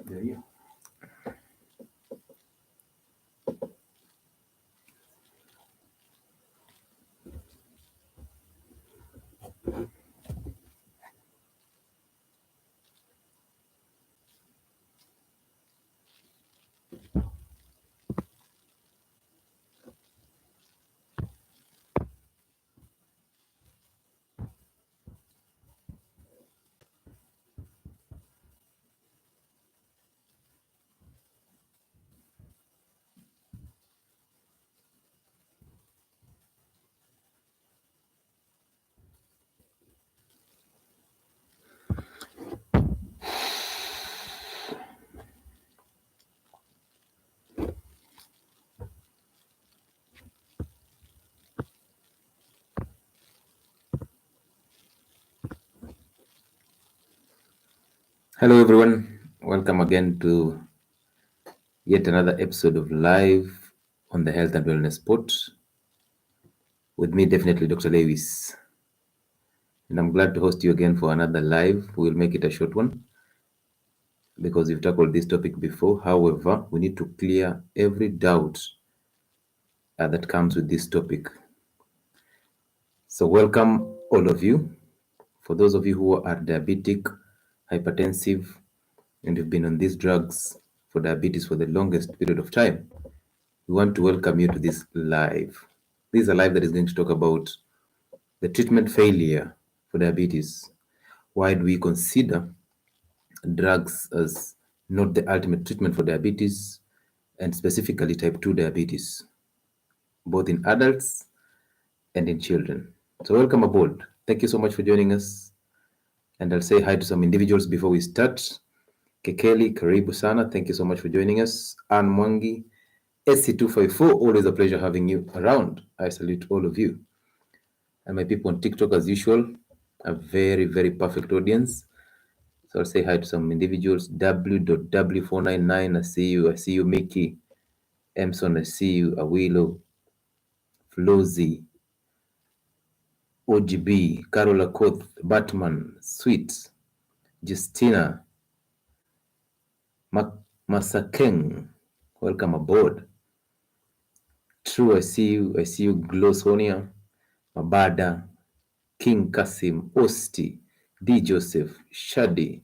There you. Hello, everyone. Welcome again to yet another episode of Live on the Health and Wellness Spot. With me, definitely Dr. Lewis. And I'm glad to host you again for another live. We'll make it a short one because we've tackled this topic before. However, we need to clear every doubt that comes with this topic. So, welcome all of you. For those of you who are diabetic, hypertensive, and you've been on these drugs for diabetes for the longest period of time, we want to welcome you to this live. This is a live that is going to talk about the treatment failure for diabetes. Why do we consider drugs as not the ultimate treatment for diabetes, and specifically type 2 diabetes, both in adults and in children? So, welcome aboard. Thank you so much for joining us. And I'll say hi to some individuals before we start. Kekeli, Karibu Sana, thank you so much for joining us. Anne Mwangi, SC254, always a pleasure having you around. I salute all of you. And my people on TikTok, as usual, a very, very perfect audience. So I'll say hi to some individuals. W.W499, I see you. I see you, Mickey. Emson, I see you. Awilo, Flozy, OGB, Carola Koth, Batman, Sweet, Justina, Masakeng. Welcome aboard. True, I see you. I see you, Glossonia, Mabada, King Kasim, Osti, D. Joseph, Shadi,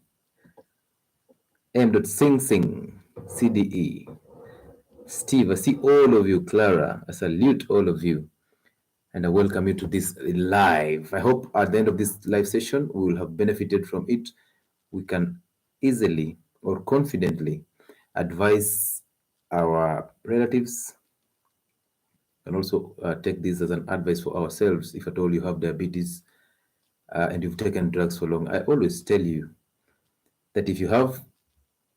M. Sing Sing, CDE, Steve. I see all of you, Clara. I salute all of you, and I welcome you to this live. I hope at the end of this live session, we will have benefited from it. We can easily or confidently advise our relatives and also take this as an advice for ourselves if at all you have diabetes and you've taken drugs for long. I always tell you that if you have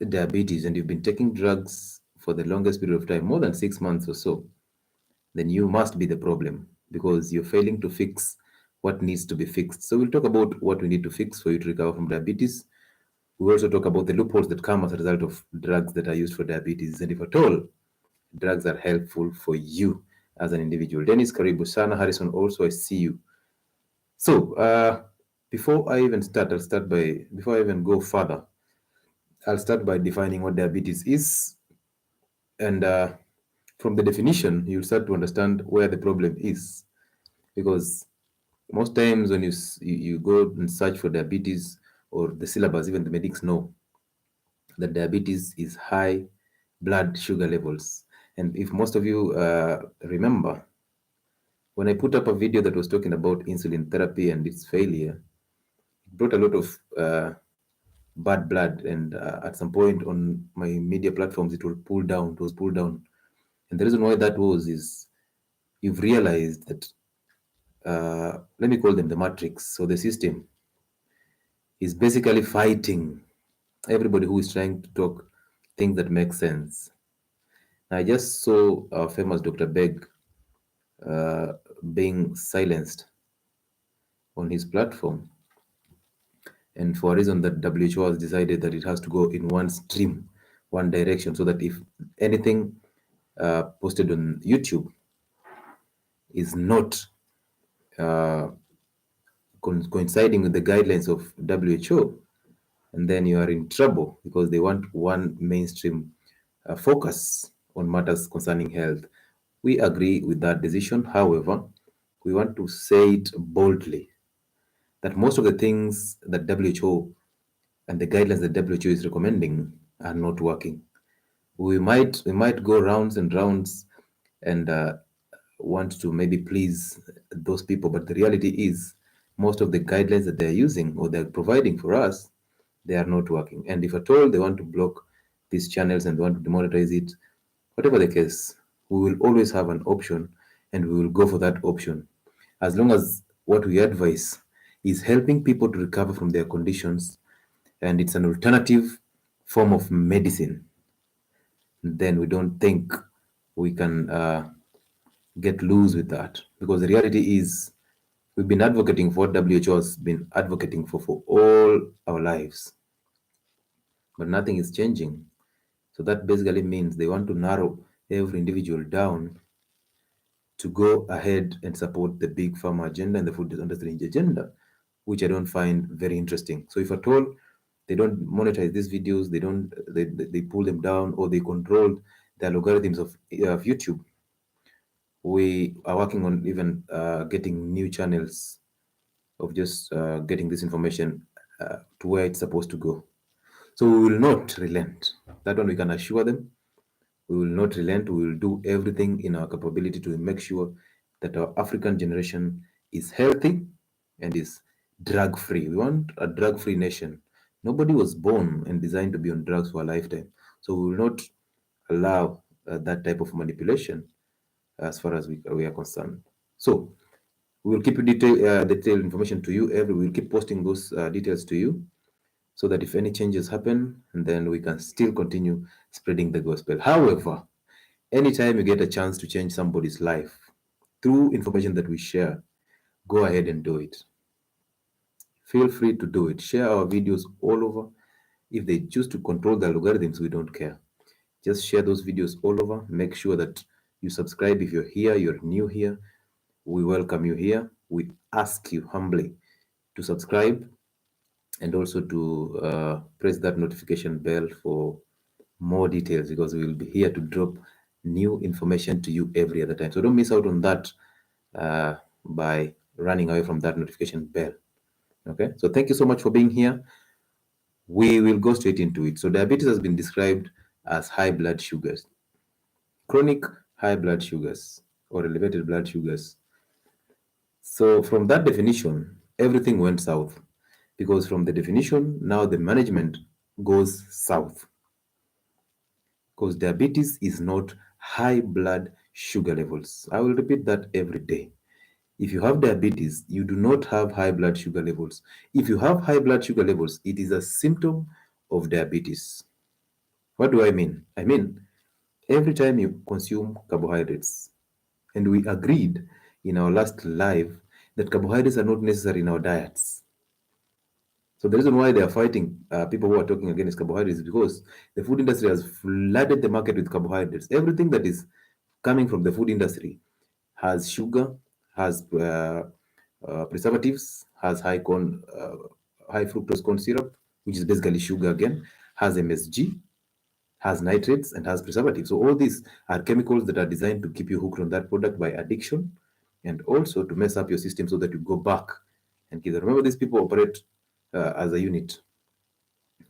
diabetes and you've been taking drugs for the longest period of time, more than 6 months or so, then you must be the problem because you're failing to fix what needs to be fixed. So we'll talk about what we need to fix for you to recover from diabetes. We'll also talk about the loopholes that come as a result of drugs that are used for diabetes, and if at all drugs are helpful for you as an individual. Dennis, Karibu Sana. Harrison, also, I see you. So before I even start, before I even go further, I'll start by defining what diabetes is. And from the definition, you'll start to understand where the problem is. Because most times when you go and search for diabetes or the syllabus, even the medics know that diabetes is high blood sugar levels. And if most of you remember, when I put up a video that was talking about insulin therapy and its failure, it brought a lot of bad blood, and at some point on my media platforms it was pulled down. And the reason why that was is you've realized that let me call them the matrix, so the system is basically fighting everybody who is trying to talk things that make sense. I just saw our famous Dr. Beg uh, being silenced on his platform, and for a reason that WHO has decided that it has to go in one stream, one direction, so that if anything posted on YouTube is not uh, coinciding with the guidelines of WHO, and then you are in trouble because they want one mainstream focus on matters concerning health. We agree with that decision. However, we want to say it boldly that most of the things that WHO and the guidelines that WHO is recommending are not working. We might go rounds and rounds and want to maybe please those people, but the reality is most of the guidelines that they're using or they're providing for us, they are not working. And if at all they want to block these channels and they want to demonetize it, whatever the case, we will always have an option and we will go for that option as long as what we advise is helping people to recover from their conditions and it's an alternative form of medicine. Then we don't think we can get loose with that, because the reality is we've been advocating for what WHO has been advocating for all our lives, but nothing is changing. So that basically means they want to narrow every individual down to go ahead and support the big pharma agenda and the food industry agenda, which I don't find very interesting. So if at all they don't monetize these videos, they pull them down or they control the algorithms of YouTube. We are working on even getting new channels of just getting this information to where it's supposed to go. So we will not relent. That one we can assure them. We will not relent. We will do everything in our capability to make sure that our African generation is healthy and is drug free. We want a drug free nation. Nobody was born and designed to be on drugs for a lifetime. So we will not allow that type of manipulation as far as we are concerned. So we will keep detailed information to you. We'll keep posting those details to you so that if any changes happen, then we can still continue spreading the gospel. However, anytime you get a chance to change somebody's life through information that we share, go ahead and do it. Feel free to do it. Share our videos all over. If they choose to control the algorithms, we don't care. Just share those videos all over. Make sure that you subscribe if you're here, you're new here. We welcome you here. We ask you humbly to subscribe and also to press that notification bell for more details, because we will be here to drop new information to you every other time. So don't miss out on that by running away from that notification bell. Okay, so thank you so much for being here. We will go straight into it. So diabetes has been described as high blood sugars, chronic high blood sugars or elevated blood sugars. So from that definition, everything went south, because from the definition, now the management goes south, because diabetes is not high blood sugar levels. I will repeat that every day. If you have diabetes, you do not have high blood sugar levels. If you have high blood sugar levels, it is a symptom of diabetes. What do I mean? I mean, every time you consume carbohydrates, and we agreed in our last live that carbohydrates are not necessary in our diets. So the reason why they are fighting people who are talking against carbohydrates is because the food industry has flooded the market with carbohydrates. Everything that is coming from the food industry has sugar, has preservatives, has high fructose corn syrup, which is basically sugar again, has MSG, has nitrates, and has preservatives. So all these are chemicals that are designed to keep you hooked on that product by addiction, and also to mess up your system so that you go back and kill them. Remember, these people operate as a unit.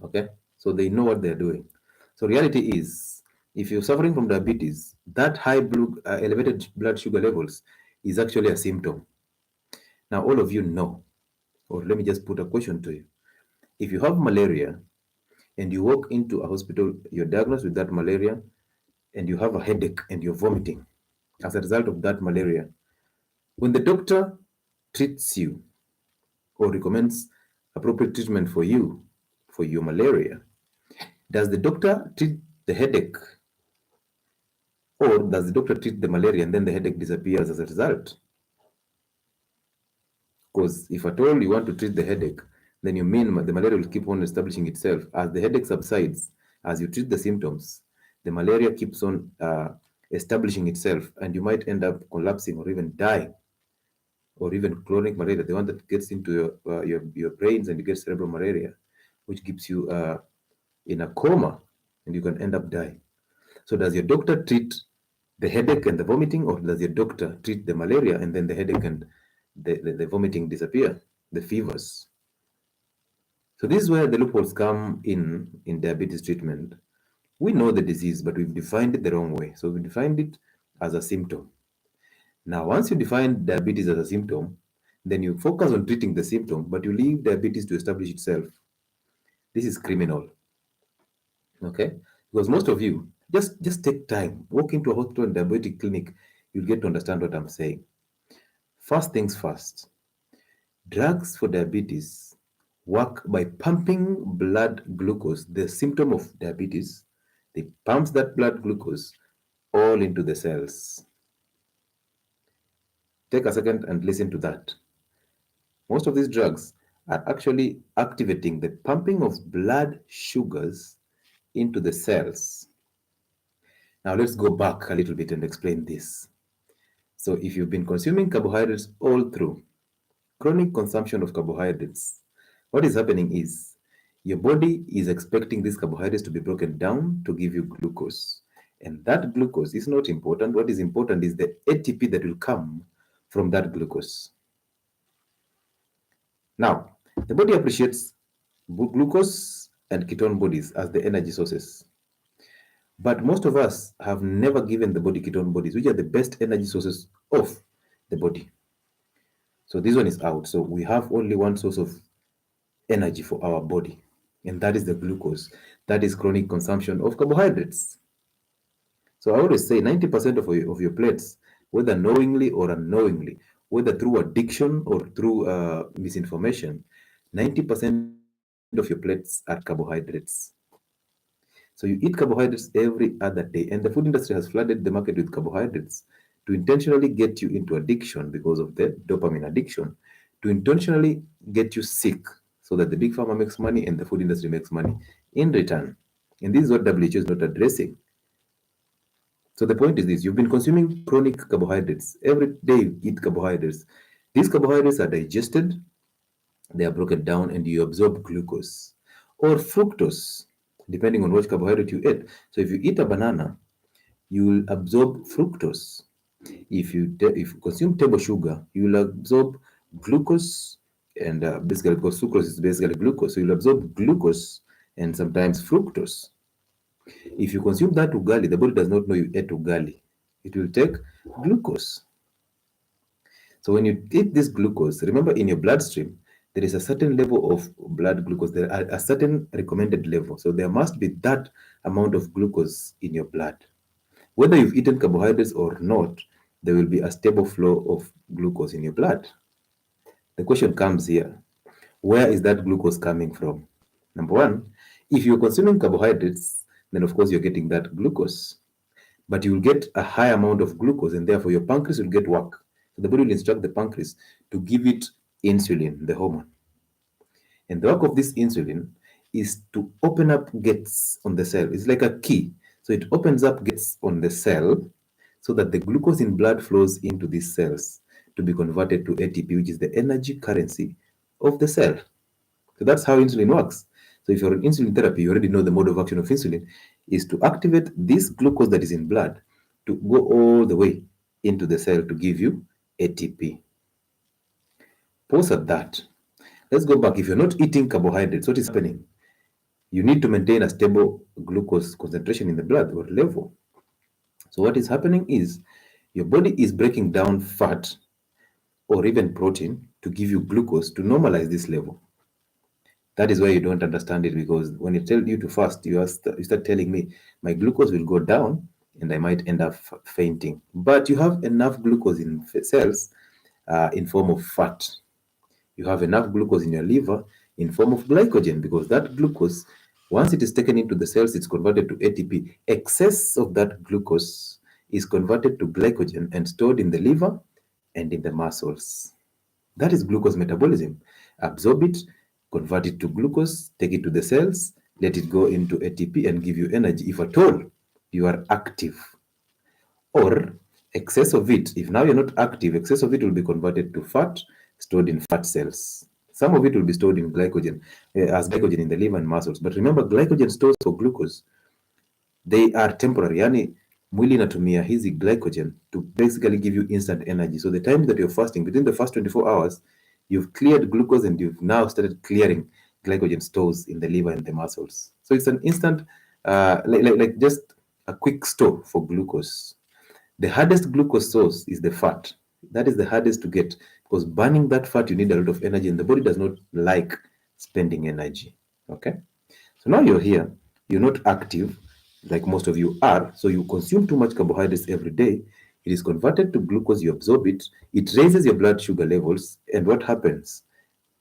Okay, so they know what they're doing. So reality is, if you're suffering from diabetes, that elevated blood sugar levels is actually a symptom. Now, all of you know, or let me just put a question to you. If you have malaria and you walk into a hospital, you're diagnosed with that malaria, and you have a headache and you're vomiting as a result of that malaria, when the doctor treats you or recommends appropriate treatment for you for your malaria, does the doctor treat the headache, or does the doctor treat the malaria and then the headache disappears as a result? Because if at all you want to treat the headache, then you mean the malaria will keep on establishing itself. As the headache subsides, as you treat the symptoms, the malaria keeps on establishing itself, and you might end up collapsing or even dying, or even chronic malaria, the one that gets into your brains and you get cerebral malaria. which keeps you in a coma, and you can end up dying. So does your doctor treat the headache and the vomiting, or does your doctor treat the malaria and then the headache and the vomiting disappear, the fevers? So this is where the loopholes come in diabetes treatment. We know the disease, but we've defined it the wrong way. So we defined it as a symptom. Now, once you define diabetes as a symptom, then you focus on treating the symptom, but you leave diabetes to establish itself. This is criminal, okay? Because most of you just take time, walk into a hospital and diabetic clinic, you'll get to understand what I'm saying. First things first, drugs for diabetes work by pumping blood glucose, the symptom of diabetes. They pumps that blood glucose all into the cells. Take a second and listen to that. Most of these drugs are actually activating the pumping of blood sugars into the cells. Now let's go back a little bit and explain this. So if you've been consuming carbohydrates all through, chronic consumption of carbohydrates, what is happening is your body is expecting these carbohydrates to be broken down to give you glucose. And that glucose is not important. What is important is the ATP that will come from that glucose. Now, the body appreciates glucose and ketone bodies as the energy sources. But most of us have never given the body ketone bodies, which are the best energy sources of the body. So this one is out. So we have only one source of energy for our body, and that is the glucose. That is chronic consumption of carbohydrates. So I always say 90% of your plates, whether knowingly or unknowingly, whether through addiction or through misinformation, 90% of your plates are carbohydrates. So you eat carbohydrates every other day, and the food industry has flooded the market with carbohydrates to intentionally get you into addiction because of the dopamine addiction, to intentionally get you sick so that the big pharma makes money and the food industry makes money in return. And this is what WHO is not addressing. So the point is this: you've been consuming chronic carbohydrates. Every day you eat carbohydrates. These carbohydrates are digested, they are broken down, and you absorb glucose or fructose, depending on which carbohydrate you eat. So if you eat a banana, you will absorb fructose. If you consume table sugar, you will absorb glucose, and basically because sucrose is basically glucose, so you'll absorb glucose and sometimes fructose. If you consume that ugali, the body does not know you ate ugali. It will take glucose. So when you eat this glucose, remember in your bloodstream, there is a certain level of blood glucose, there are a certain recommended level. So there must be that amount of glucose in your blood. Whether you've eaten carbohydrates or not, there will be a stable flow of glucose in your blood. The question comes here: where is that glucose coming from? Number one, if you're consuming carbohydrates, then of course you're getting that glucose. But you will get a high amount of glucose, and therefore your pancreas will get work. So the body will instruct the pancreas to give it insulin, the hormone. And the work of this insulin is to open up gates on the cell. It's like a key. So it opens up gates on the cell so that the glucose in blood flows into these cells to be converted to ATP, which is the energy currency of the cell. So that's how insulin works. So if you're on insulin therapy, you already know the mode of action of insulin is to activate this glucose that is in blood to go all the way into the cell to give you ATP. Pause at that. Let's go back. If you're not eating carbohydrates, what is happening? You need to maintain a stable glucose concentration in the blood or level. So what is happening is your body is breaking down fat or even protein to give you glucose to normalize this level. That is why you don't understand it, because when you tell you to fast, you start telling me my glucose will go down and I might end up fainting. But you have enough glucose in cells in form of fat. You have enough glucose in your liver in form of glycogen, because that glucose, once it is taken into the cells, it's converted to ATP. Excess of that glucose is converted to glycogen and stored in the liver and in the muscles. That is glucose metabolism. Absorb it, convert it to glucose, take it to the cells, let it go into ATP and give you energy if at all you are active. Or excess of it, if now you're not active, excess of it will be converted to fat stored in fat cells. Some of it will be stored in glycogen, as glycogen in the liver and muscles. But remember, glycogen stores for glucose, they are temporary. Yani mwili inatumia hizi glycogen to basically give you instant energy. So the time that you're fasting, within the first 24 hours, you've cleared glucose and you've now started clearing glycogen stores in the liver and the muscles. So it's an instant, like just a quick store for glucose. The hardest glucose source is the fat. That is the hardest to get because burning that fat, you need a lot of energy, and the body does not like spending energy. Okay. So now you're here, you're not active like most of you are. So you consume too much carbohydrates every day. It is converted to glucose, you absorb it, it raises your blood sugar levels. And what happens?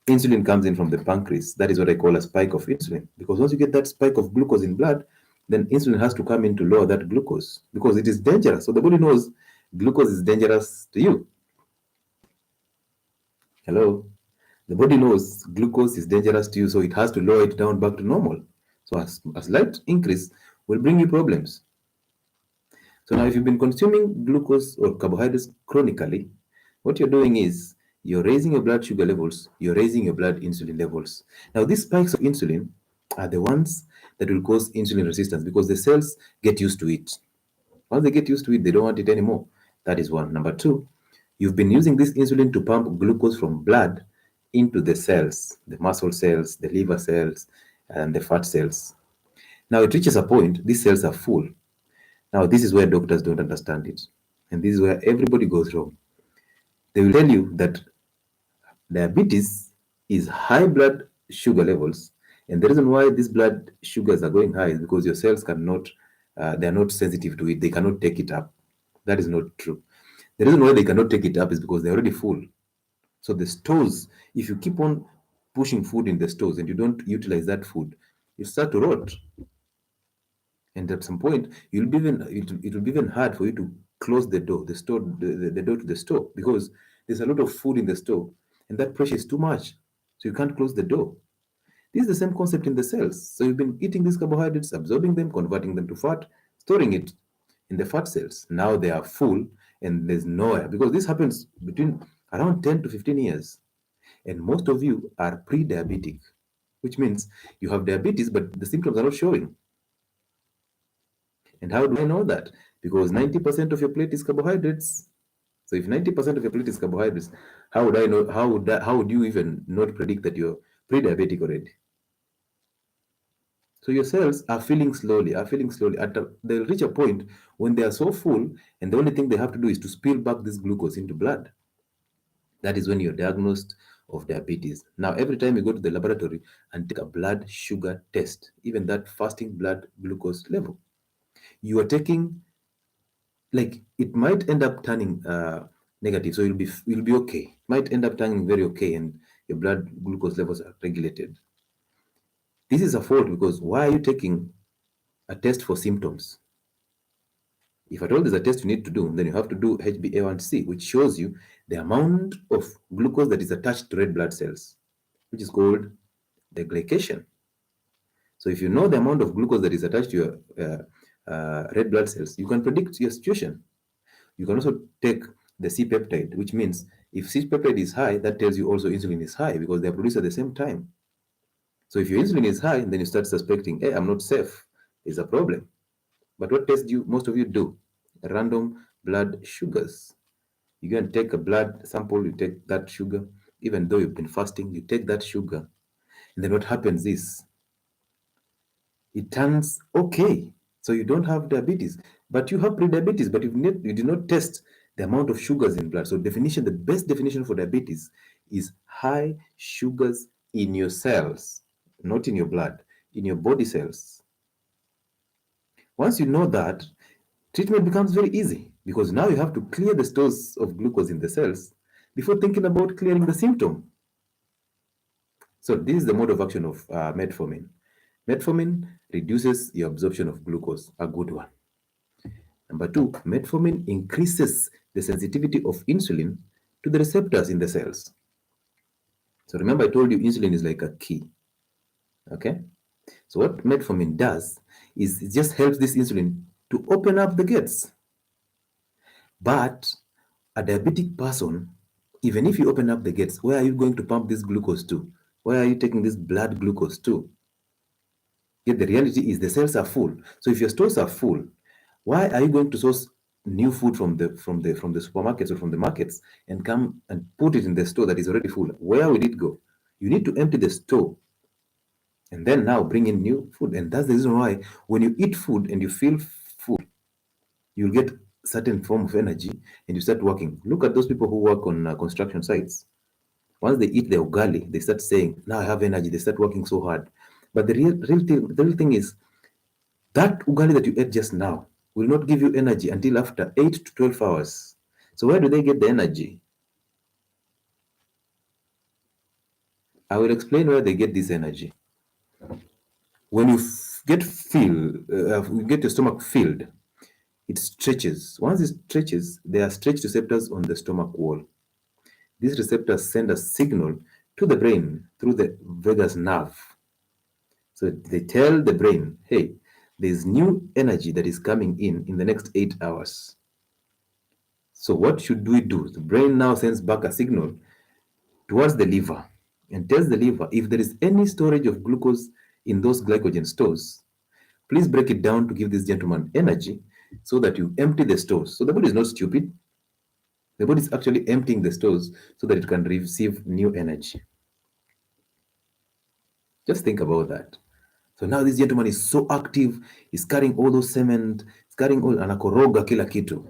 Insulin comes in from the pancreas. That is what I call a spike of insulin. Because once you get that spike of glucose in blood, then insulin has to come in to lower that glucose because it is dangerous. So the body knows glucose is dangerous to you. Hello? The body knows glucose is dangerous to you, so it has to lower it down back to normal. So a slight increase will bring you problems. So now if you've been consuming glucose or carbohydrates chronically, what you're doing is you're raising your blood sugar levels, you're raising your blood insulin levels. Now these spikes of insulin are the ones that will cause insulin resistance because the cells get used to it. Once they get used to it, they don't want it anymore. That is one. Number two, you've been using this insulin to pump glucose from blood into the cells, the muscle cells, the liver cells, and the fat cells. Now it reaches a point, these cells are full. Now, this is where doctors don't understand it. And this is where everybody goes wrong. They will tell you that diabetes is high blood sugar levels. And the reason why these blood sugars are going high is because your cells cannot, they are not sensitive to it. They cannot take it up. That is not true. The reason why they cannot take it up is because they're already full. So the stores, if you keep on pushing food in the stores and you don't utilize that food, you start to rot. And at some point, it will be even hard for you to close the door, the door to the store because there's a lot of food in the store, and that pressure is too much. So you can't close the door. This is the same concept in the cells. So you've been eating these carbohydrates, absorbing them, converting them to fat, storing it in the fat cells. Now they are full and there's nowhere because this happens between around 10 to 15 years. And most of you are pre-diabetic, which means you have diabetes, but the symptoms are not showing. And how do I know that? Because 90% of your plate is carbohydrates. So if 90% of your plate is carbohydrates, how would I know? How would you even not predict that you're pre-diabetic already? So your cells are filling slowly. They'll reach a point when they are so full, and the only thing they have to do is to spill back this glucose into blood. That is when you're diagnosed of diabetes. Now, every time you go to the laboratory and take a blood sugar test, even that fasting blood glucose level, you are taking, like, it might end up turning negative, so you'll be okay. It might end up turning very okay, and your blood glucose levels are regulated. This is a fault because why are you taking a test for symptoms? If at all there's a test you need to do, then you have to do HbA1c, which shows you the amount of glucose that is attached to red blood cells, which is called the glycation. So if you know the amount of glucose that is attached to your red blood cells, you can predict your situation. You can also take the C peptide, which means if C peptide is high, that tells you also insulin is high because they are produced at the same time. So if your insulin is high, then you start suspecting, hey, I'm not safe. There's a problem. But what test do most of you do? Random blood sugars. You go and take a blood sample, you take that sugar, even though you've been fasting, you take that sugar. And then what happens is it turns okay. So you don't have diabetes, but you have pre-diabetes, but you did not test the amount of sugars in blood. So the best definition for diabetes is high sugars in your cells, not in your blood, in your body cells. Once you know that, treatment becomes very easy because now you have to clear the stores of glucose in the cells before thinking about clearing the symptom. So this is the mode of action of metformin. Metformin reduces your absorption of glucose, a good one. Number two, metformin increases the sensitivity of insulin to the receptors in the cells. So remember I told you insulin is like a key, okay? So what metformin does is it just helps this insulin to open up the gates. But a diabetic person, Even if you open up the gates, where are you going to pump this glucose to? Where are you taking this blood glucose to? Yet the reality is the cells are full. So if your stores are full, why are you going to source new food from the supermarkets or from the markets and come and put it in the store that is already full? Where will it go? You need to empty the store and then now bring in new food. And that's the reason why when you eat food and you feel full, you'll get certain form of energy and you start working. Look at those people who work on construction sites. Once they eat the ugali, they start saying, "Now I have energy." They start working so hard. But the real thing is that ugali that you ate just now will not give you energy until after 8 to 12 hours. So where do they get the energy? I will explain where they get this energy. When you get your stomach filled, it stretches. Once it stretches, there are stretch receptors on the stomach wall. These receptors send a signal to the brain through the vagus nerve. So they tell the brain, hey, there's new energy that is coming in the next 8 hours. So what should we do? The brain now sends back a signal towards the liver and tells the liver if there is any storage of glucose in those glycogen stores, please break it down to give this gentleman energy so that you empty the stores. So the body is not stupid. The body is actually emptying the stores so that it can receive new energy. Just think about that. So now this gentleman is so active, he's carrying all those cement, he's carrying all anakoroga kila kitu.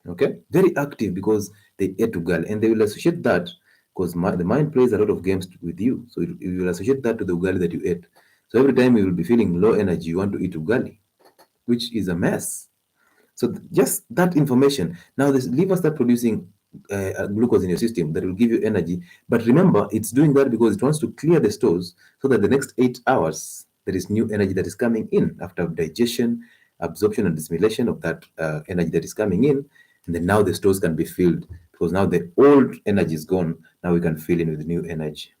Okay? Very active because they ate ugali. And they will associate that because the mind plays a lot of games with you. So you will associate that to the ugali that you ate. So every time you will be feeling low energy, you want to eat ugali, which is a mess. So just that information. Now this liver start producing glucose in your system that will give you energy. But remember, it's doing that because it wants to clear the stores so that the next 8 hours there is new energy that is coming in after digestion, absorption, and assimilation of that energy that is coming in. And then now the stores can be filled because now the old energy is gone. Now we can fill in with new energy.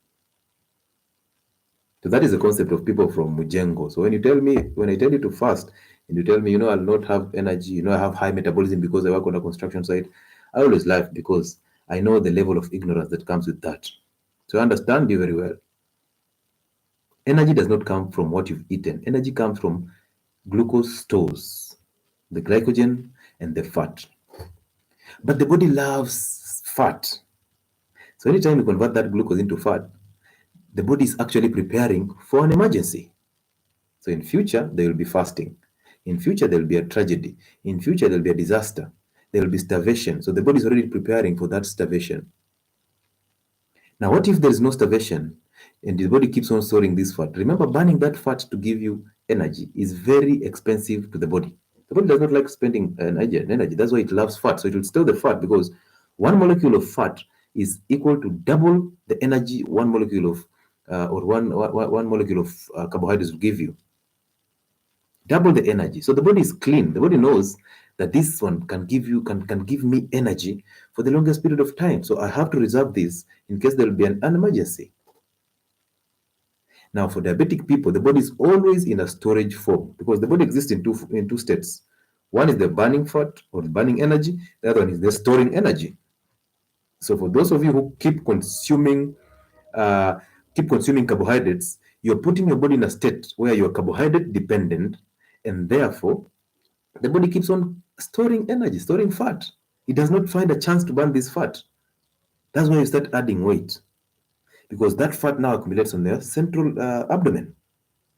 So that is the concept of people from Mujengo. So when I tell you to fast, and you tell me, I'll not have energy, I have high metabolism because I work on a construction site, I always laugh because I know the level of ignorance that comes with that. So I understand you very well. Energy does not come from what you've eaten. Energy comes from glucose stores, the glycogen and the fat. But the body loves fat. So anytime you convert that glucose into fat, the body is actually preparing for an emergency. So in future, there will be fasting. In future, there will be a tragedy. In future, there will be a disaster. There will be starvation. So the body is already preparing for that starvation. Now, what if there is no starvation and the body keeps on storing this fat? Remember, burning that fat to give you energy is very expensive to the body. The body does not like spending energy. That's why it loves fat. So it will store the fat because one molecule of fat is equal to double the energy one molecule of or one molecule of carbohydrates will give you. Double the energy. So the body is clean. The body knows that this one can give me energy for the longest period of time. So I have to reserve this in case there will be an emergency. Now, for diabetic people, the body is always in a storage form because the body exists in two states. One is the burning fat or the burning energy. The other one is the storing energy. So for those of you who keep consuming carbohydrates, you're putting your body in a state where you're carbohydrate dependent, and therefore the body keeps on storing energy, storing fat. It does not find a chance to burn this fat. That's why you start adding weight because that fat now accumulates on the central abdomen.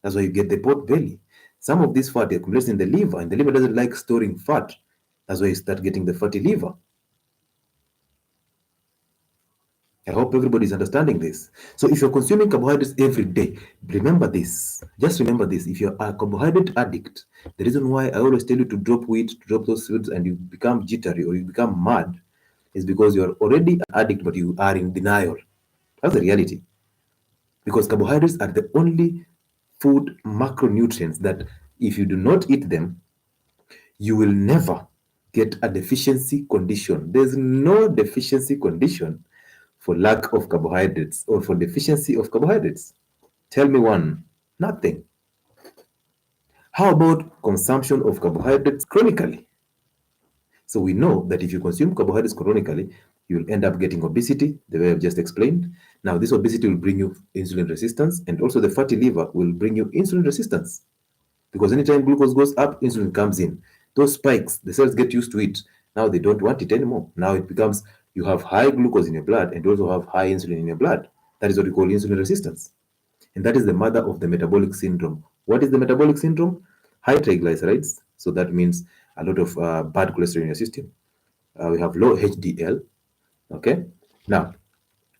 That's why you get the pot belly. Some of this fat accumulates in the liver, and the liver doesn't like storing fat. That's why you start getting the fatty liver. I hope everybody is understanding this. So if you're consuming carbohydrates every day, remember this. Just remember this. If you're a carbohydrate addict, the reason why I always tell you to drop wheat, to drop those foods, and you become jittery or you become mad is because you're already an addict, but you are in denial. That's the reality. Because carbohydrates are the only food macronutrients that if you do not eat them, you will never get a deficiency condition. There's no deficiency condition for lack of carbohydrates or for deficiency of carbohydrates. Tell me one. Nothing. How about consumption of carbohydrates chronically? So we know that if you consume carbohydrates chronically, You'll end up getting obesity, the way I've just explained. Now, this obesity will bring you insulin resistance, and also the fatty liver will bring you insulin resistance. Because anytime glucose goes up, insulin comes in. Those spikes, the cells get used to it. Now they don't want it anymore. Now it becomes you have high glucose in your blood and you also have high insulin in your blood. That is what we call insulin resistance. And that is the mother of the metabolic syndrome. What is the metabolic syndrome? High triglycerides. So that means a lot of bad cholesterol in your system. We have low HDL. Okay. Now,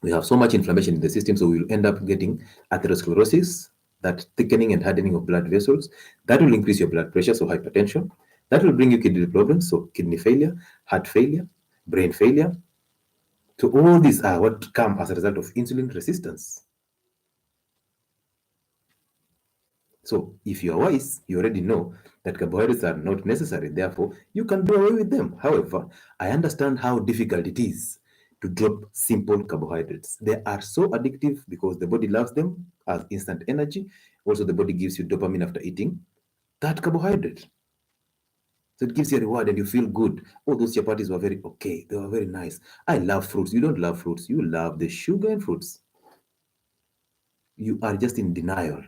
we have so much inflammation in the system, so we will end up getting atherosclerosis, that thickening and hardening of blood vessels. That will increase your blood pressure, so hypertension. That will bring you kidney problems, so kidney failure, heart failure, brain failure. So all these are what come as a result of insulin resistance. So if you are wise, you already know that carbohydrates are not necessary. Therefore, you can do away with them. However, I understand how difficult it is to drop simple carbohydrates. They are so addictive because the body loves them as instant energy. Also, the body gives you dopamine after eating that carbohydrate. So it gives you a reward and you feel good. Oh, those chapatis were very okay. They were very nice. I love fruits. You don't love fruits. You love the sugar in fruits. You are just in denial.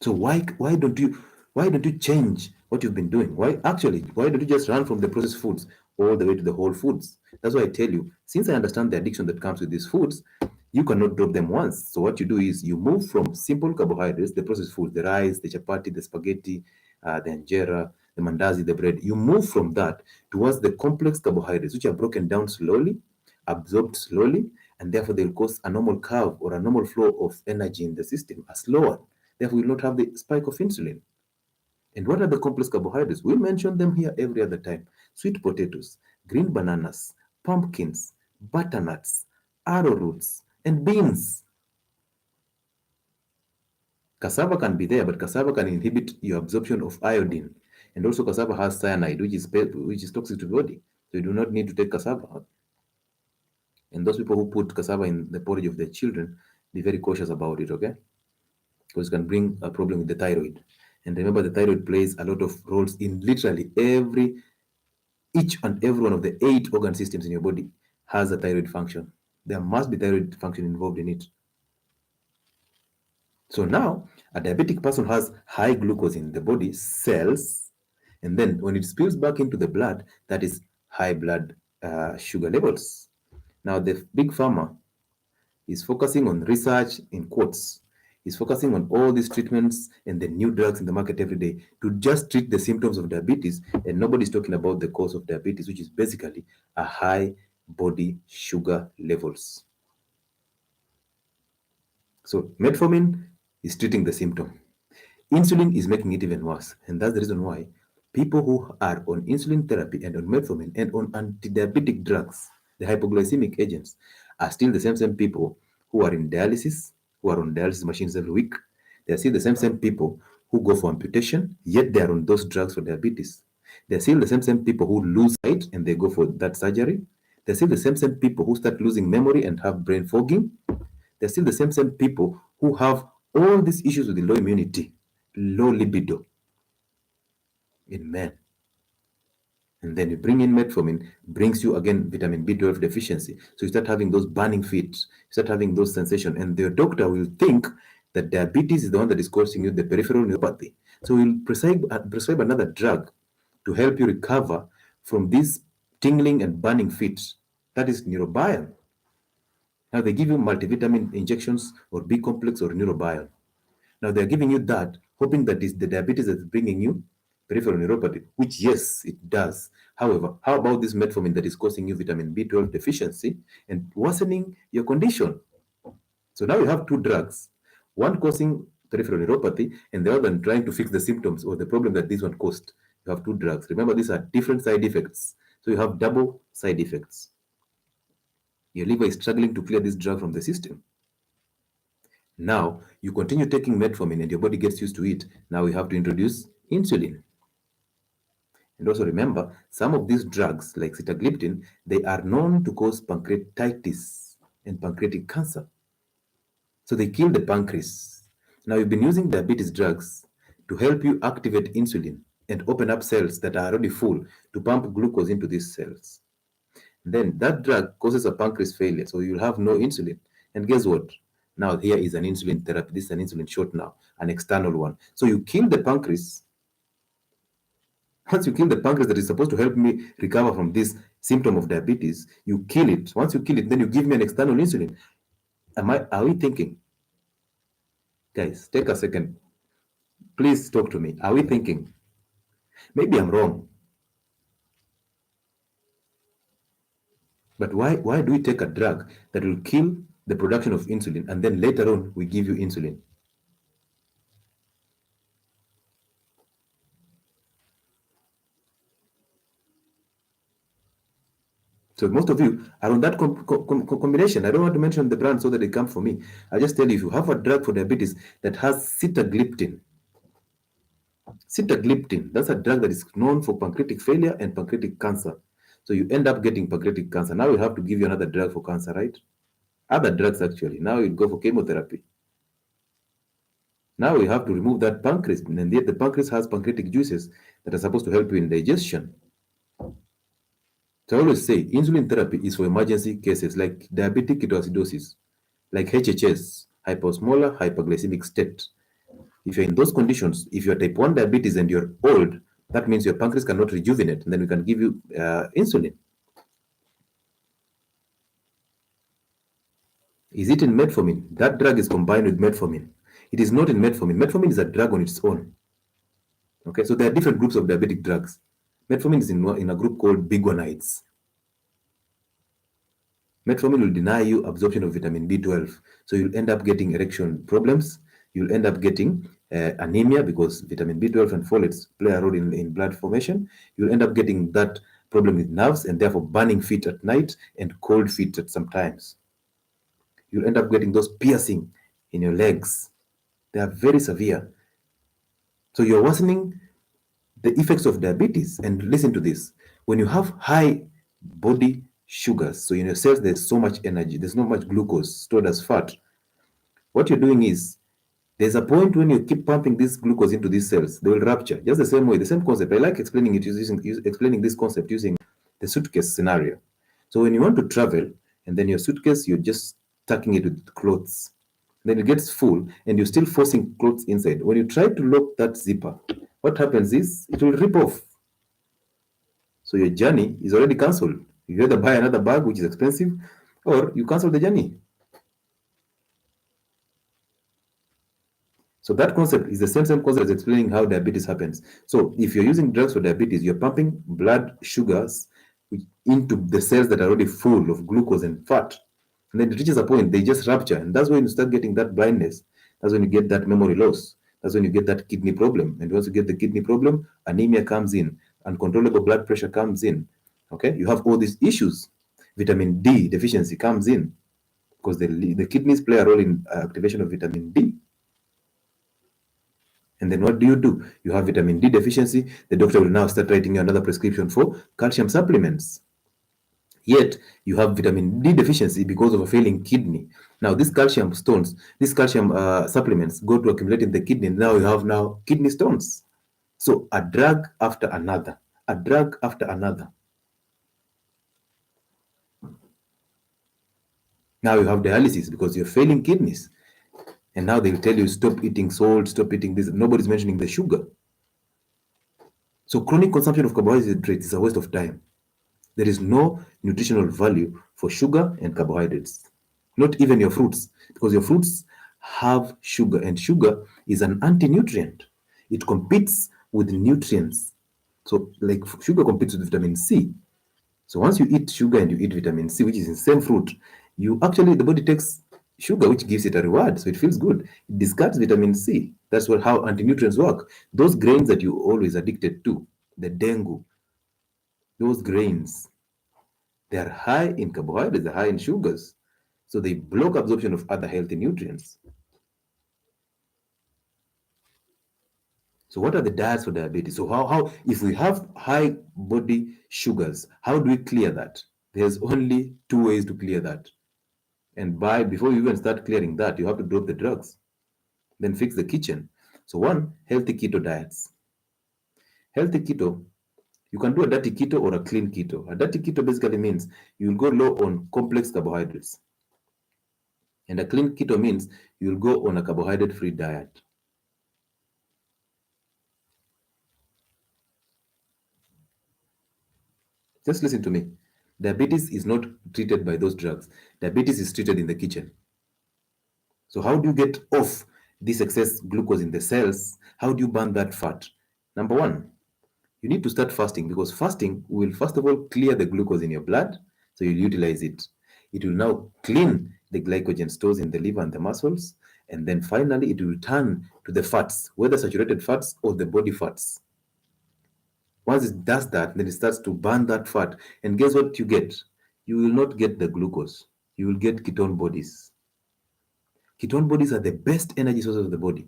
So why don't you change what you've been doing? Why don't you just run from the processed foods all the way to the whole foods? That's why I tell you, since I understand the addiction that comes with these foods, you cannot drop them once. So what you do is you move from simple carbohydrates, the processed foods, the rice, the chapati, the spaghetti, the injera, the mandazi, the bread. You move from that towards the complex carbohydrates, which are broken down slowly, absorbed slowly, and therefore they'll cause a normal curve or a normal flow of energy in the system, a slow one. Therefore, we will not have the spike of insulin. And what are the complex carbohydrates? We mention them here every other time. Sweet potatoes, green bananas, pumpkins, butternuts, arrowroots, and beans. Cassava can be there, but cassava can inhibit your absorption of iodine. And also cassava has cyanide, which is toxic to the body. So you do not need to take cassava. And those people who put cassava in the porridge of their children, be very cautious about it, okay? Because it can bring a problem with the thyroid. And remember, the thyroid plays a lot of roles in literally each and every one of the 8 organ systems in your body has a thyroid function. There must be thyroid function involved in it. So now, a diabetic person has high glucose in the body cells, and then when it spills back into the blood, that is high blood sugar levels. Now, the big pharma is focusing on research in quotes. He's focusing on all these treatments and the new drugs in the market every day to just treat the symptoms of diabetes. And nobody's talking about the cause of diabetes, which is basically a high body sugar levels. So metformin is treating the symptom. Insulin is making it even worse. And that's the reason why people who are on insulin therapy and on metformin and on anti-diabetic drugs, the hypoglycemic agents, are still the same people who are in dialysis, who are on dialysis machines every week. They are still the same people who go for amputation, yet they are on those drugs for diabetes. They are still the same people who lose sight and they go for that surgery. They're still the same people who start losing memory and have brain fogging. They're still the same people who have all these issues with the low immunity, low libido in men. And then you bring in metformin, brings you again vitamin B12 deficiency. So you start having those burning feet, you start having those sensations, and the doctor will think that diabetes is the one that is causing you the peripheral neuropathy. So he'll prescribe another drug to help you recover from this tingling and burning feet. That is neurobiome. Now they give you multivitamin injections or B complex or neurobiome. Now they're giving you that, hoping that it's the diabetes that's bringing you peripheral neuropathy, which yes, it does. However, how about this metformin that is causing you vitamin B12 deficiency and worsening your condition? So now you have two drugs, one causing peripheral neuropathy and the other one trying to fix the symptoms or the problem that this one caused. You have two drugs. Remember, these are different side effects. So you have double side effects. Your liver is struggling to clear this drug from the system. Now you continue taking metformin and your body gets used to it. Now we have to introduce insulin. And also remember, some of these drugs, like sitagliptin, they are known to cause pancreatitis and pancreatic cancer. So they kill the pancreas. Now you've been using diabetes drugs to help you activate insulin. and open up cells that are already full to pump glucose into these cells. Then that drug causes a pancreas failure, so you'll have no insulin. And guess what? Now here is an insulin therapy. This is an insulin shot now, an external one. So you kill the pancreas. Once you kill the pancreas that is supposed to help me recover from this symptom of diabetes, you kill it. Once you kill it, then you give me an external insulin. Are we thinking? Guys, take a second. Please talk to me. Are we thinking? Maybe I'm wrong. But why do we take a drug that will kill the production of insulin and then later on we give you insulin? So most of you are on that combination. I don't want to mention the brand so that they come for me. I just tell you, if you have a drug for diabetes that has sitagliptin, that's a drug that is known for pancreatic failure and pancreatic cancer. So you end up getting pancreatic cancer. Now we have to give you another drug for cancer, right? Other drugs actually. Now you go for chemotherapy. Now we have to remove that pancreas, and yet the pancreas has pancreatic juices that are supposed to help you in digestion. So I always say insulin therapy is for emergency cases like diabetic ketoacidosis, like HHS, hyposmolar hyperglycemic state. If you're in those conditions, if you're type 1 diabetes and you're old, that means your pancreas cannot rejuvenate, and then we can give you insulin. Is it in metformin? That drug is combined with metformin. It is not in metformin. Metformin is a drug on its own. Okay, so there are different groups of diabetic drugs. Metformin is in a group called biguanides. Metformin will deny you absorption of vitamin B12. So you'll end up getting erection problems. You'll end up getting anemia because vitamin B12 and folates play a role in blood formation. You'll end up getting that problem with nerves and therefore burning feet at night and cold feet at sometimes. You'll end up getting those piercing in your legs. They are very severe. So you're worsening the effects of diabetes. And listen to this. When you have high body sugars, so in your cells there's so much energy, there's not much glucose stored as fat. What you're doing is there's a point when you keep pumping this glucose into these cells, they will rupture. Just the same way, the same concept. I like explaining it explaining this concept using the suitcase scenario. So when you want to travel, and then your suitcase, you're just tucking it with clothes. Then it gets full, and you're still forcing clothes inside. When you try to lock that zipper, what happens is it will rip off. So your journey is already cancelled. You either buy another bag, which is expensive, or you cancel the journey. So that concept is the same concept as explaining how diabetes happens. So if you're using drugs for diabetes, you're pumping blood sugars into the cells that are already full of glucose and fat. And then it reaches a point, they just rupture. And that's when you start getting that blindness. That's when you get that memory loss. That's when you get that kidney problem. And once you get the kidney problem, anemia comes in, uncontrollable blood pressure comes in. Okay, you have all these issues. Vitamin D deficiency comes in because the kidneys play a role in activation of vitamin D. And then what do? You have vitamin D deficiency. The doctor will now start writing you another prescription for calcium supplements. Yet you have vitamin D deficiency because of a failing kidney. Now these calcium stones, these calcium supplements go to accumulate in the kidney. Now you have kidney stones. So a drug after another, a drug after another. Now you have dialysis because you're failing kidneys. And now they'll tell you stop eating salt, stop eating this. Nobody's mentioning the sugar. So chronic consumption of carbohydrates is a waste of time. There is no nutritional value for sugar and carbohydrates. Not even your fruits, because your fruits have sugar, and sugar is an anti-nutrient. It competes with nutrients. So like sugar competes with vitamin C. So once you eat sugar and you eat vitamin C, which is in the same fruit, the body takes sugar, which gives it a reward, so it feels good. It discards vitamin C. That's how anti-nutrients work. Those grains that you always addicted to, the dengu, those grains, they are high in carbohydrates, they're high in sugars. So they block absorption of other healthy nutrients. So what are the diets for diabetes? So how if we have high body sugars, how do we clear that? There's only two ways to clear that. And before you even start clearing that, you have to drop the drugs. Then fix the kitchen. So one, healthy keto diets. Healthy keto, you can do a dirty keto or a clean keto. A dirty keto basically means you will go low on complex carbohydrates. And a clean keto means you will go on a carbohydrate free diet. Just listen to me. Diabetes is not treated by those drugs. Diabetes is treated in the kitchen. So, how do you get off this excess glucose in the cells? How do you burn that fat? Number one, you need to start fasting because fasting will, first of all, clear the glucose in your blood. So, you'll utilize it. It will now clean the glycogen stores in the liver and the muscles. And then finally, it will turn to the fats, whether saturated fats or the body fats. Once it does that, then it starts to burn that fat. And guess what you get? You will not get the glucose. You will get ketone bodies. Ketone bodies are the best energy sources of the body.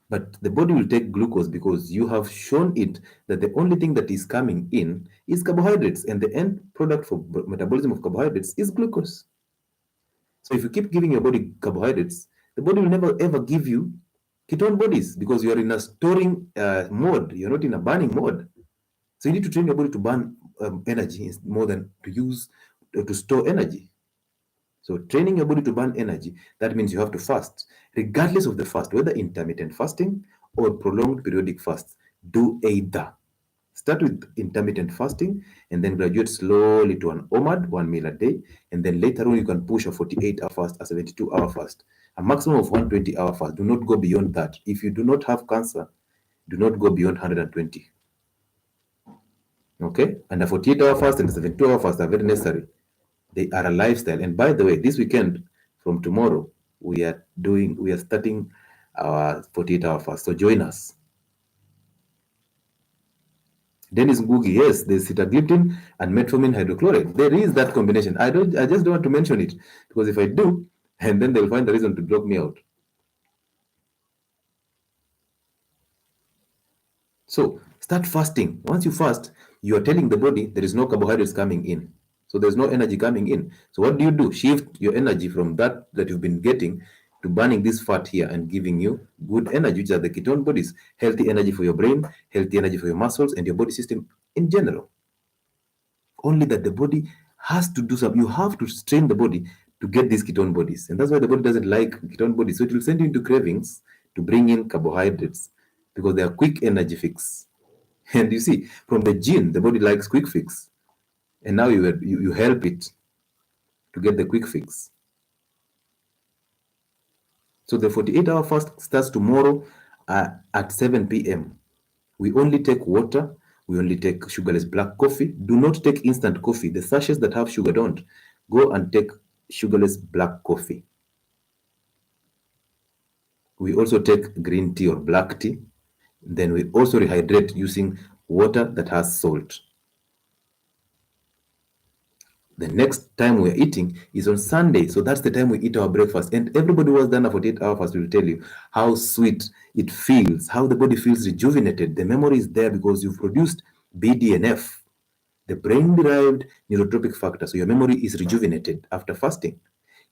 But the body will take glucose because you have shown it that the only thing that is coming in is carbohydrates, and the end product for metabolism of carbohydrates is glucose. So if you keep giving your body carbohydrates, the body will never ever give you ketone bodies because you are in a storing mode. You're not in a burning mode. So you need to train your body to burn energy more than to use to store energy. So training your body to burn energy, that means you have to fast, regardless of the fast, whether intermittent fasting or prolonged periodic fasts. Do either. Start with intermittent fasting and then graduate slowly to an OMAD, 1 meal a day, and then later on you can push a 48-hour fast, a 72-hour fast, a maximum of 120-hour fast. Do not go beyond that. If you do not have cancer, do not go beyond 120. Okay, and a 48-hour fast and a 72-hour fast are very necessary. They are a lifestyle. And by the way, this weekend from tomorrow, we are starting our 48-hour fast. So join us. Dennis Ngugi, yes, there's sitagliptin and metformin hydrochloride. There is that combination. I just don't want to mention it because if I do, and then they'll find the reason to block me out. So start fasting. Once you fast, you are telling the body there is no carbohydrates coming in. So there's no energy coming in. So what do? Shift your energy from that you've been getting to burning this fat here and giving you good energy, which are the ketone bodies, healthy energy for your brain, healthy energy for your muscles and your body system in general. Only that the body has to do something. You have to strain the body to get these ketone bodies. And that's why the body doesn't like ketone bodies. So it will send you into cravings to bring in carbohydrates because they are quick energy fix. And you see, from the gene, the body likes quick fix. And now you help it to get the quick fix. So the 48-hour fast starts tomorrow at 7 p.m. We only take water. We only take sugarless black coffee. Do not take instant coffee. The sachets that have sugar don't. Go and take sugarless black coffee. We also take green tea or black tea. Then we also rehydrate using water that has salt. The next time we're eating is on Sunday. So that's the time we eat our breakfast. And everybody who has done a 48-hour fast will tell you how sweet it feels, how the body feels rejuvenated. The memory is there because you've produced BDNF, the brain derived neurotropic factor. So your memory is rejuvenated after fasting.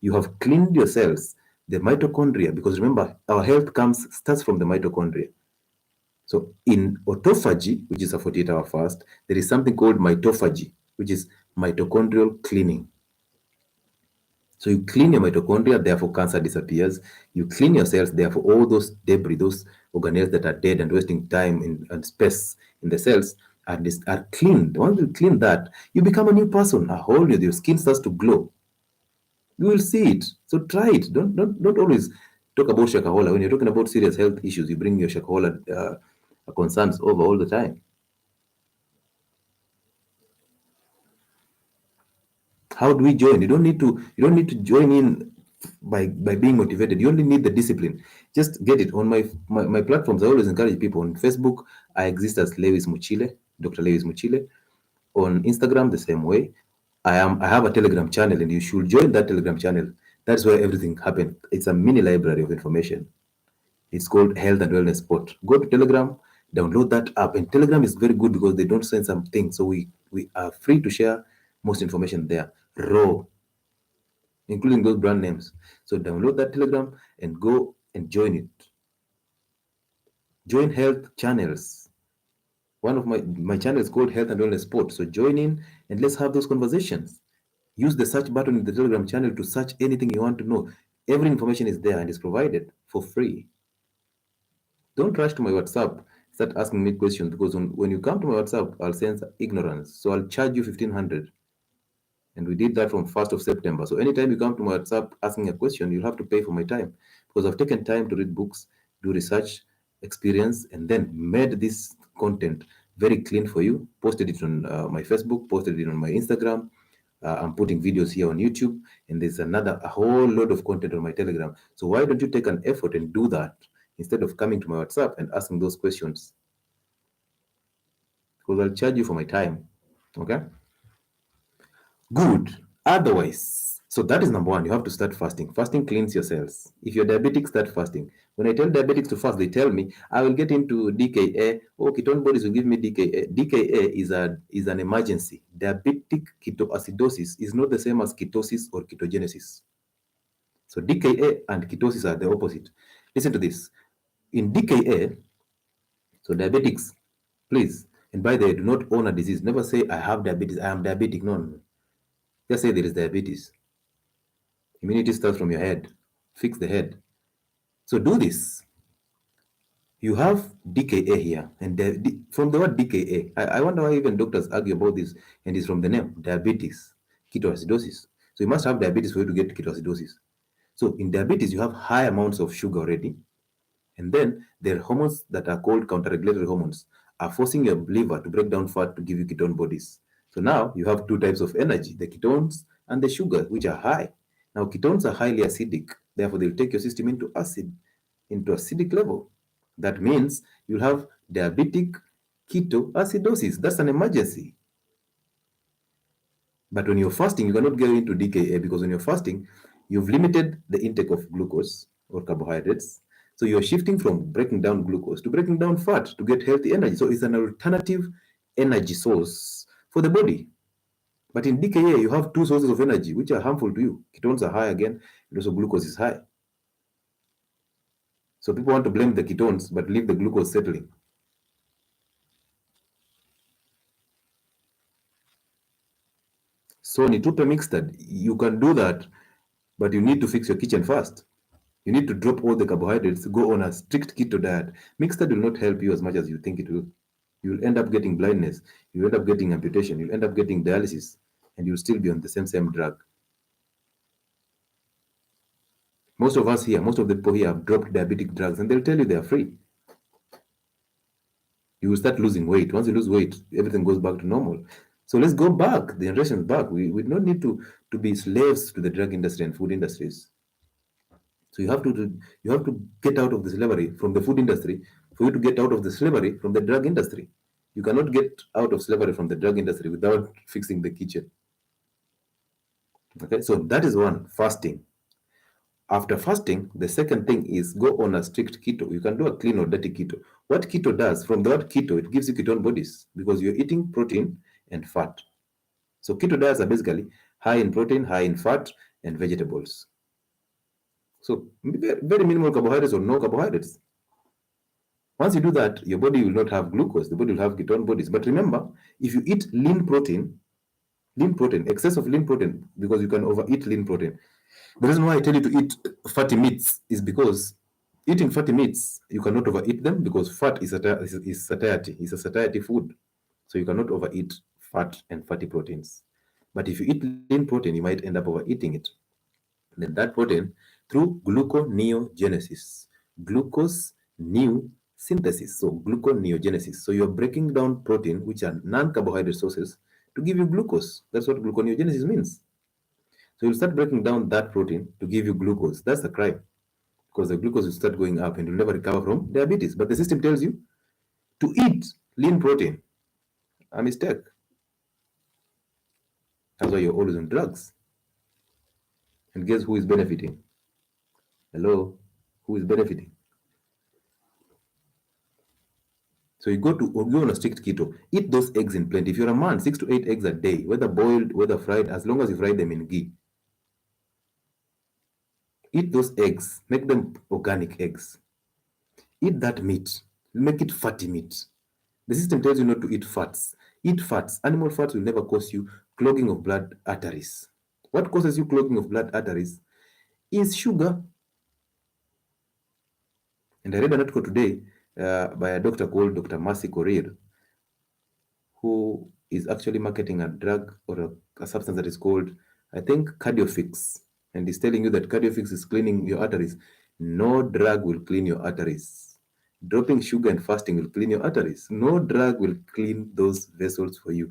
You have cleaned your cells, the mitochondria, because remember, our health starts from the mitochondria. So in autophagy, which is a 48-hour fast, there is something called mitophagy, which is mitochondrial cleaning. So you clean your mitochondria, therefore cancer disappears. You clean your cells, therefore all those debris, those organelles that are dead and wasting time and space in the cells are cleaned. Once you clean that, you become a new person. A whole new, your skin starts to glow. You will see it. So try it. Don't always talk about shakahola. When you're talking about serious health issues, you bring your shakahola concerns over all the time. How do we join? You don't need to join in by being motivated. You only need the discipline. Just get it on my platforms. I always encourage people on Facebook. I exist as Lewis Muchile, Dr. Lewis Muchile. On Instagram, the same way. I have a Telegram channel, and you should join that Telegram channel. That's where everything happens. It's a mini library of information. It's called Health and Wellness Spot. Go to Telegram, download that app, and Telegram is very good because they don't send something, so we are free to share most information there, raw, including those brand names. So download that Telegram and go and join it. Join health channels. One of my channel is called Health and Wellness Sport. So join in and let's have those conversations. Use the search button in the Telegram channel to search anything you want to know. Every information is there and is provided for free. Don't rush to my WhatsApp, start asking me questions because when you come to my WhatsApp, I'll sense ignorance. So I'll charge you 1500. And we did that from 1st of September. So anytime you come to my WhatsApp asking a question, you'll have to pay for my time because I've taken time to read books, do research, experience, and then made this content very clean for you. Posted it on my Facebook, posted it on my Instagram. I'm putting videos here on YouTube, and there's a whole load of content on my Telegram. So why don't you take an effort and do that instead of coming to my WhatsApp and asking those questions? Because I'll charge you for my time. Okay? Good. Otherwise, so that is number one. You have to start fasting. Fasting cleans your cells. If you're diabetic, start fasting. When I tell diabetics to fast, they tell me I will get into DKA. Oh, ketone bodies will give me DKA. DKA is an emergency. Diabetic ketoacidosis is not the same as ketosis or ketogenesis. So DKA and ketosis are the opposite. Listen to this. In DKA, so diabetics, please, and by the way, do not own a disease. Never say I have diabetes. I am diabetic. No, no, no. Just say there is diabetes. Immunity starts from your head. Fix the head. So do this. You have DKA here, and from the word DKA, I wonder why even doctors argue about this, and it's from the name diabetes, ketoacidosis. So you must have diabetes for you to get ketoacidosis. So in diabetes, you have high amounts of sugar already, and then there are hormones that are called counter-regulatory hormones are forcing your liver to break down fat to give you ketone bodies. So now you have two types of energy, the ketones and the sugars, which are high. Now ketones are highly acidic, therefore they'll take your system into into acidic level. That means you'll have diabetic ketoacidosis. That's an emergency. But when you're fasting, you cannot get into DKA because when you're fasting, you've limited the intake of glucose or carbohydrates. So you're shifting from breaking down glucose to breaking down fat to get healthy energy. So it's an alternative energy source for the body. But in DKA, you have two sources of energy which are harmful to you. Ketones are high again, and also glucose is high. So people want to blame the ketones but leave the glucose settling. So nitupe mixed, you can do that, but you need to fix your kitchen first. You need to drop all the carbohydrates, go on a strict keto diet. Mixed will not help you as much as you think it will. You'll end up getting blindness, you'll end up getting amputation, you'll end up getting dialysis, and you'll still be on the same drug. Most of us here, most of the people here have dropped diabetic drugs, and they'll tell you they are free. You will start losing weight. Once you lose weight, everything goes back to normal. So let's go back, the generations back. We don't need to be slaves to the drug industry and food industries. So you have to get out of the slavery from the food industry for you to get out of the slavery from the drug industry. You cannot get out of slavery from the drug industry without fixing the kitchen. Okay, so that is one, fasting. After fasting, the second thing is go on a strict keto. You can do a clean or dirty keto. What keto does, from the word keto, it gives you ketone bodies because you're eating protein and fat. So keto diets are basically high in protein, high in fat, and vegetables. So very minimal carbohydrates or no carbohydrates. Once you do that, your body will not have glucose. The body will have ketone bodies. But remember, if you eat lean protein, excess of lean protein, because you can overeat lean protein. The reason why I tell you to eat fatty meats is because eating fatty meats, you cannot overeat them because fat is satiety. It's a satiety food. So you cannot overeat fat and fatty proteins. But if you eat lean protein, you might end up overeating it. Then that protein through gluconeogenesis, glucose new synthesis, so gluconeogenesis. So you're breaking down protein, which are non-carbohydrate sources, to give you glucose. That's what gluconeogenesis means. So you'll start breaking down that protein to give you glucose. That's the crime, because the glucose will start going up and you'll never recover from diabetes. But the system tells you to eat lean protein. A mistake. That's why you're always on drugs. And guess who is benefiting? Hello? Who is benefiting? So you go on a strict keto. Eat those eggs in plenty. If you're a man, 6 to 8 eggs a day, whether boiled, whether fried, as long as you fry them in ghee. Eat those eggs. Make them organic eggs. Eat that meat. Make it fatty meat. The system tells you not to eat fats. Eat fats. Animal fats will never cause you clogging of blood arteries. What causes you clogging of blood arteries is sugar. And I read an article today by a doctor called Dr. Mercy Korir, who is actually marketing a drug or a substance that is called, I think, Cardiofix. And he's telling you that Cardiofix is cleaning your arteries. No drug will clean your arteries. Dropping sugar and fasting will clean your arteries. No drug will clean those vessels for you.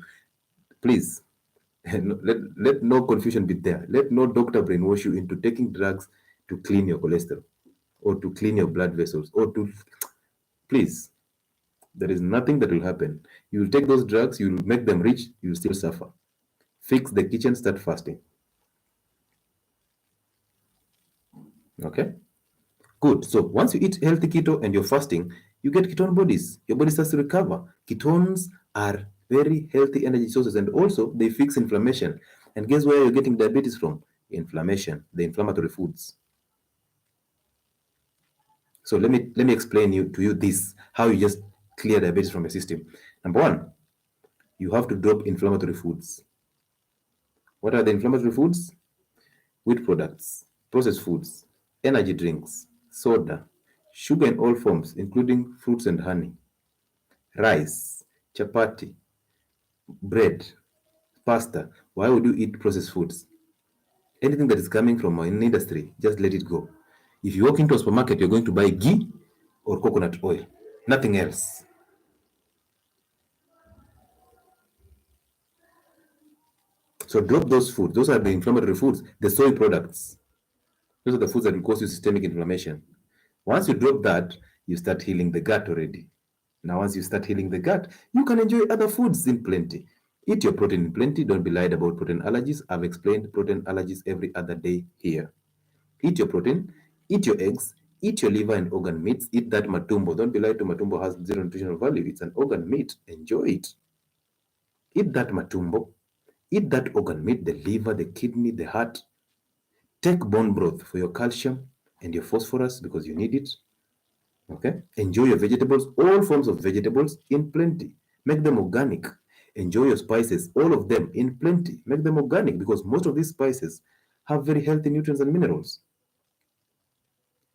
Please, let no confusion be there. Let no doctor brainwash you into taking drugs to clean your cholesterol or to clean your blood vessels or to, please, there is nothing that will happen. You will take those drugs, you will make them rich, you will still suffer. Fix the kitchen, start fasting. Okay? Good. So once you eat healthy keto and you're fasting, you get ketone bodies. Your body starts to recover. Ketones are very healthy energy sources and also they fix inflammation. And guess where you're getting diabetes from? Inflammation, the inflammatory foods. So let me explain to you this, how you just clear diabetes from your system. Number one, you have to drop inflammatory foods. What are the inflammatory foods? Wheat products, processed foods, energy drinks, soda, sugar in all forms, including fruits and honey, rice, chapati, bread, pasta. Why would you eat processed foods? Anything that is coming from an industry, just let it go. If you walk into a supermarket, you're going to buy ghee or coconut oil, nothing else. So drop those foods. Those are the inflammatory foods, the soy products. Those are the foods that will cause you systemic inflammation. Once you drop that, you start healing the gut already. Now, once you start healing the gut, you can enjoy other foods in plenty. Eat your protein in plenty. Don't be lied about protein allergies. I've explained protein allergies every other day here. Eat your protein, eat your eggs, eat your liver and organ meats. Eat that matumbo. Don't be lied to, matumbo has zero nutritional value. It's an organ meat. Enjoy it. Eat that matumbo. Eat that organ meat, the liver, the kidney, the heart. Take bone broth for your calcium and your phosphorus because you need it. Okay. Enjoy your vegetables, all forms of vegetables in plenty. Make them organic. Enjoy your spices, all of them in plenty. Make them organic because most of these spices have very healthy nutrients and minerals.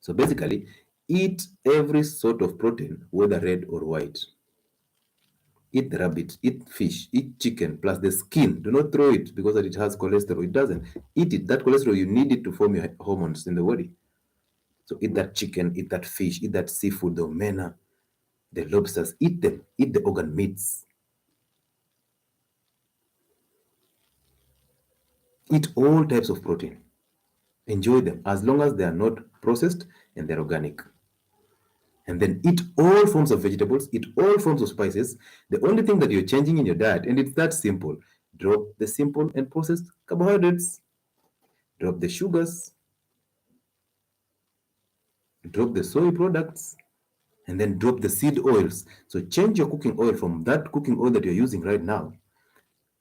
So basically, eat every sort of protein, whether red or white. Eat the rabbit, eat fish, eat chicken, plus the skin. Do not throw it because it has cholesterol. It doesn't. Eat it. That cholesterol, you need it to form your hormones in the body. So eat that chicken, eat that fish, eat that seafood, the omena, the lobsters, eat them, eat the organ meats, eat all types of protein, enjoy them as long as they are not processed and they're organic. And then eat all forms of vegetables, eat all forms of spices. The only thing that you're changing in your diet, and it's that simple, drop the simple and processed carbohydrates, drop the sugars, drop the soy products, and then drop the seed oils. So change your cooking oil from that cooking oil that you're using right now.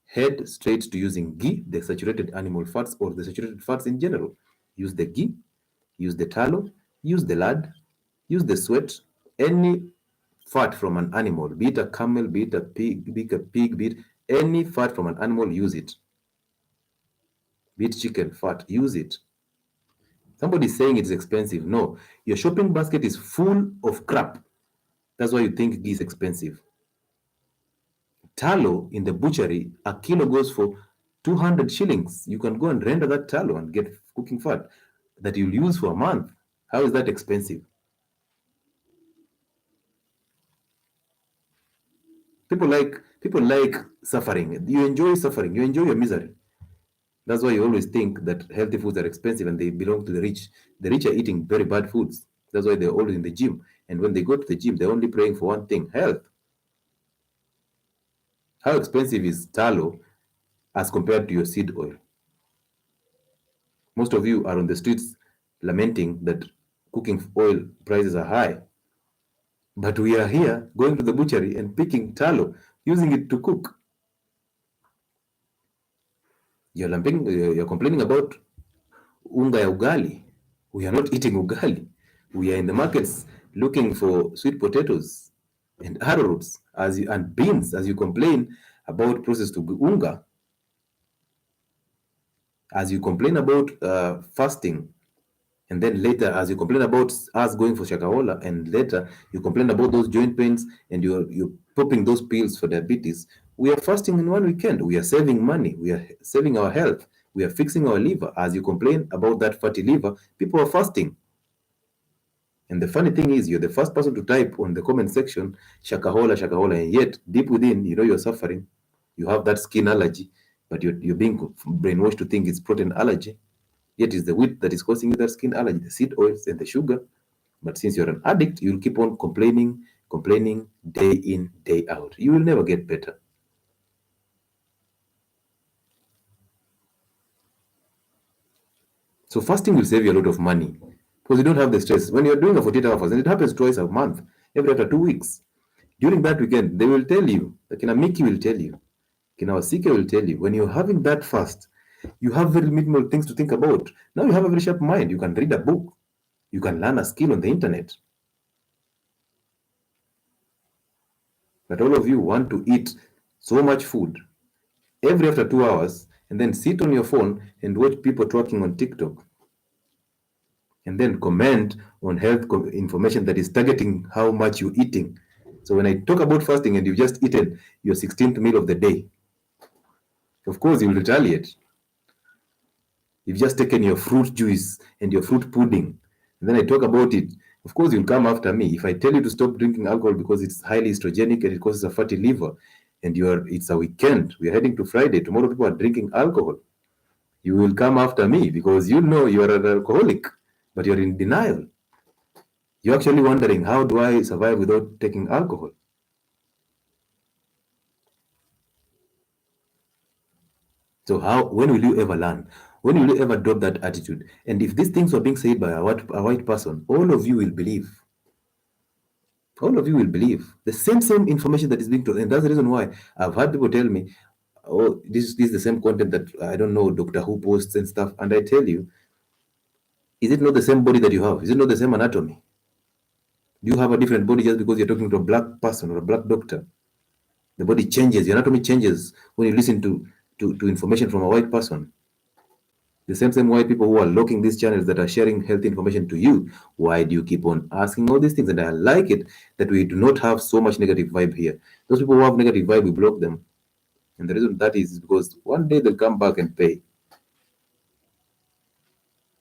Head straight to using ghee, the saturated animal fats, or the saturated fats in general. Use the ghee, use the tallow, use the lard, use the sweat, any fat from an animal, be it a camel, be it a pig, be it any fat from an animal, use it. Be it chicken fat, use it. Somebody is saying it's expensive. No, your shopping basket is full of crap. That's why you think ghee is expensive. Tallow in the butchery, a kilo goes for 200 shillings. You can go and render that tallow and get cooking fat that you'll use for a month. How is that expensive? People like suffering. You enjoy suffering. You enjoy your misery. That's why you always think that healthy foods are expensive and they belong to the rich. The rich are eating very bad foods. That's why they're always in the gym. And when they go to the gym, they're only praying for one thing: health. How expensive is tallow as compared to your seed oil? Most of you are on the streets lamenting that cooking oil prices are high. But we are here going to the butchery and picking tallow, using it to cook. You're complaining about unga ya ugali. We are not eating ugali. We are in the markets looking for sweet potatoes. and arrowroots and beans as you complain about processed unga, as you complain about fasting, and then later as you complain about us going for shakahola, and later you complain about those joint pains and you're popping those pills for diabetes. We are fasting in one weekend. We are saving money. We are saving our health. We are fixing our liver. As you complain about that fatty liver, people are fasting. And the funny thing is, you're the first person to type on the comment section, shakahola, shakahola, and yet deep within, you know you're suffering. You have that skin allergy, but you're being brainwashed to think it's protein allergy. Yet it's the wheat that is causing you that skin allergy, the seed oils and the sugar. But since you're an addict, you'll keep on complaining, complaining day in, day out. You will never get better. So fasting will save you a lot of money because you don't have the stress. When you're doing a 48-hour fast, and it happens twice a month, every after 2 weeks, during that weekend, they will tell you, the Kinamiki will tell you, Kinawasike will tell you, when you're having that fast, you have very minimal things to think about. Now you have a very sharp mind. You can read a book. You can learn a skill on the internet. But all of you want to eat so much food every after 2 hours and then sit on your phone and watch people talking on TikTok and then comment on health information that is targeting how much you're eating. So when I talk about fasting and you've just eaten your 16th meal of the day, of course you'll retaliate. You've just taken your fruit juice and your fruit pudding, and then I talk about it. Of course, you'll come after me. If I tell you to stop drinking alcohol because it's highly estrogenic and it causes a fatty liver, and it's a weekend, we're heading to Friday, tomorrow people are drinking alcohol, you will come after me because you know you are an alcoholic, but you're in denial. You're actually wondering, how do I survive without taking alcohol? So when will you ever learn? When will you ever drop that attitude? And if these things were being said by a white person, all of you will believe. All of you will believe the same information that is being told. And that's the reason why I've had people tell me, oh, this is the same content that I don't know, Doctor Who posts and stuff. And I tell you, is it not the same body that you have? Is it not the same anatomy? Do you have a different body just because you're talking to a black person or a black doctor? The body changes, your anatomy changes when you listen to information from a white person. The same white people who are locking these channels that are sharing health information to you. Why do you keep on asking all these things? And I like it that we do not have so much negative vibe here. Those people who have negative vibe, we block them. And the reason that is because one day they'll come back and pay.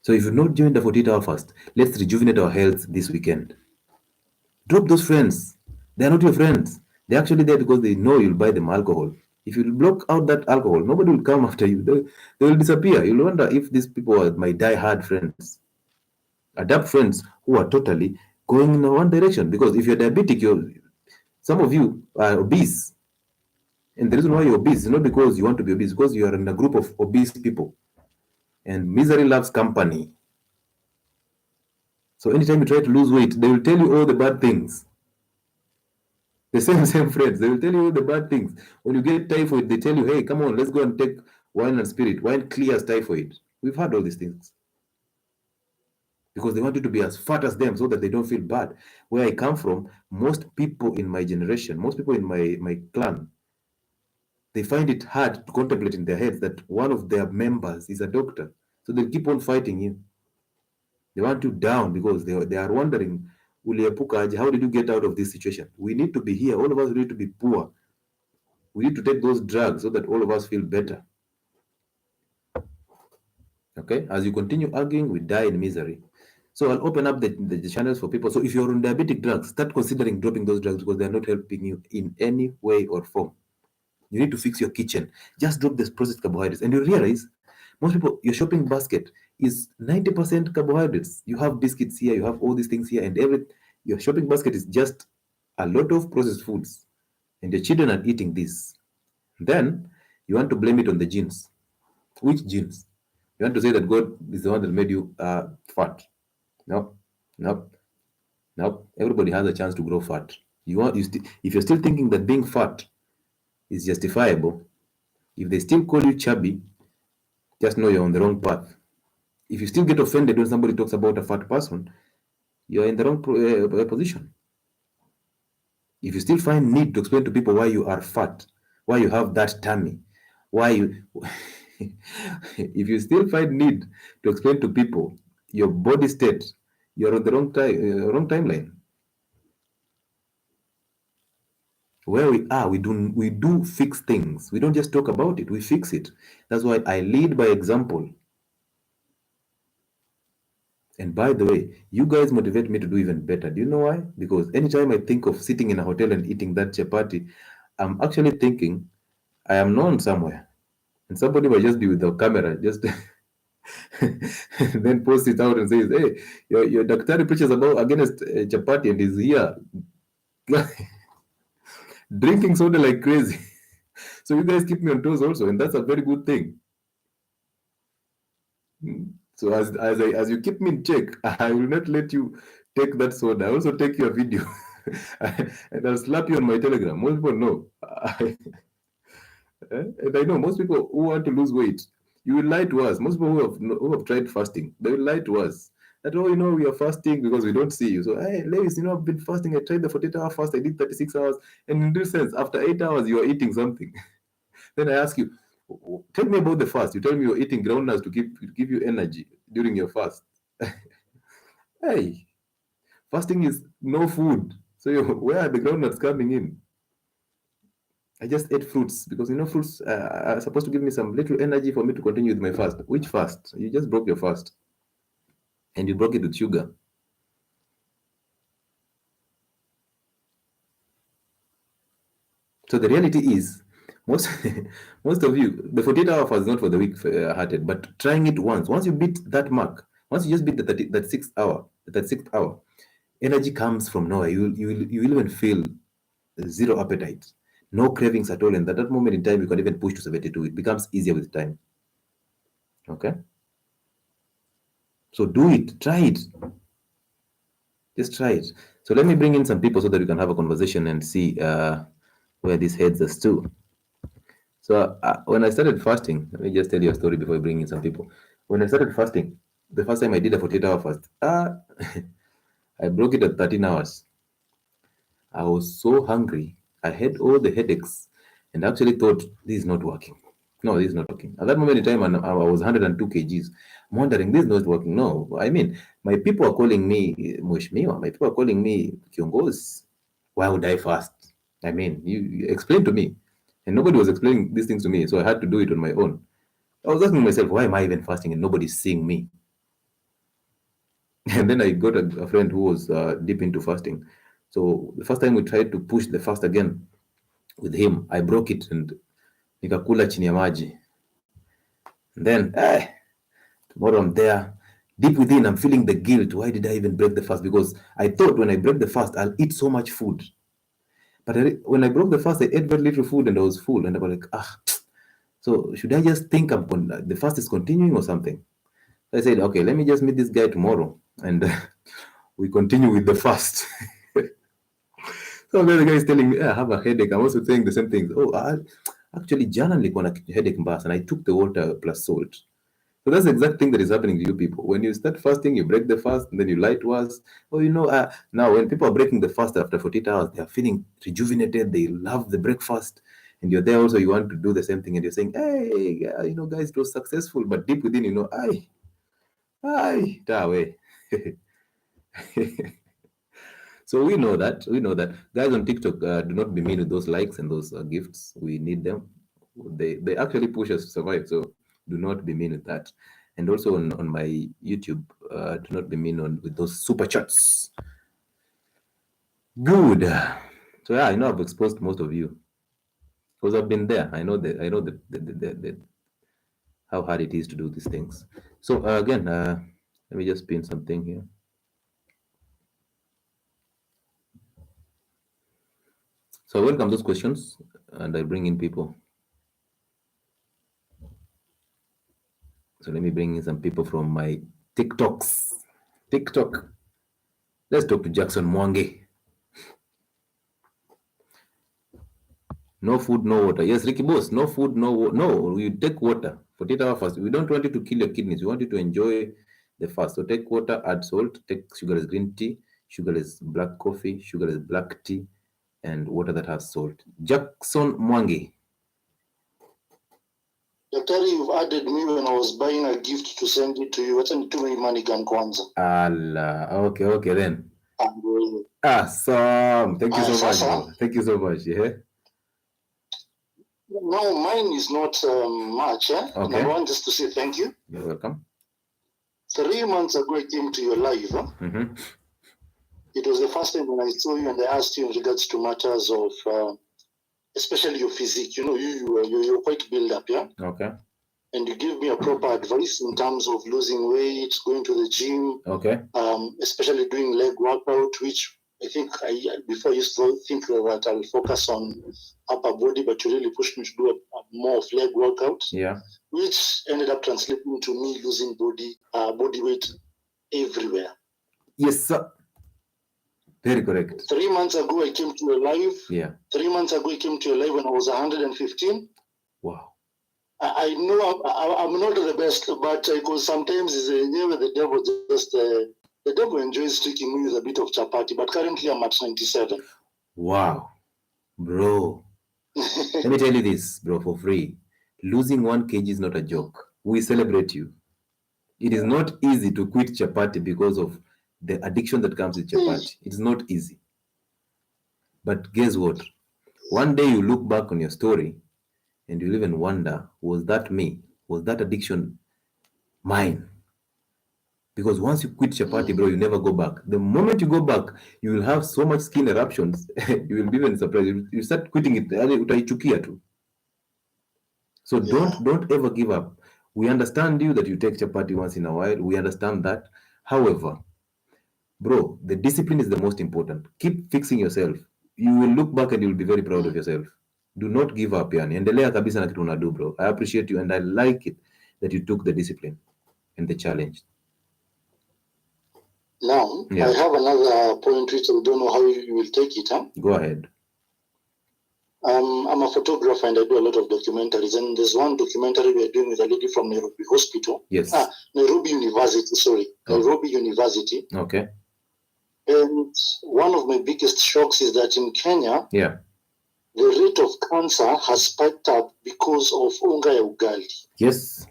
So if you've not joined the 48-hour fast, let's rejuvenate our health this weekend. Drop those friends. They are not your friends. They're actually there because they know you'll buy them alcohol. If you block out that alcohol, nobody will come after you. They will disappear. You'll wonder if these people are my die-hard friends. Adapt friends who are totally going in one direction. Because if you're diabetic, some of you are obese. And the reason why you're obese is not because you want to be obese, because you are in a group of obese people. And misery loves company. So anytime you try to lose weight, they will tell you all the bad things. The same friends, they will tell you all the bad things. When you get typhoid, they tell you, hey, come on, let's go and take wine and spirit. Wine clears typhoid. We've had all these things. Because they want you to be as fat as them so that they don't feel bad. Where I come from, most people in my generation, most people in my clan, they find it hard to contemplate in their heads that one of their members is a doctor. So they keep on fighting you. They want you down because they are wondering, "Uliepuka aje, how did you get out of this situation?" We need to be here. All of us need to be poor. We need to take those drugs so that all of us feel better. Okay? As you continue arguing, we die in misery. So I'll open up the channels for people. So if you're on diabetic drugs, start considering dropping those drugs because they're not helping you in any way or form. You need to fix your kitchen. Just drop this processed carbohydrates. And you realize most people, your shopping basket is 90% carbohydrates. You have biscuits here, you have all these things here, and your shopping basket is just a lot of processed foods. And your children are eating this. Then you want to blame it on the genes. Which genes? You want to say that God is the one that made you fat. No, no, no. Everybody has a chance to grow fat. If you're still thinking that being fat is justifiable, if they still call you chubby, just know you're on the wrong path. If you still get offended when somebody talks about a fat person, you're in the wrong position. If you still find need to explain to people why you are fat, why you have that tummy, why you, if you still find need to explain to people your body state, you're on the wrong timeline. Where we are, we do fix things. We don't just talk about it, we fix it. That's why I lead by example. And by the way, you guys motivate me to do even better. Do you know why? Because anytime I think of sitting in a hotel and eating that chapati, I'm actually thinking I am known somewhere. And somebody might just be with the camera, just and then post it out and says, "Hey, your doctor preaches about against chapati and is here drinking soda like crazy." So you guys keep me on toes also, and that's a very good thing. So as you keep me in check, I will not let you take that soda. I also take your video, and I'll slap you on my Telegram. Most people know, and I know most people who want to lose weight, you will lie to us. Most people who have tried fasting, they will lie to us that, oh, we are fasting because we don't see you. So, hey, Lewis, I've been fasting. I tried the 48-hour fast. I did 36 hours, and in this sense, after 8 hours, you are eating something. Then I ask you, tell me about the fast. You tell me you're eating groundnuts to give you energy during your fast. Hey, fasting is no food. So where are the groundnuts coming in? I just ate fruits because fruits are supposed to give me some little energy for me to continue with my fast. Which fast? You just broke your fast, and you broke it with sugar. So the reality is, most most of you, the 48-hour fast is not for the weak-hearted, but trying it once you beat that mark, once you just beat the 36th hour, energy comes from nowhere. You will even feel zero appetite, no cravings at all, and at that moment in time, you can even push to 72. It becomes easier with time. Okay, so do it, try it, just try it. So let me bring in some people so that we can have a conversation and see where this heads us to. So when I started fasting, let me just tell you a story before I bring in some people. When I started fasting, the first time I did a 48-hour fast, I broke it at 13 hours. I was so hungry. I had all the headaches and actually thought, this is not working. No, this is not working. At that moment in time, I was 102 kgs. I'm wondering, this is not working. No, I mean, my people are calling me Mheshimiwa. My people are calling me Kyongozi. Why would I fast? I mean, you explain to me. And nobody was explaining these things to me, so I had to do it on my own. I was asking myself, why am I even fasting and nobody's seeing me? And then I got a friend who was deep into fasting. So the first time we tried to push the fast again with him, I broke it and nikakula chini ya maji. And then, tomorrow I'm there. Deep within, I'm feeling the guilt. Why did I even break the fast? Because I thought when I break the fast, I'll eat so much food. But when I broke the fast, I ate very little food and I was full. And I was like, so should I just think the fast is continuing or something? So I said, okay, let me just meet this guy tomorrow and we continue with the fast. So the guy is telling me, I have a headache. I'm also saying the same thing. Oh, actually, generally, when a headache bus, and I took the water plus salt. So that's the exact thing that is happening to you people. When you start fasting, you break the fast, and then you lie to us. Oh, now when people are breaking the fast after 48 hours, they are feeling rejuvenated. They love the breakfast. And you're there also, you want to do the same thing, and you're saying, hey, guys, it was successful. But deep within, that way. So we know that guys on TikTok do not be mean with those likes and those gifts. We need them. They actually push us to survive. So do not be mean with that. And also on my YouTube, do not be mean with those super chats. Good. So yeah, I know I've exposed most of you because I've been there. I know the how hard it is to do these things. So again, let me just pin something here. So I welcome those questions and I bring in people. So let me bring in some people from my TikToks. TikTok. Let's talk to Jackson Mwangi. No food, no water. Yes, Ricky Boss. No food, no water. No, you take water. 48-hour fast. We don't want you to kill your kidneys. We want you to enjoy the fast. So take water, add salt, take sugarless green tea, sugarless black coffee, sugarless black tea, and water that has salt. Jackson Mwangi. Daktari, you've added me when I was buying a gift to send it to you. Wacha nitume money gun kwanza. Allah. Okay then. And, Awesome. Thank you so much, sasa, bro. Thank you so much. Yeah. no, mine is not much. Okay. Number one, just to say thank you. You're welcome. 3 months ago, I came to your live. Mm-hmm. It was the first time when I saw you and I asked you in regards to matters of, especially your physique. You know, you're quite built up, yeah? Okay. And you gave me a proper advice in terms of losing weight, going to the gym. Okay. Especially doing leg workout, which I think before I used to think that I'll focus on upper body, but you really pushed me to do more of leg workout. Yeah. Which ended up translating to me losing body weight everywhere. Yes, sir. Very correct. 3 months ago, I came to your live. Yeah. 3 months ago, I came to your live when I was 115. Wow. I know I'm not the best, but because sometimes the devil just the devil enjoys tricking me with a bit of chapati. But currently, I'm at 97. Wow, bro. Let me tell you this, bro, for free. Losing 1 kg is not a joke. We celebrate you. It is not easy to quit chapati because of the addiction that comes with chapati. It's not easy. But guess what? One day you look back on your story and you'll even wonder, was that me? Was that addiction mine? Because once you quit chapati, bro, you never go back. The moment you go back, you will have so much skin eruptions. You will be even surprised. You start quitting it. Utaichukia too. So don't ever give up. We understand you that you take chapati once in a while. We understand that. However, bro, the discipline is the most important. Keep fixing yourself. You will look back and you'll be very proud of yourself. Do not give up, yani. Endelea kabisa na kitu unadu, bro. I appreciate you and I like it that you took the discipline and the challenge. Now, I have another point which I don't know how you will take it. Go ahead. I'm a photographer and I do a lot of documentaries. And there's one documentary we are doing with a lady from Nairobi Hospital. Yes. Nairobi University, sorry. Oh. Nairobi University. Okay. And one of my biggest shocks is that in Kenya, the rate of cancer has spiked up because of unga ya ugali. Yes.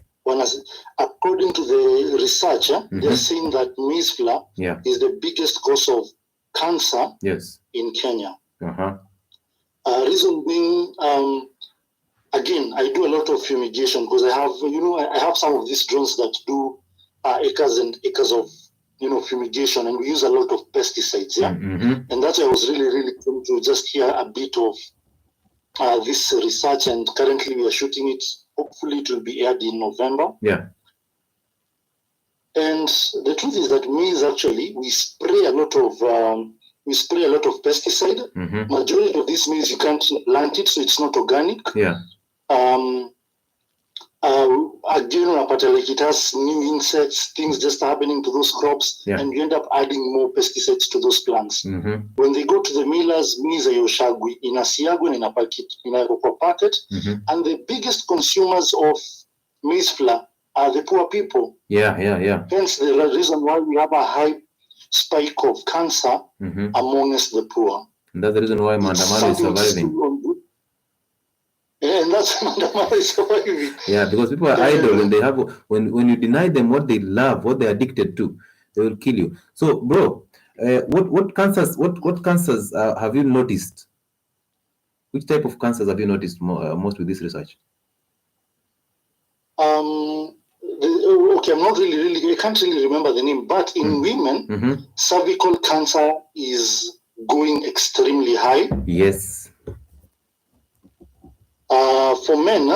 According to the research, they're saying that maize flour is the biggest cause of cancer in Kenya. Reason being, again, I do a lot of fumigation because I have some of these drones that do acres and acres of fumigation, and we use a lot of pesticides. And that's why I was really keen to just hear a bit of this research, and currently we are shooting it. Hopefully it will be aired in November. And the truth is that maize, actually, we spray a lot of pesticide. Majority of this maize you can't plant it, so it's not organic. Again, like it has new insects, things just happening to those crops, and you end up adding more pesticides to those plants. When they go to the millers, maize ayoshagwi inasiagwa and inawekwa packet, and the biggest consumers of maize flour are the poor people. Hence the reason why we have a high spike of cancer amongst the poor. And that's the reason why Mandamano is surviving. And that's Mandamano is surviving. Because people are idle, and they have when you deny them what they love, what they're addicted to, they will kill you. So, bro, what cancers have you noticed? Which type of cancers have you noticed most with this research? Okay, I'm not really, I can't really remember the name, but in women, cervical cancer is going extremely high. Yes. For men,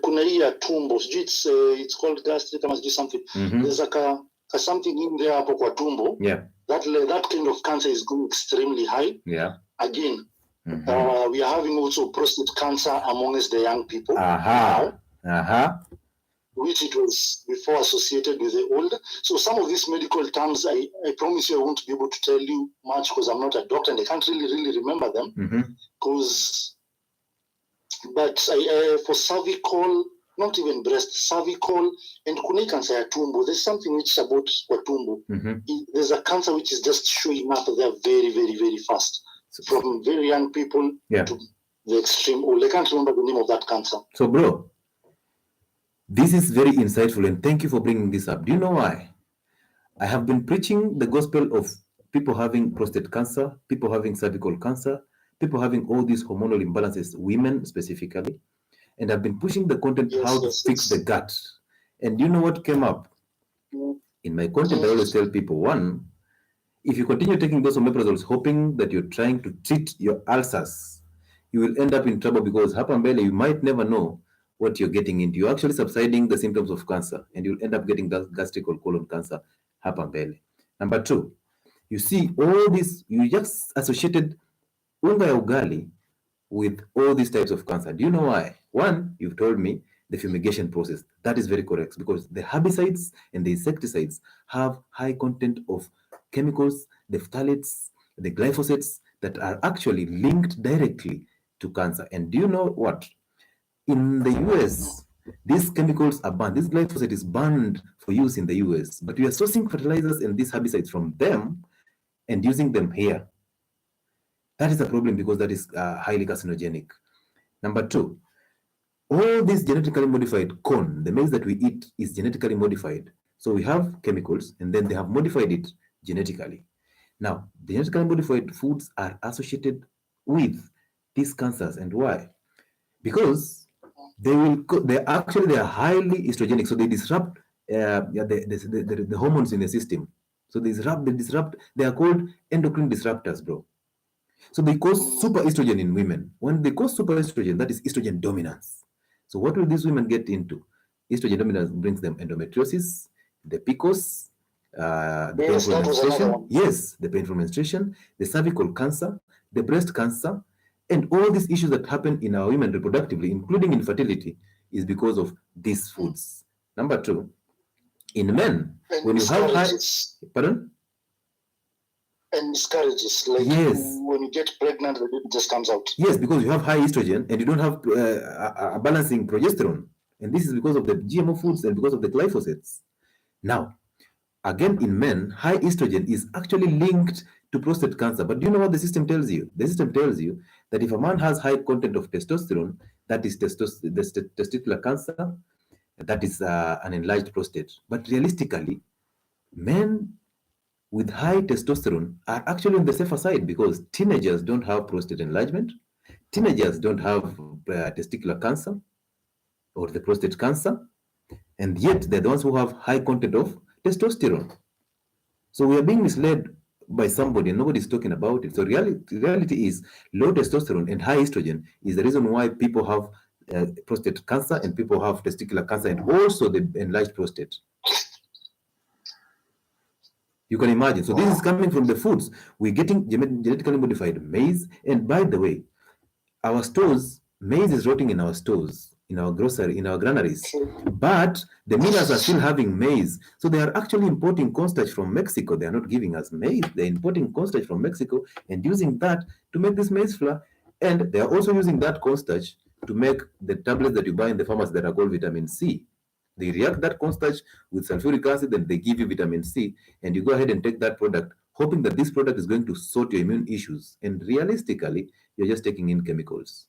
kuna hii ya tumbo, it's called gastric, I must do something. There's something in there hapo kwa tumbo. That kind of cancer is going extremely high. Again, we are having also prostate cancer amongst the young people now, which it was before associated with the old. So some of these medical terms, I promise you I won't be able to tell you much because I'm not a doctor and I can't really remember them. But for cervical, not even breast, cervical, and kuna cancer ya tumbo. There's something which is about tumbo. There's a cancer which is just showing up there very, very, very fast. From very young people to the extreme old. I can't remember the name of that cancer. So, bro, this is very insightful, and thank you for bringing this up. Do you know why? I have been preaching the gospel of people having prostate cancer, people having cervical cancer, people having all these hormonal imbalances, women specifically, and I've been pushing the content how to fix the gut. And do you know what came up? In my content, I always tell people, one, if you continue taking those omeprazoles hoping that you're trying to treat your ulcers, you will end up in trouble because hapambele, you might never know what you're getting into. You're actually subsiding the symptoms of cancer and you'll end up getting gastric or colon cancer hapambele. Number two, you see all this, you just associated unga ya ugali with all these types of cancer. Do you know why? One, you've told me the fumigation process. That is very correct because the herbicides and the insecticides have high content of chemicals, the phthalates, the glyphosates that are actually linked directly to cancer. And do you know what? In the US, these chemicals are banned. This glyphosate is banned for use in the US, but we are sourcing fertilizers and these herbicides from them and using them here. That is a problem because that is highly carcinogenic. Number two, all this genetically modified corn, the maize that we eat is genetically modified. So we have chemicals and then they have modified it genetically. Now, the genetically modified foods are associated with these cancers. And why? Because they are highly estrogenic. So they disrupt the hormones in the system. So they are called endocrine disruptors, bro. So they cause super estrogen in women. When they cause super estrogen, that is estrogen dominance. So what will these women get into? Estrogen dominance brings them endometriosis, the PCOS, the painful menstruation. Yes, the painful menstruation, the cervical cancer, the breast cancer, and all these issues that happen in our women reproductively, including infertility, is because of these foods. Number two, in men, when you have high... Pardon? And miscarriages, like when you get pregnant, the baby just comes out. Yes, because you have high estrogen and you don't have a balancing progesterone. And this is because of the GMO foods and because of the glyphosates. Now, again, in men, high estrogen is actually linked to prostate cancer. But do you know what the system tells you? The system tells you that if a man has high content of testosterone, that is testicular cancer, that is an enlarged prostate. But realistically, men with high testosterone are actually on the safer side because teenagers don't have prostate enlargement, teenagers don't have testicular cancer or the prostate cancer, and yet they're the ones who have high content of testosterone. So we are being misled by somebody and nobody's talking about it. So reality is low testosterone and high estrogen is the reason why people have prostate cancer and people have testicular cancer and also the enlarged prostate. You can imagine. So this is coming from the foods. We're getting genetically modified maize. And by the way, our stores, maize is rotting in our stores, in our grocery, in our granaries. But the millers are still having maize. So they are actually importing cornstarch from Mexico. They are not giving us maize. They're importing cornstarch from Mexico and using that to make this maize flour. And they are also using that cornstarch to make the tablets that you buy in the pharmacy that are called vitamin C. They react that cornstarch with sulfuric acid and they give you vitamin C, and you go ahead and take that product, hoping that this product is going to sort your immune issues. And realistically, you're just taking in chemicals.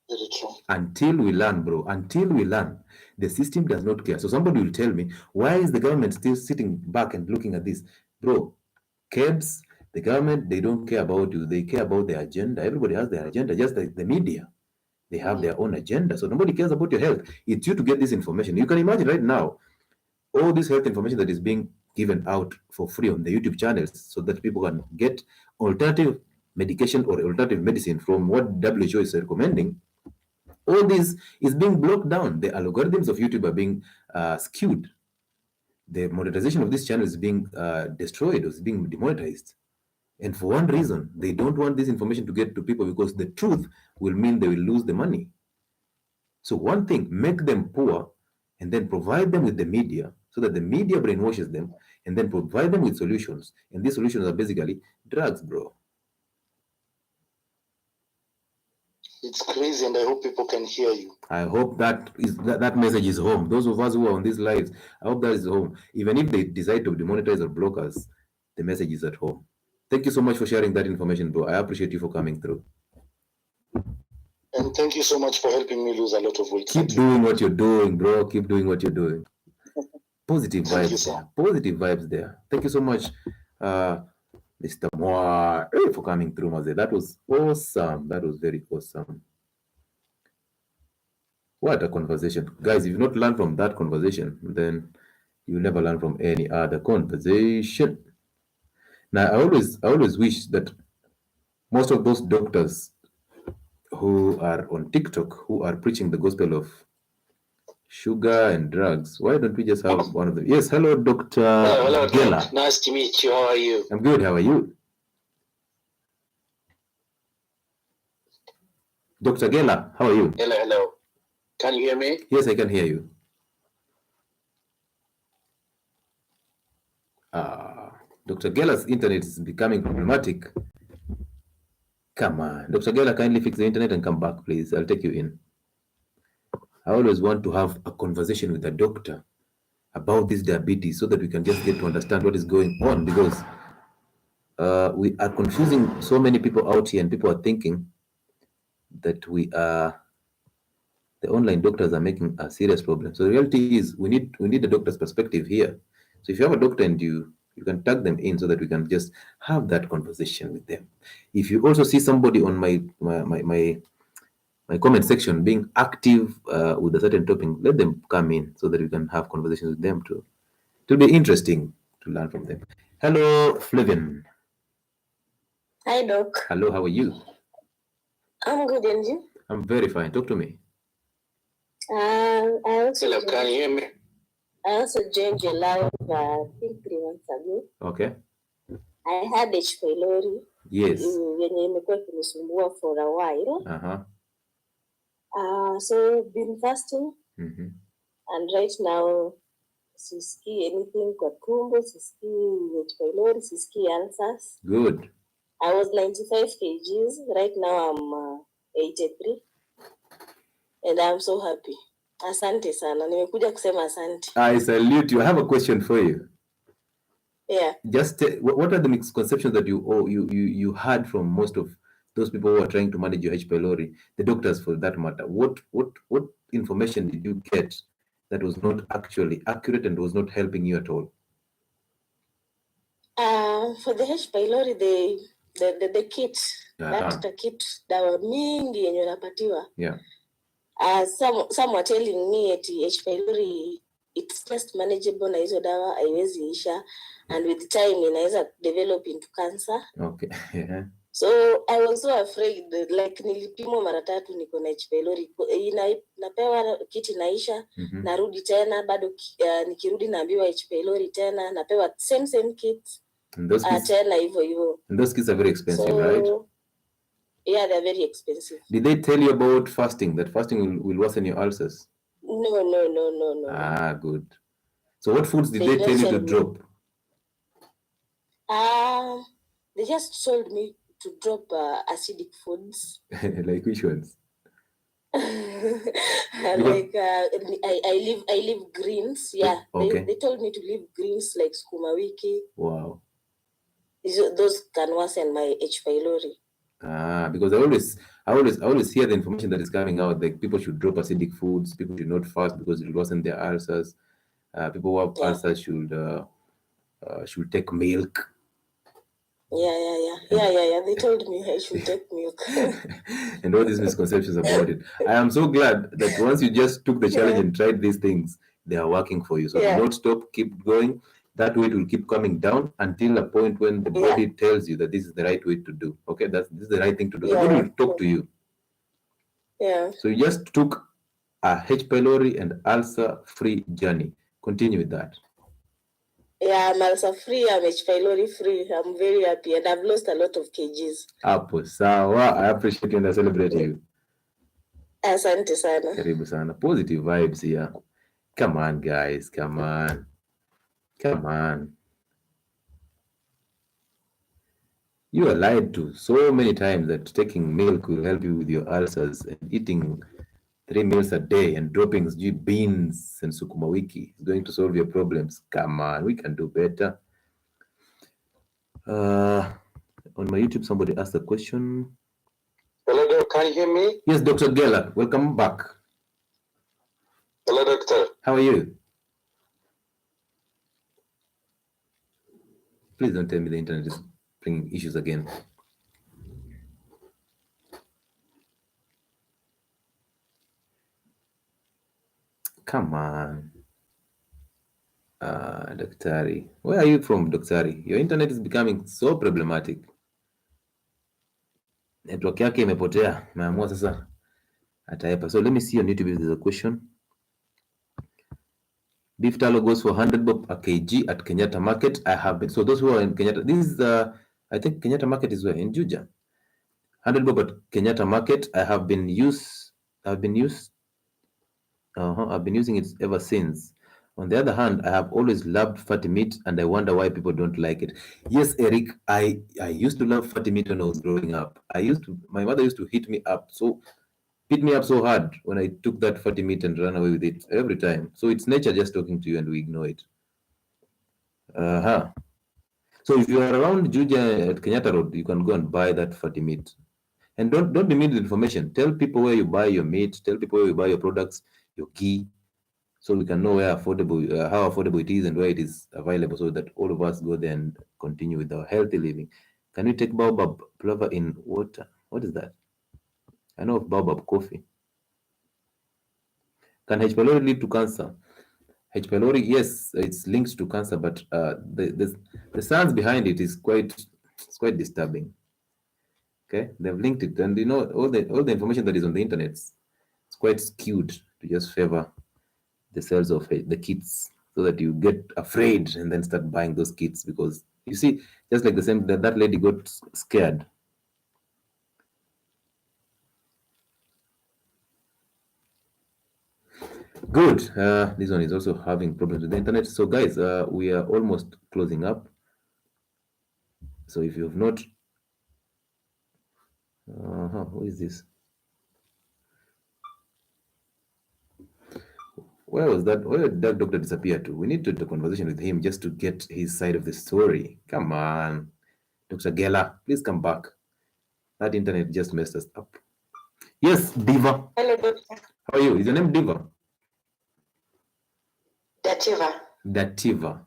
Very true. Until we learn, bro, until we learn, the system does not care. So somebody will tell me, why is the government still sitting back and looking at this? Bro, KEBS, the government, they don't care about you. They care about their agenda. Everybody has their agenda, just like the media. They have their own agenda. So nobody cares about your health. It's you to get this information. You can imagine right now, all this health information that is being given out for free on the YouTube channels so that people can get alternative medication or alternative medicine from what WHO is recommending. All this is being blocked down. The algorithms of YouTube are being skewed. The monetization of this channel is being destroyed, or is being demonetized. And for one reason, they don't want this information to get to people because the truth will mean they will lose the money. So one thing, make them poor and then provide them with the media so that the media brainwashes them and then provide them with solutions. And these solutions are basically drugs, bro. It's crazy, and I hope people can hear you. I hope that message is home. Those of us who are on these lives, I hope that is home. Even if they decide to demonetize or block us, the message is at home. Thank you so much for sharing that information, bro. I appreciate you for coming through. And thank you so much for helping me lose a lot of weight. Keep doing what you're doing, bro. Keep doing what you're doing. Positive vibes there. Positive vibes there. Thank you so much, Mr. Moore, for coming through, Maze. That was awesome. That was very awesome. What a conversation. Guys, if you not learn from that conversation, then you'll never learn from any other conversation. Now, I always wish that most of those doctors who are on TikTok, who are preaching the gospel of sugar and drugs, why don't we just have one of them? Yes, hello, Dr. Hello, Gela. Nice to meet you. How are you? I'm good. How are you? Dr. Gela, how are you? Hello. Can you hear me? Yes, I can hear you. Dr. Gela's internet is becoming problematic. Come on. Dr. Gela, kindly fix the internet and come back, please. I'll take you in. I always want to have a conversation with a doctor about this diabetes so that we can just get to understand what is going on, because we are confusing so many people out here, and people are thinking that the online doctors are making a serious problem. So the reality is we need the doctor's perspective here. So if you have a doctor and you can tag them in so that we can just have that conversation with them. If you also see somebody on my comment section being active with a certain topic, let them come in so that we can have conversations with them too. It will be interesting to learn from them. Hello, Flavian. Hi, Doc. Hello, how are you? I'm good, and you? I'm very fine. Talk to me. Hello, can you hear me? I also joined your live, I think 3 months ago. Okay. I had H. pylori. Yes. Yenye imekuwa ikinisumbua for a while. So been fasting. And right now, sisikii anything kwa tumbo, sisikii H. pylori, sisikii ulcers. Good. I was 95 kgs. Right now I'm 83. And I'm so happy. Asante sana. Nimekuja kusema asante. I salute you. I have a question for you. Yeah. Just what are the misconceptions that you had from most of those people who are trying to manage your H. pylori, the doctors for that matter? What information did you get that was not actually accurate and was not helping you at all? For the H. pylori, the kit, that kit, dawa mingi yenye unapatiwa. Yeah. Some were telling me at H. pylori it's just manageable na hizo dawa haiwezi isha, and with time inaweza develop into cancer. Okay. Yeah. So I was so afraid, like nilipimwa mara 3 niko na H. pylori. Napewa kiti naisha, narudi tena bado nikirudi naambiwa H. pylori tena, napewa same kit. Tena hivyo. And those kits are very expensive, right? Yeah, they're very expensive. Did they tell you about fasting, that fasting will worsen your ulcers? No. Good. So what foods did they tell you to drop? They just told me to drop acidic foods. Like which ones? Like I leave greens. Yeah. Okay. They told me to leave greens like sukuma wiki. Wow. Those can worsen my H. pylori. Because I always hear the information that is coming out, like people should drop acidic foods, people should not fast because it will worsen their ulcers. People who have ulcers should take milk. Yeah. They told me I should take milk. And all these misconceptions about it. I am so glad that once you just took the challenge and tried these things, they are working for you. So do not stop, keep going. That weight will keep coming down until a point when the body tells you that this is the right way to do. Okay, this is the right thing to do. The body will talk to you. Yeah. So you just took a H. pylori and ulcer-free journey. Continue with that. Yeah, I'm ulcer free, I'm H. pylori free. I'm very happy and I've lost a lot of kgs. Apo sawa, I appreciate you and I celebrate you. Asante sana. Karibu sana. Positive vibes here. Come on, guys. Come on. You are lied to so many times that taking milk will help you with your ulcers, and eating 3 meals a day and dropping beans and sukuma wiki is going to solve your problems. Come on, we can do better. On my YouTube, somebody asked a question. Hello, Doctor. Can you hear me? Yes, Dr. Geller, welcome back. Hello, Doctor. How are you? Please don't tell me the internet is bringing issues again. Come on. Daktari. Where are you from, Daktari? Your internet is becoming so problematic. Network yake imepotea. Naamua sasa ataepa. So let me see on YouTube if there's a question. Beef tallow goes for 100 bob a kg at Kenyatta Market. I have been. So those who are in Kenyatta, this is I think Kenyatta Market is where? In Juja. 100 bob at Kenyatta Market. I've been using it ever since. On the other hand, I have always loved fatty meat, and I wonder why people don't like it. Yes, Eric, I used to love fatty meat when I was growing up. My mother used to hit me up so hard when I took that fatty meat and ran away with it every time. So it's nature just talking to you, and we ignore it. So if you are around Juja at Kenyatta Road, you can go and buy that fatty meat. And don't be mean with information. Tell people where you buy your meat. Tell people where you buy your products, your ghee, so we can know how affordable it is and where it is available, so that all of us go there and continue with our healthy living. Can we take baobab flavor in water? What is that? I know of baobab coffee. Can H. pylori lead to cancer? H. pylori, yes, it's linked to cancer, but the science behind it is quite disturbing. Okay, they've linked it, and all the information that is on the internet, it's quite skewed to just favor the sales of the kits, so that you get afraid and then start buying those kits, because you see, just like the same that lady got scared. Good. This one is also having problems with the internet. So guys, we are almost closing up. So if you have not, who is this? Where was that? Where did that doctor disappear to? We need to do a conversation with him just to get his side of the story. Come on, Dr. Geller, please come back. That internet just messed us up. Yes, Diva. Hello, doctor. How are you? Is your name Diva? Dativa.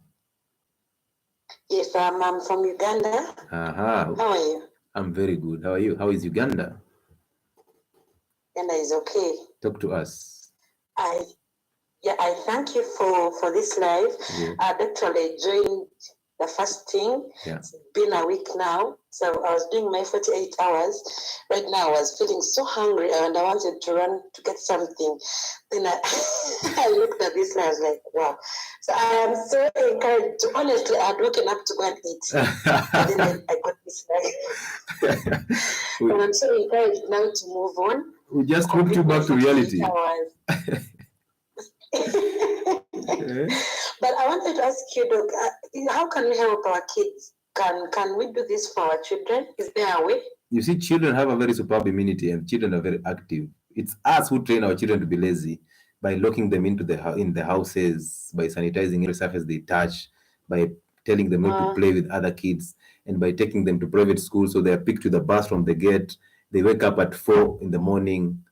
Yes, I'm from Uganda. How are you? I'm very good. How are you? How is Uganda? Uganda is okay. Talk to us. I thank you for this live. Yeah. I actually joined the first thing. Yeah. It's been a week now. So I was doing my 48 hours. Right now I was feeling so hungry and I wanted to run to get something. Then I looked at this and I was like, wow. So I am so encouraged. Honestly, I had woken up to go and eat. And then I got this live. And I'm so encouraged now to move on. We just hooked you back to reality. But I wanted to ask you, Doc, how can we help our kids? Can we do this for our children? Is there a way? You see, children have a very superb immunity, and children are very active. It's us who train our children to be lazy by locking them in the houses, by sanitizing every surface they touch, by telling them not to play with other kids, and by taking them to private schools so they are picked with the bus from the gate. They wake up at 4 in the morning.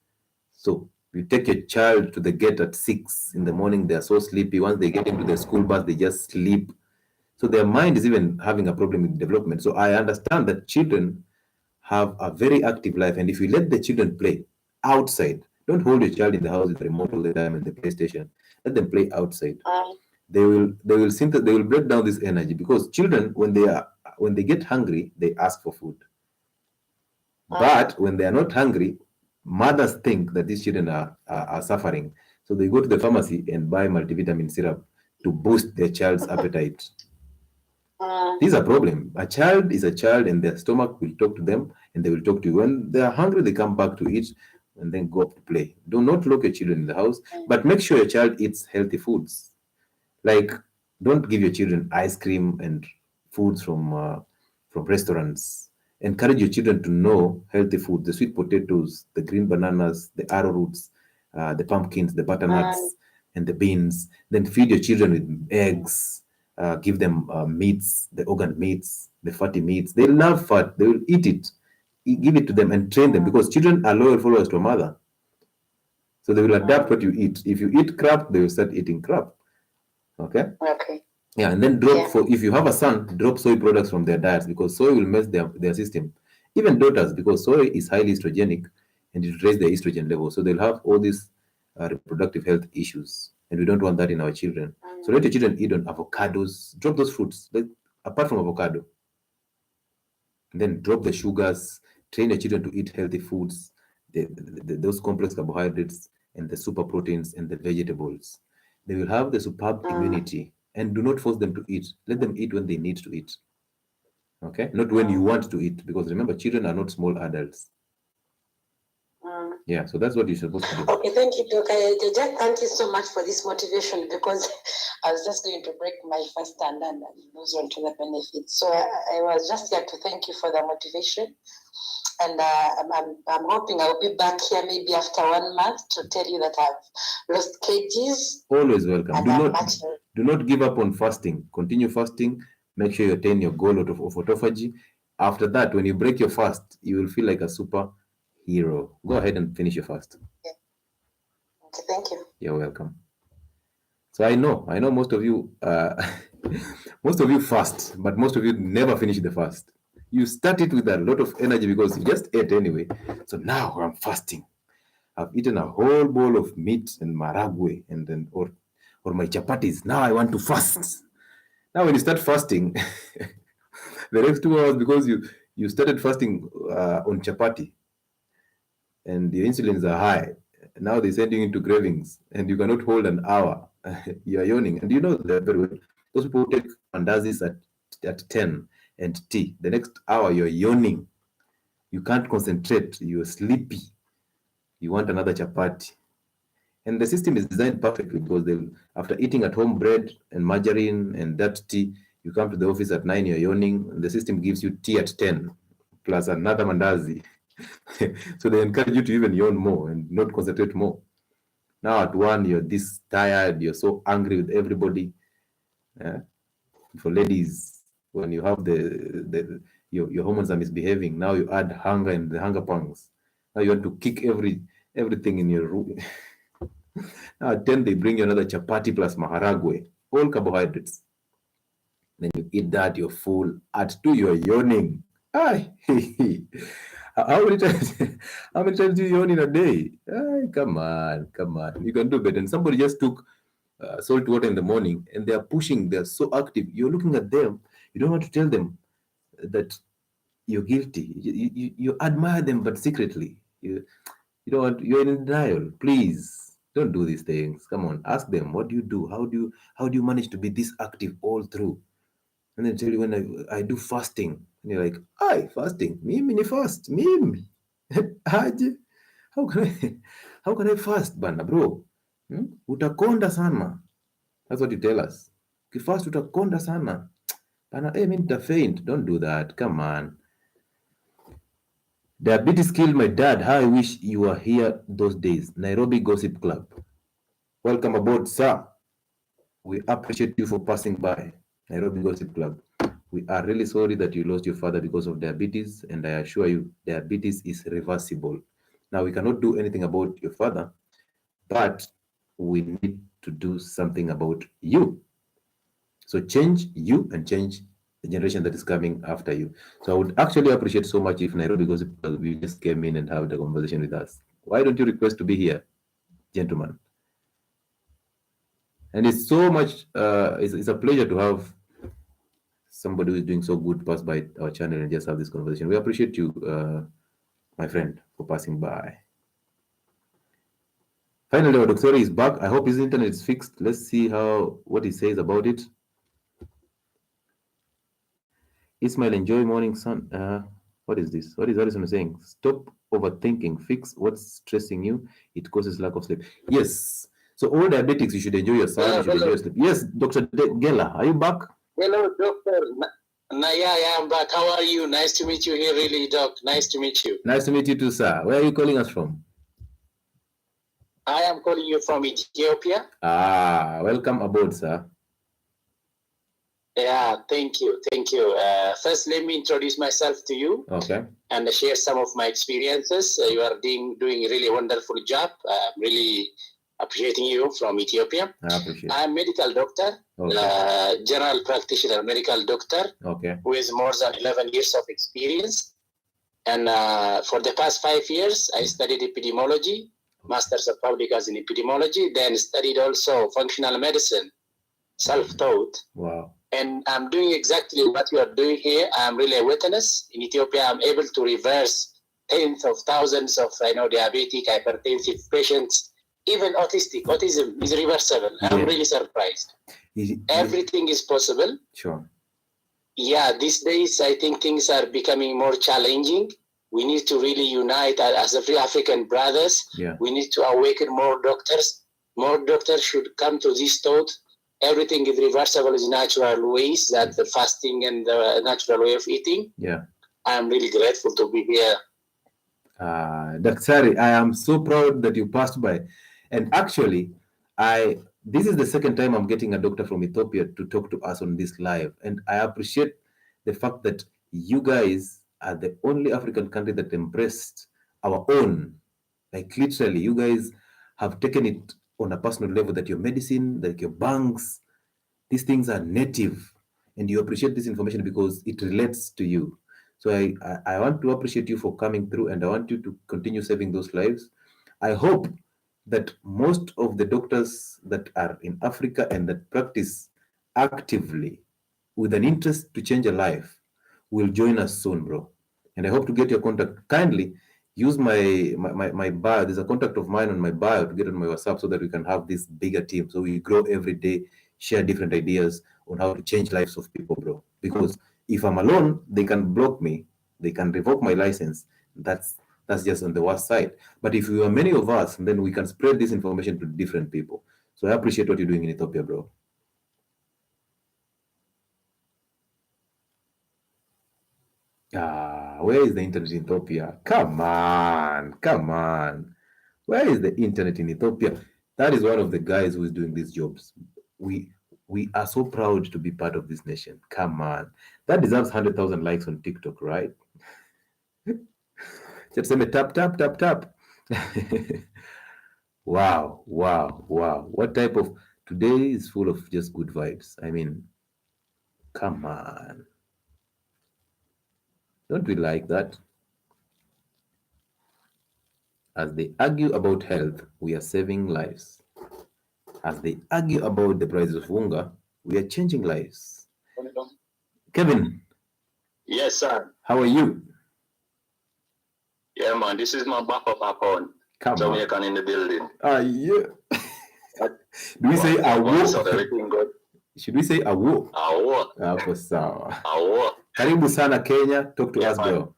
So you take a child to the gate at 6 in the morning, they are so sleepy. Once they get into the school bus, they just sleep. So their mind is even having a problem with development. So I understand that children have a very active life. And if you let the children play outside, don't hold your child in the house with the remote all the time and the PlayStation. Let them play outside. They will break down this energy, because children, when they get hungry, they ask for food. But when they are not hungry, mothers think that these children are suffering. So they go to the pharmacy and buy multivitamin syrup to boost their child's appetite. This is a problem. A child is a child, and their stomach will talk to them, and they will talk to you. When they are hungry, they come back to eat and then go up to play. Do not lock your children in the house, but make sure your child eats healthy foods. Like, don't give your children ice cream and foods from restaurants. Encourage your children to know healthy food, the sweet potatoes, the green bananas, the arrowroots, the pumpkins, the butternuts, and the beans. Then feed your children with eggs. Give them meats, the organ meats, the fatty meats. They love fat. They will eat it. Give it to them and train them, because children are loyal followers to a mother. So they will adapt what you eat. If you eat crap, they will start eating crap. Okay? Okay. Yeah, and then if you have a son, drop soy products from their diets, because soy will mess their system. Even daughters, because soy is highly estrogenic and it raises their estrogen level. So they'll have all these reproductive health issues. And we don't want that in our children. So let your children eat on avocados. Drop those fruits, apart from avocado. And then drop the sugars. Train your children to eat healthy foods, those complex carbohydrates, and the super proteins and the vegetables. They will have the superb immunity. And do not force them to eat. Let them eat when they need to eat. Okay? Not when you want to eat. Because remember, children are not small adults. Yeah, so that's what you're supposed to do. Okay, thank you, Doc. Jack, thank you so much for this motivation, because I was just going to break my fast and lose on to the benefits. So I was just here to thank you for the motivation. And I'm hoping I'll be back here maybe after 1 month to tell you that I've lost kgs. Always welcome. Do not give up on fasting. Continue fasting. Make sure you attain your goal of autophagy. After that, when you break your fast, you will feel like a superhero. Go ahead and finish your fast. Okay, thank you. You're welcome. So I know most of you fast, but most of you never finish the fast. You start it with a lot of energy because you just ate anyway. So now I'm fasting. I've eaten a whole bowl of meat and maragwe and then or my chapatis. Now I want to fast. Now when you start fasting, the next 2 hours, because you started fasting on chapati and your insulins are high, now they send you into cravings and you cannot hold an hour. You are yawning. And you know that very well. Those people who take mandazis at 10 and tea, the next hour you're yawning. You can't concentrate. You're sleepy. You want another chapati. And the system is designed perfectly, because after eating at home bread and margarine and that tea, you come to the office at 9, you're yawning, and the system gives you tea at 10 plus another mandazi. So they encourage you to even yawn more and not concentrate more. Now at 1, you're this tired, you're so angry with everybody. For ladies, when you have your hormones are misbehaving, now you add hunger and the hunger pangs. Now you want to kick everything in your room. Now at 10, they bring you another chapati plus maharagwe, all carbohydrates. Then you eat that, you're full. At 2, you're yawning. How many times do you yawn in a day? Come on. You can do better. And somebody just took salt water in the morning and they're pushing, they're so active. You're looking at them. You don't want to tell them that you're guilty. You admire them, but secretly. You don't want, you're in denial. Please don't do these things. Come on, ask them, what do you do? How do you manage to be this active all through? And then tell you, when I do fasting, and you're like, fasting? Mimi ni fast. Mimi. Aje? How can I fast, bana bro? Utakonda sana. That's what you tell us. Ukifast utakonda sana. Bana, mimi nitafaint. Don't do that. Come on. Diabetes killed my dad. How I wish you were here those days. Nairobi Gossip Club. Welcome aboard, sir. We appreciate you for passing by. Nairobi Gossip Club. We are really sorry that you lost your father because of diabetes, and I assure you, diabetes is reversible. Now, we cannot do anything about your father, but we need to do something about you. So change you and change the generation that is coming after you. So I would actually appreciate so much if Nairobi Gossip Club, you just came in and have the conversation with us. Why don't you request to be here, gentlemen? And it's so much, it's a pleasure to have somebody who is doing so good pass by our channel and just have this conversation. We appreciate you, my friend, for passing by. Finally, our doctor is back. I hope his internet is fixed. Let's see what he says about it. Ismail, enjoy morning sun. What is this? What is Harrison saying? Stop overthinking. Fix what's stressing you. It causes lack of sleep. Yes. So all diabetics, you should enjoy your sun. You should enjoy your sleep. Yes, Dr. Gela, are you back? Hello, doctor. Yeah, I'm back. How are you? Nice to meet you here, really, Doc. Nice to meet you. Nice to meet you too, sir. Where are you calling us from? I am calling you from Ethiopia. Welcome aboard, sir. Yeah, thank you. First, let me introduce myself to you. Okay. And share some of my experiences. You are doing a really wonderful job. I'm really appreciating you from Ethiopia. I appreciate. I'm a medical doctor, general practitioner, medical doctor, with more than 11 years of experience. And for the past 5 years, I studied epidemiology, Masters of Public Health in epidemiology, then studied also functional medicine, self-taught. Wow. And I'm doing exactly what you are doing here. I'm really a witness. In Ethiopia, I'm able to reverse tens of thousands of diabetic, hypertensive patients, even autistic. Autism is reversible. Yeah. I'm really surprised. Everything is possible. Sure. Yeah, these days, I think things are becoming more challenging. We need to really unite as a free African brothers. Yeah. We need to awaken more doctors. More doctors should come to this thought. Everything is reversible in natural ways, that the fasting and the natural way of eating. Yeah. I'm really grateful to be here. Daktari, I am so proud that you passed by. And actually, this is the second time I'm getting a doctor from Ethiopia to talk to us on this live. And I appreciate the fact that you guys are the only African country that embraced our own. Like literally, you guys have taken it on a personal level, that your medicine, like your banks, these things are native, and you appreciate this information because it relates to you. So I want to appreciate you for coming through, and I want you to continue saving those lives. I hope that most of the doctors that are in Africa and that practice actively with an interest to change a life will join us soon, bro. And I hope to get your contact. Kindly use my bio. There's a contact of mine on my bio to get on my WhatsApp so that we can have this bigger team. So we grow every day, share different ideas on how to change lives of people, bro. Because if I'm alone, they can block me, they can revoke my license. That's just on the worst side. But if we are many of us, then we can spread this information to different people. So I appreciate what you're doing in Ethiopia, bro. Where is the internet in Ethiopia? Come on. Where is the internet in Ethiopia? That is one of the guys who is doing these jobs. We are so proud to be part of this nation. Come on. That deserves 100,000 likes on TikTok, right? Just say tap. Wow. What type of... Today is full of just good vibes. I mean, come on. Don't we like that? As they argue about health, we are saving lives. As they argue about the price of unga, we are changing lives. Kevin. Yes, sir. How are you? Yeah, man. This is my backup account. Jamaican in the building. Yeah. Do we say awo? So everything good. Should we say awo? Awo. Hapo sawa. Awo. Karibu sana Kenya. Talk to us, bro.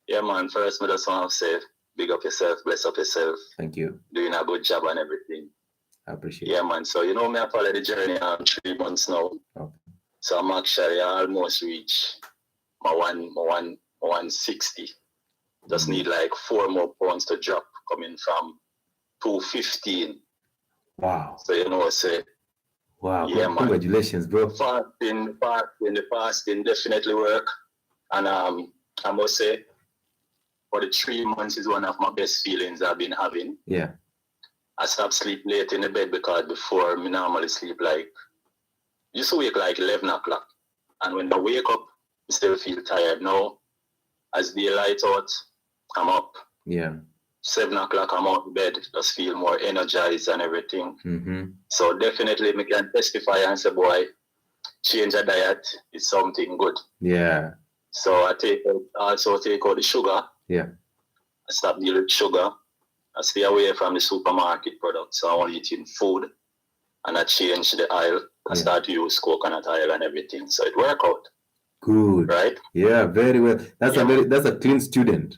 Yeah, man. First, I just want to say, big up yourself, bless up yourself. Thank you. Doing a good job and everything. I appreciate it. Yeah, man. So, me, I followed the journey 3 months now. Okay. So, I'm actually almost reached my 160. Just need like 4 more pounds to drop, coming from 215. Wow. So, say. Wow. Yeah, man. Congratulations, bro. The fasting definitely work. And I must say, for the 3 months is one of my best feelings I've been having. Yeah. I stopped sleep late in the bed because before me normally sleep used to wake like 11 o'clock. And when I wake up, I still feel tired. Now, as daylight out, I'm up. Yeah. 7 o'clock, I'm out of bed. Just feel more energized and everything. Mm-hmm. So definitely, me can testify and say, boy, change a diet is something good. Yeah. So I also take out the sugar. Yeah. I stop dealing with sugar. I stay away from the supermarket products. So I only eating food. And I change the oil. I start to use coconut oil and everything. So it worked out. Good. Right? Yeah, very well. That's a clean student.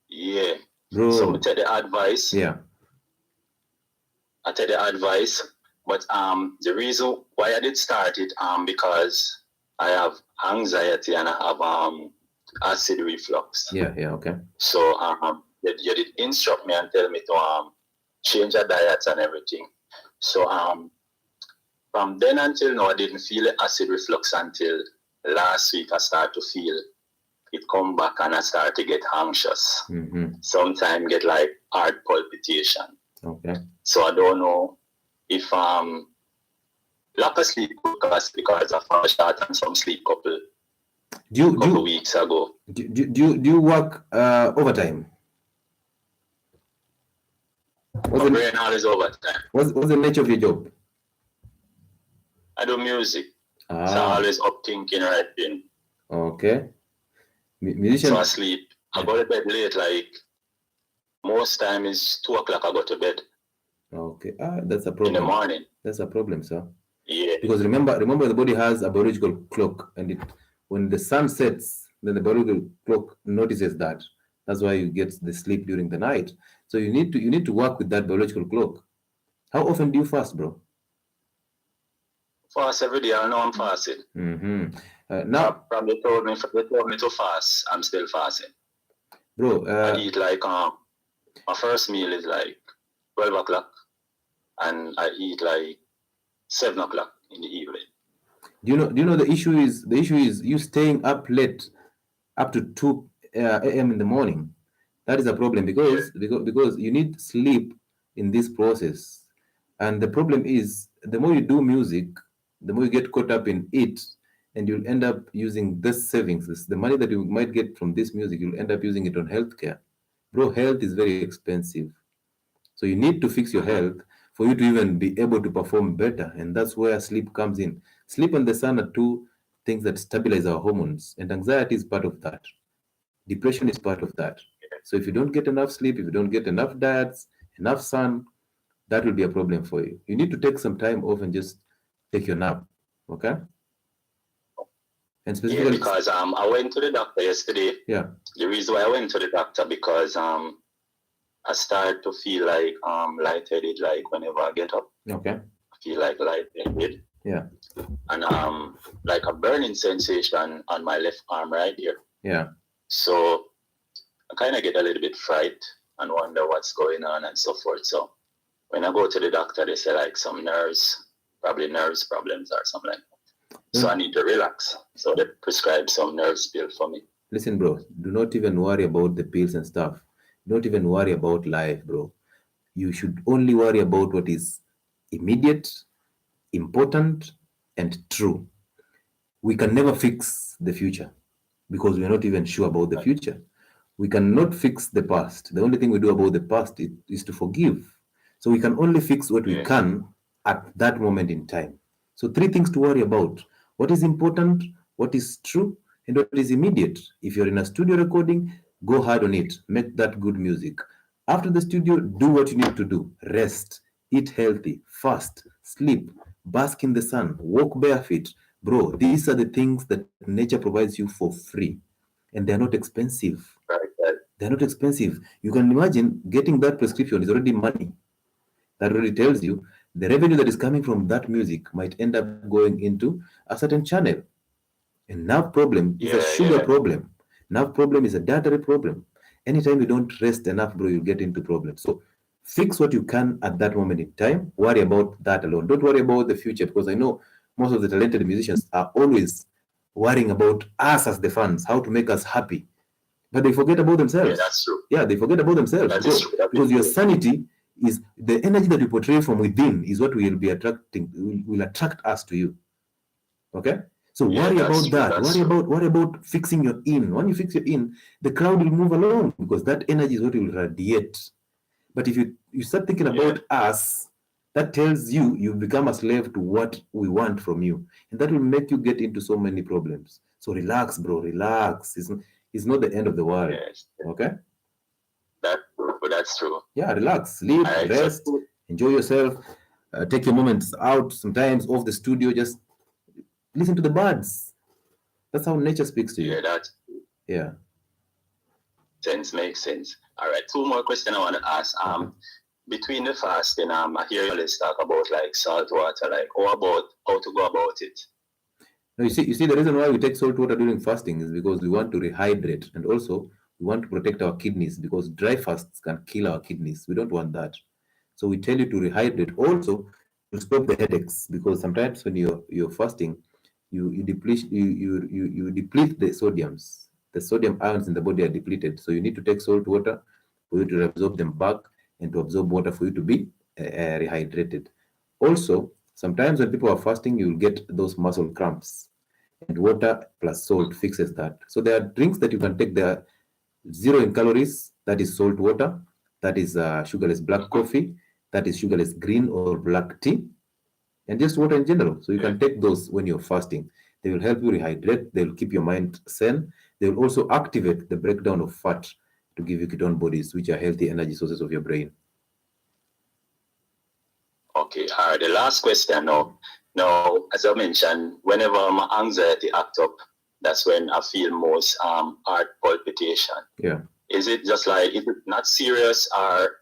Yeah. Bro. So I take the advice. Yeah. I take the advice. But the reason why I did start it because I have anxiety and I have acid reflux. Yeah, okay. So you did instruct me and tell me to change the diet and everything. So from then until now, I didn't feel the acid reflux until last week. I started to feel it come back and I start to get anxious. Sometimes get like heart palpitation. Okay. So I don't know if lack of sleep because I fall short on some sleep couple weeks ago. Do you work overtime? My brain always overtime. What's the nature of your job? I do music. So I'm always up thinking, writing. Okay. Musician. So I sleep. I go to bed late, like most time is 2 o'clock I go to bed. Okay. That's a problem. In the morning. That's a problem, sir. Yeah. Because remember the body has a biological clock, and when the sun sets, then the biological clock notices that. That's why you get the sleep during the night. So you need to work with that biological clock. How often do you fast, bro? Fast every day. I know I'm fasting. Now, probably told me to fast. I'm still fasting. Bro, I eat like my first meal is like 12 o'clock, and I eat like 7 o'clock in the evening. Do you know the issue is you staying up late, up to 2 a.m. in the morning. That is a problem because you need sleep in this process. And the problem is the more you do music, the more you get caught up in it, and you'll end up using this savings, the money that you might get from this music, you'll end up using it on healthcare. Bro, health is very expensive. So you need to fix your health for you to even be able to perform better. And that's where sleep comes in. Sleep and the sun are two things that stabilize our hormones. And anxiety is part of that. Depression is part of that. So if you don't get enough sleep, if you don't get enough diets, enough sun, that will be a problem for you. You need to take some time off and just take your nap. Okay? And specifically, because I went to the doctor yesterday. Yeah. The reason why I went to the doctor because I started to feel like lightheaded, like whenever I get up. Okay. I feel like lightheaded. Yeah. And like a burning sensation on my left arm right here. Yeah. So I kind of get a little bit frightened and wonder what's going on and so forth. So when I go to the doctor, they say like some probably nerves problems or something like that. So I need to relax. So they prescribe some nerves pill for me. Listen, bro, do not even worry about the pills and stuff. Don't even worry about life, bro. You should only worry about what is immediate, important, and true. We can never fix the future because we're not even sure about the future. We cannot fix the past. The only thing we do about the past is to forgive. So we can only fix what we can at that moment in time. So 3 things to worry about. What is important, what is true, and what is immediate. If you're in a studio recording, go hard on it. Make that good music. After the studio, do what you need to do. Rest, eat healthy, fast, sleep, bask in the sun, walk barefoot. Bro, these are the things that nature provides you for free. And they're not expensive. They're not expensive. You can imagine getting that prescription is already money. That already tells you the revenue that is coming from that music might end up going into a certain channel. And nerve problem is a sugar problem. Nerve problem is a dietary problem. Anytime you don't rest enough, bro, you'll get into problems. So fix what you can at that moment in time. Worry about that alone. Don't worry about the future because I know most of the talented musicians are always worrying about us as the fans, how to make us happy. But they forget about themselves. Yeah, that's true. Yeah, they forget about themselves. Because your sanity is the energy that you portray from within is what will be attracting, will attract us to you. Okay? So worry about that. Worry about fixing your in. When you fix your in, the crowd will move along because that energy is what will radiate. But if you start thinking about us, that tells you become a slave to what we want from you. And that will make you get into so many problems. So relax, bro. Relax. It's not the end of the world. Yes. Okay? That's true. Yeah, relax, sleep, rest, enjoy yourself. Take your moments out sometimes off the studio. Just listen to the birds. That's how nature speaks to you. Yeah. Makes sense. All right. 2 more questions I want to ask. between the fasting, I hear you always talk about like salt water, like how to go about it. No, you see, the reason why we take salt water during fasting is because we want to rehydrate, and also we want to protect our kidneys, because dry fasts can kill our kidneys. We don't want that. So we tell you to rehydrate, also to stop the headaches, because sometimes when you're fasting, you deplete the sodiums. The sodium ions in the body are depleted. So you need to take salt water for you to absorb them back, and to absorb water for you to be rehydrated. Also, sometimes when people are fasting, you'll get those muscle cramps, and water plus salt fixes that. So there are drinks that you can take. There are zero in calories, that is salt water, that is sugarless black coffee, that is sugarless green or black tea, and just water in general. So you can take those when you're fasting. They will help you rehydrate. They will keep your mind sane. They will also activate the breakdown of fat to give you ketone bodies, which are healthy energy sources of your brain. Okay, all right. The last question now. Now, as I mentioned, whenever my anxiety acts up, that's when I feel most heart palpitation. Yeah. Is it just like, is it not serious, or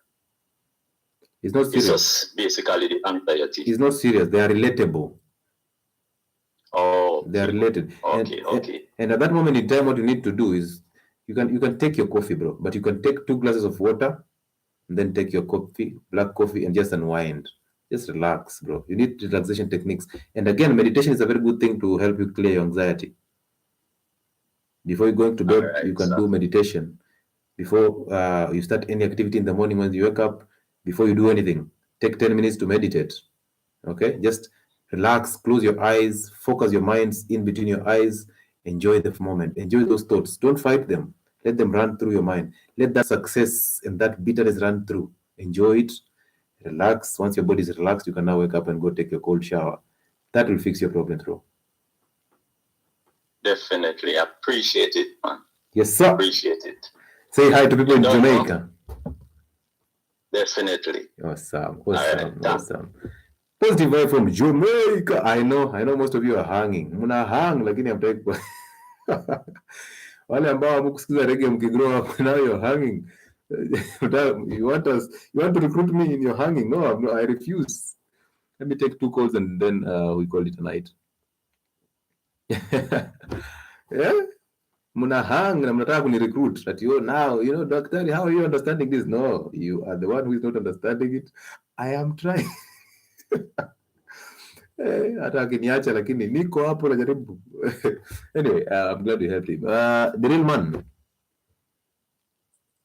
it's not serious? It's just basically the anxiety. It's not serious. They are relatable. Oh, they are related. Okay. And at that moment in time, what you need to do is you can take your coffee, bro, but you can take 2 glasses of water, and then take your coffee, black coffee, and just unwind. Just relax, bro. You need relaxation techniques. And again, meditation is a very good thing to help you clear your anxiety. Before you go to bed, you can do meditation. Before you start any activity in the morning, when you wake up, before you do anything, take 10 minutes to meditate. Okay? Just relax, close your eyes, focus your minds in between your eyes, enjoy the moment, enjoy those thoughts. Don't fight them. Let them run through your mind. Let that success and that bitterness run through. Enjoy it. Relax. Once your body is relaxed, you can now wake up and go take your cold shower. That will fix your problem, bro. Definitely. Appreciate it, man. Yes, sir. Appreciate it. Say hi to people in Jamaica. Definitely. Awesome. Right, awesome. Positive vibe from Jamaica. I know most of you are hanging. Muna hang lakini hamtaki kwa. Wale ambao hamkusikiza reggae mkigrow up, now you're hanging. You want to recruit me in your hanging? No, I refuse. Let me take 2 calls and then we call it a night. Yeah? Muna hang na mnataka kuni recruit that now, Doctor, how are you understanding this? No, you are the one who is not understanding it. I am trying. Hata akiniacha lakini niko hapo najaribu. Anyway, I'm glad we helped him. The real man.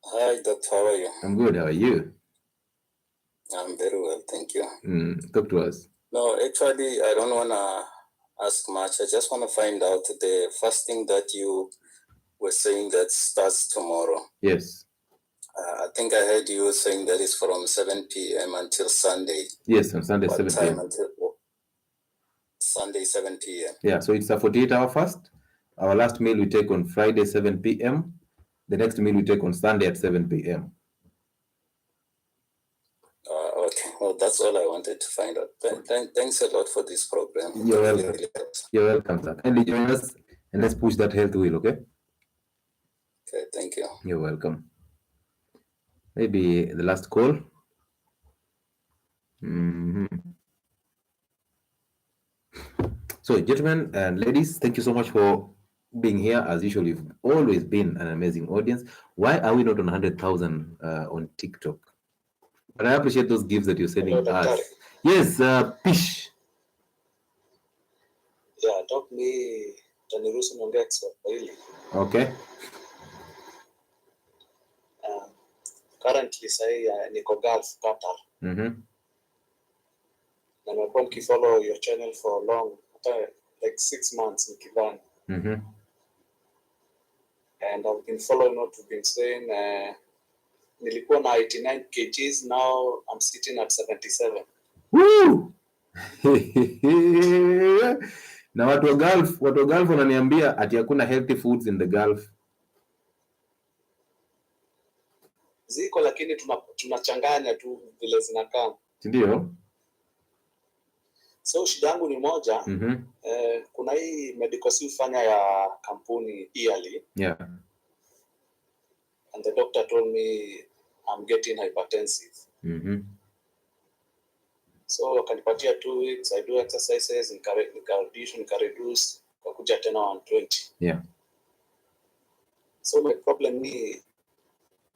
Hi, Doctor. How are you? I'm good. How are you? I'm very well, thank you. Talk to us. No, actually, I don't want to ask much. I just want to find out the fasting that you were saying that starts tomorrow. Yes. I think I heard you saying that is from 7 p.m. until Sunday. Yes, on Sunday, 7 p.m. Until Sunday, 7 p.m. Yeah, so it's a 48-hour fast. Our last meal we take on Friday, 7 p.m. The next meal we take on Sunday at 7 p.m. Okay, well, that's all I wanted to find out. Thanks a lot for this program. You're welcome. You're welcome, sir. Kindly join us and let's push that health wheel, okay? Okay, thank you. You're welcome. Maybe the last call. So, gentlemen and ladies, thank you so much for being here. As usual, you've always been an amazing audience. Why are we not on 100,000 on TikTok? But I appreciate those gifts that you're sending us. Yes, Pish. Yeah, talk me Tanirusu Nongea Kiswahili. Okay. Currently say niko Gulf, Qatar. Na nimekuwa nikifollow your channel for long, like 6 months nikidhani. And I've been following what you've been saying. Nilikuwa na 89 kgs, now I'm sitting at 77. Woo! Na watu wa Gulf wananiambia ati hakuna healthy foods in the Gulf. Ziko lakini tunachanganya tu vile zinakaa. Ndio. So shida yangu ni moja. Kuna hii medical fanya ya kampuni yearly. Yeah. And the doctor told me I'm getting hypertensive. So wakanipatia 2 weeks, I do exercises, nikareduce, kakuja tena 120. Yeah. So my problem ni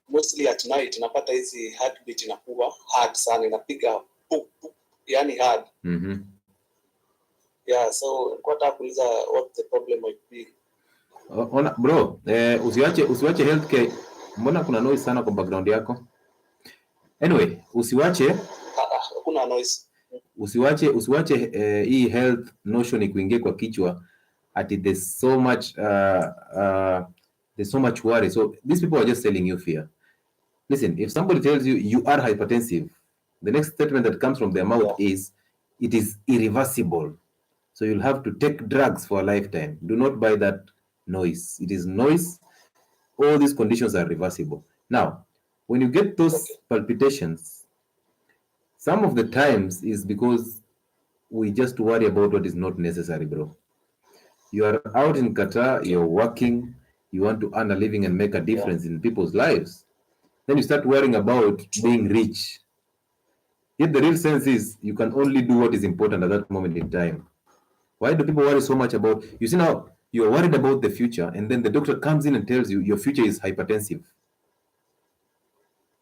mostly at night napata hizi heartbeat inakuwa hard sana, inapiga yani hard. Yeah, so nilikuwa nataka kuuliza what the problem might be. Ona bro, usiwache healthcare. Mbona kuna noise sana kwa background yako? Anyway, usiwache kuna noise. Usiwache hii health notion ikuingie kwa kichwa ati there's so much worry. So these people are just telling you fear. Listen, if somebody tells you you are hypertensive, the next statement that comes from their mouth is it is irreversible. So you'll have to take drugs for a lifetime. Do not buy that noise. It is noise. All these conditions are reversible. Now, when you get those palpitations, some of the times is because we just worry about what is not necessary, bro. You are out in Qatar, you're working, you want to earn a living and make a difference in people's lives. Then you start worrying about being rich. Yet the real sense is you can only do what is important at that moment in time. Why do people worry so much about, you see now, you're worried about the future and then the doctor comes in and tells you your future is hypertensive.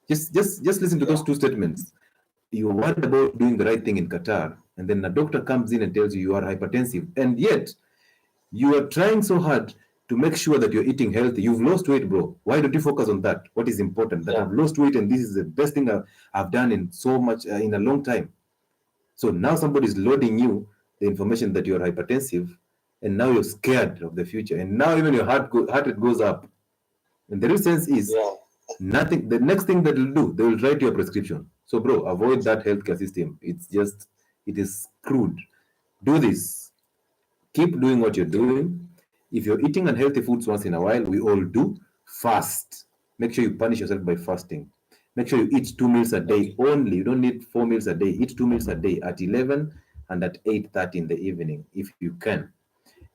Just listen to those two statements. You're worried about doing the right thing in Qatar and then the doctor comes in and tells you you are hypertensive, and yet you are trying so hard to make sure that you're eating healthy. You've lost weight, bro. Why don't you focus on that? What is important? That I've lost weight and this is the best thing I've done in so much in a long time. So now somebody's loading you the information that you're hypertensive, and now you're scared of the future, and now even your heart rate goes up. And the real sense is nothing. The next thing that they'll do, they will write you a prescription. So, bro, avoid that healthcare system. It is crude. Do this. Keep doing what you're doing. If you're eating unhealthy foods once in a while, we all do, fast. Make sure you punish yourself by fasting. Make sure you eat 2 meals a day only. You don't need 4 meals a day. Eat 2 meals a day at 11 and at 8:30 in the evening, if you can.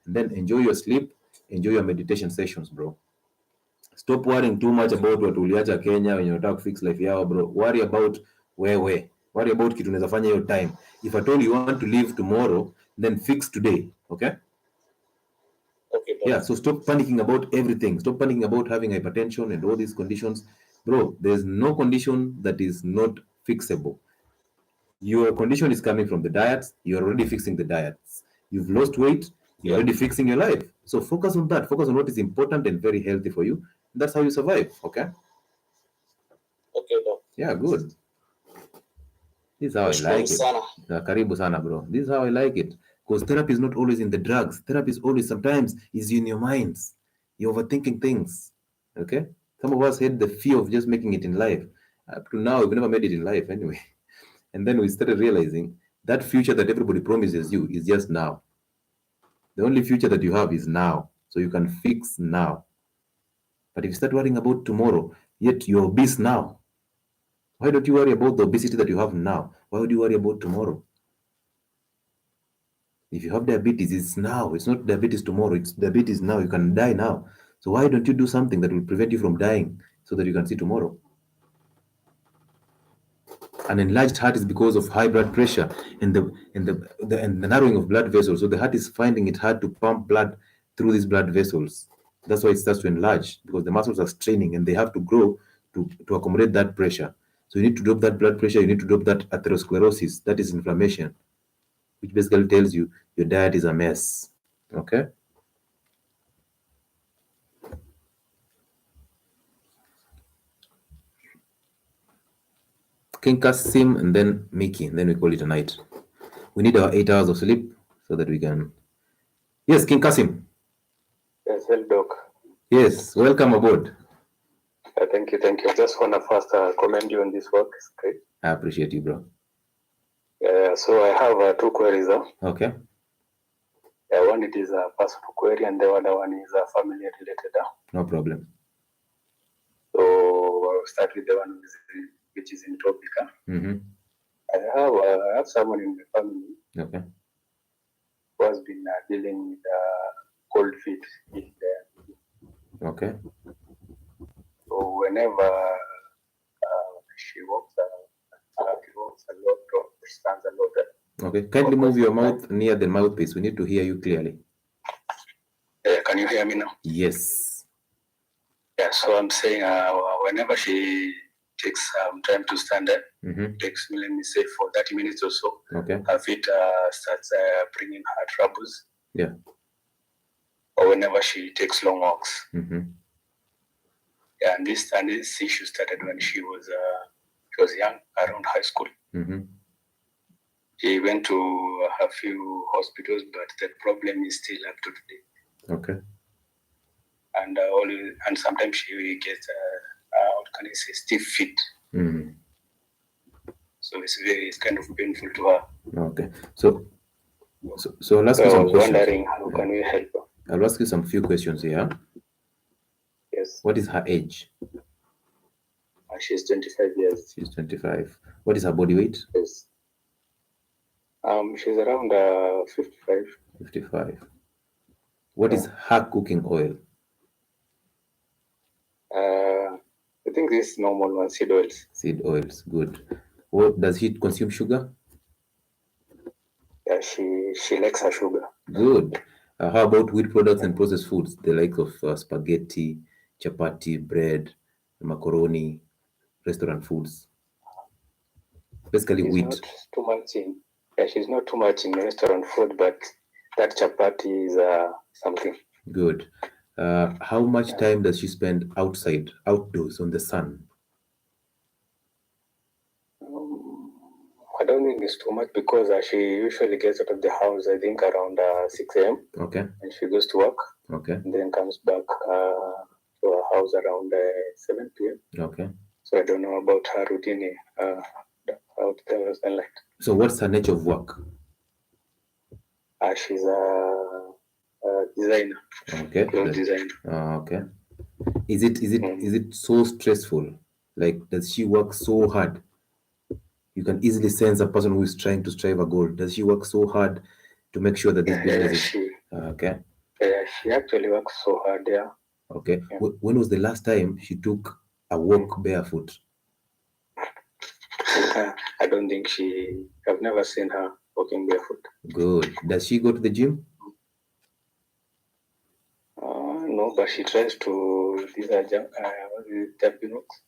And then enjoy your sleep, enjoy your meditation sessions, bro. Stop worrying too much about what uliacha Kenya when you're to fix life yao, bro. Worry about wewe. Worry about kitu unaweza fanya your time. If at all you want to live tomorrow, then fix today, okay? Yeah, so stop panicking about everything. Stop panicking about having hypertension and all these conditions. Bro, there's no condition that is not fixable. Your condition is coming from the diets. You're already fixing the diets. You've lost weight. You're already fixing your life. So focus on that. Focus on what is important and very healthy for you. That's how you survive, okay? Okay, Doc. Yeah, good. This is how I like it. Karibu sana, bro. This is how I like it. Because therapy is not always in the drugs. Therapy is always, sometimes, is in your minds. You're overthinking things. Okay? Some of us had the fear of just making it in life. Up to now, we've never made it in life anyway. And then we started realizing that future that everybody promises you is just now. The only future that you have is now. So you can fix now. But if you start worrying about tomorrow, yet you're obese now, why don't you worry about the obesity that you have now? Why would you worry about tomorrow? If you have diabetes, it's now. It's not diabetes tomorrow. It's diabetes now. You can die now. So why don't you do something that will prevent you from dying so that you can see tomorrow? An enlarged heart is because of high blood pressure and the narrowing of blood vessels. So the heart is finding it hard to pump blood through these blood vessels. That's why it starts to enlarge, because the muscles are straining and they have to grow to accommodate that pressure. So you need to drop that blood pressure. You need to drop that atherosclerosis. That is inflammation, which basically tells you your diet is a mess. Okay? King Kasim and then Mickey, and then we call it a night. We need our 8 hours of sleep so that we can. Yes, King Kasim. Yes, well, Doc. Yes, welcome aboard. Thank you. I just want to first commend you on this work. It's great. I appreciate you, bro. So I have 2 queries. Okay. One, it is a personal query, and the other one is family related. No problem. So I'll start with the one which is in topic. I have someone in the family. Okay. Who has been dealing with cold feet. Okay. So whenever she walks, talks a lot or stands a lot. Okay, kindly move your mouth near the mouthpiece. We need to hear you clearly. Can you hear me now? Yes. Yeah, so I'm saying whenever she takes time to stand there, takes me, let me say, for 30 minutes or so, her feet starts bringing her troubles. Yeah. Or whenever she takes long walks. Yeah, and this issue started when she was young, around high school. She went to a few hospitals, but the problem is still up to today. Okay. And sometimes she gets what can I say, stiff feet. So it's kind of painful to her. Okay. So I'll ask you some questions. Wondering how can we help her? I'll ask you some few questions here. Yes. What is her age? She's 25 years. She's 25. What is her body weight? Yes. She's around 55. 55. What is her cooking oil? I think this normal one, seed oils. Seed oils, good. What does she consume sugar? Yeah, she likes her sugar. Good. How about wheat products and processed foods, the like of spaghetti, chapati, bread, macaroni, restaurant foods? Basically, she's wheat. Not too much in. Yeah, she's not too much in restaurant food, but that chapati is something. Good. How much time does she spend outdoors on the sun? I don't think it's too much because she usually gets out of the house, I think, around 6 a.m. Okay. And she goes to work. Okay. And then comes back to her house around 7 p.m. Okay. So I don't know about her routine out there and like. So what's her nature of work? She's a designer. Okay. Designer. Okay. Is it so stressful? Like, does she work so hard? You can easily sense a person who is trying to strive a goal. Does she work so hard to make sure that this business is okay? Yeah, she actually works so hard. Yeah. Okay. Yeah. When was the last time she took a walk barefoot? I don't think I've never seen her walking barefoot. Good. Does she go to the gym? No, but she tries to jumping ropes.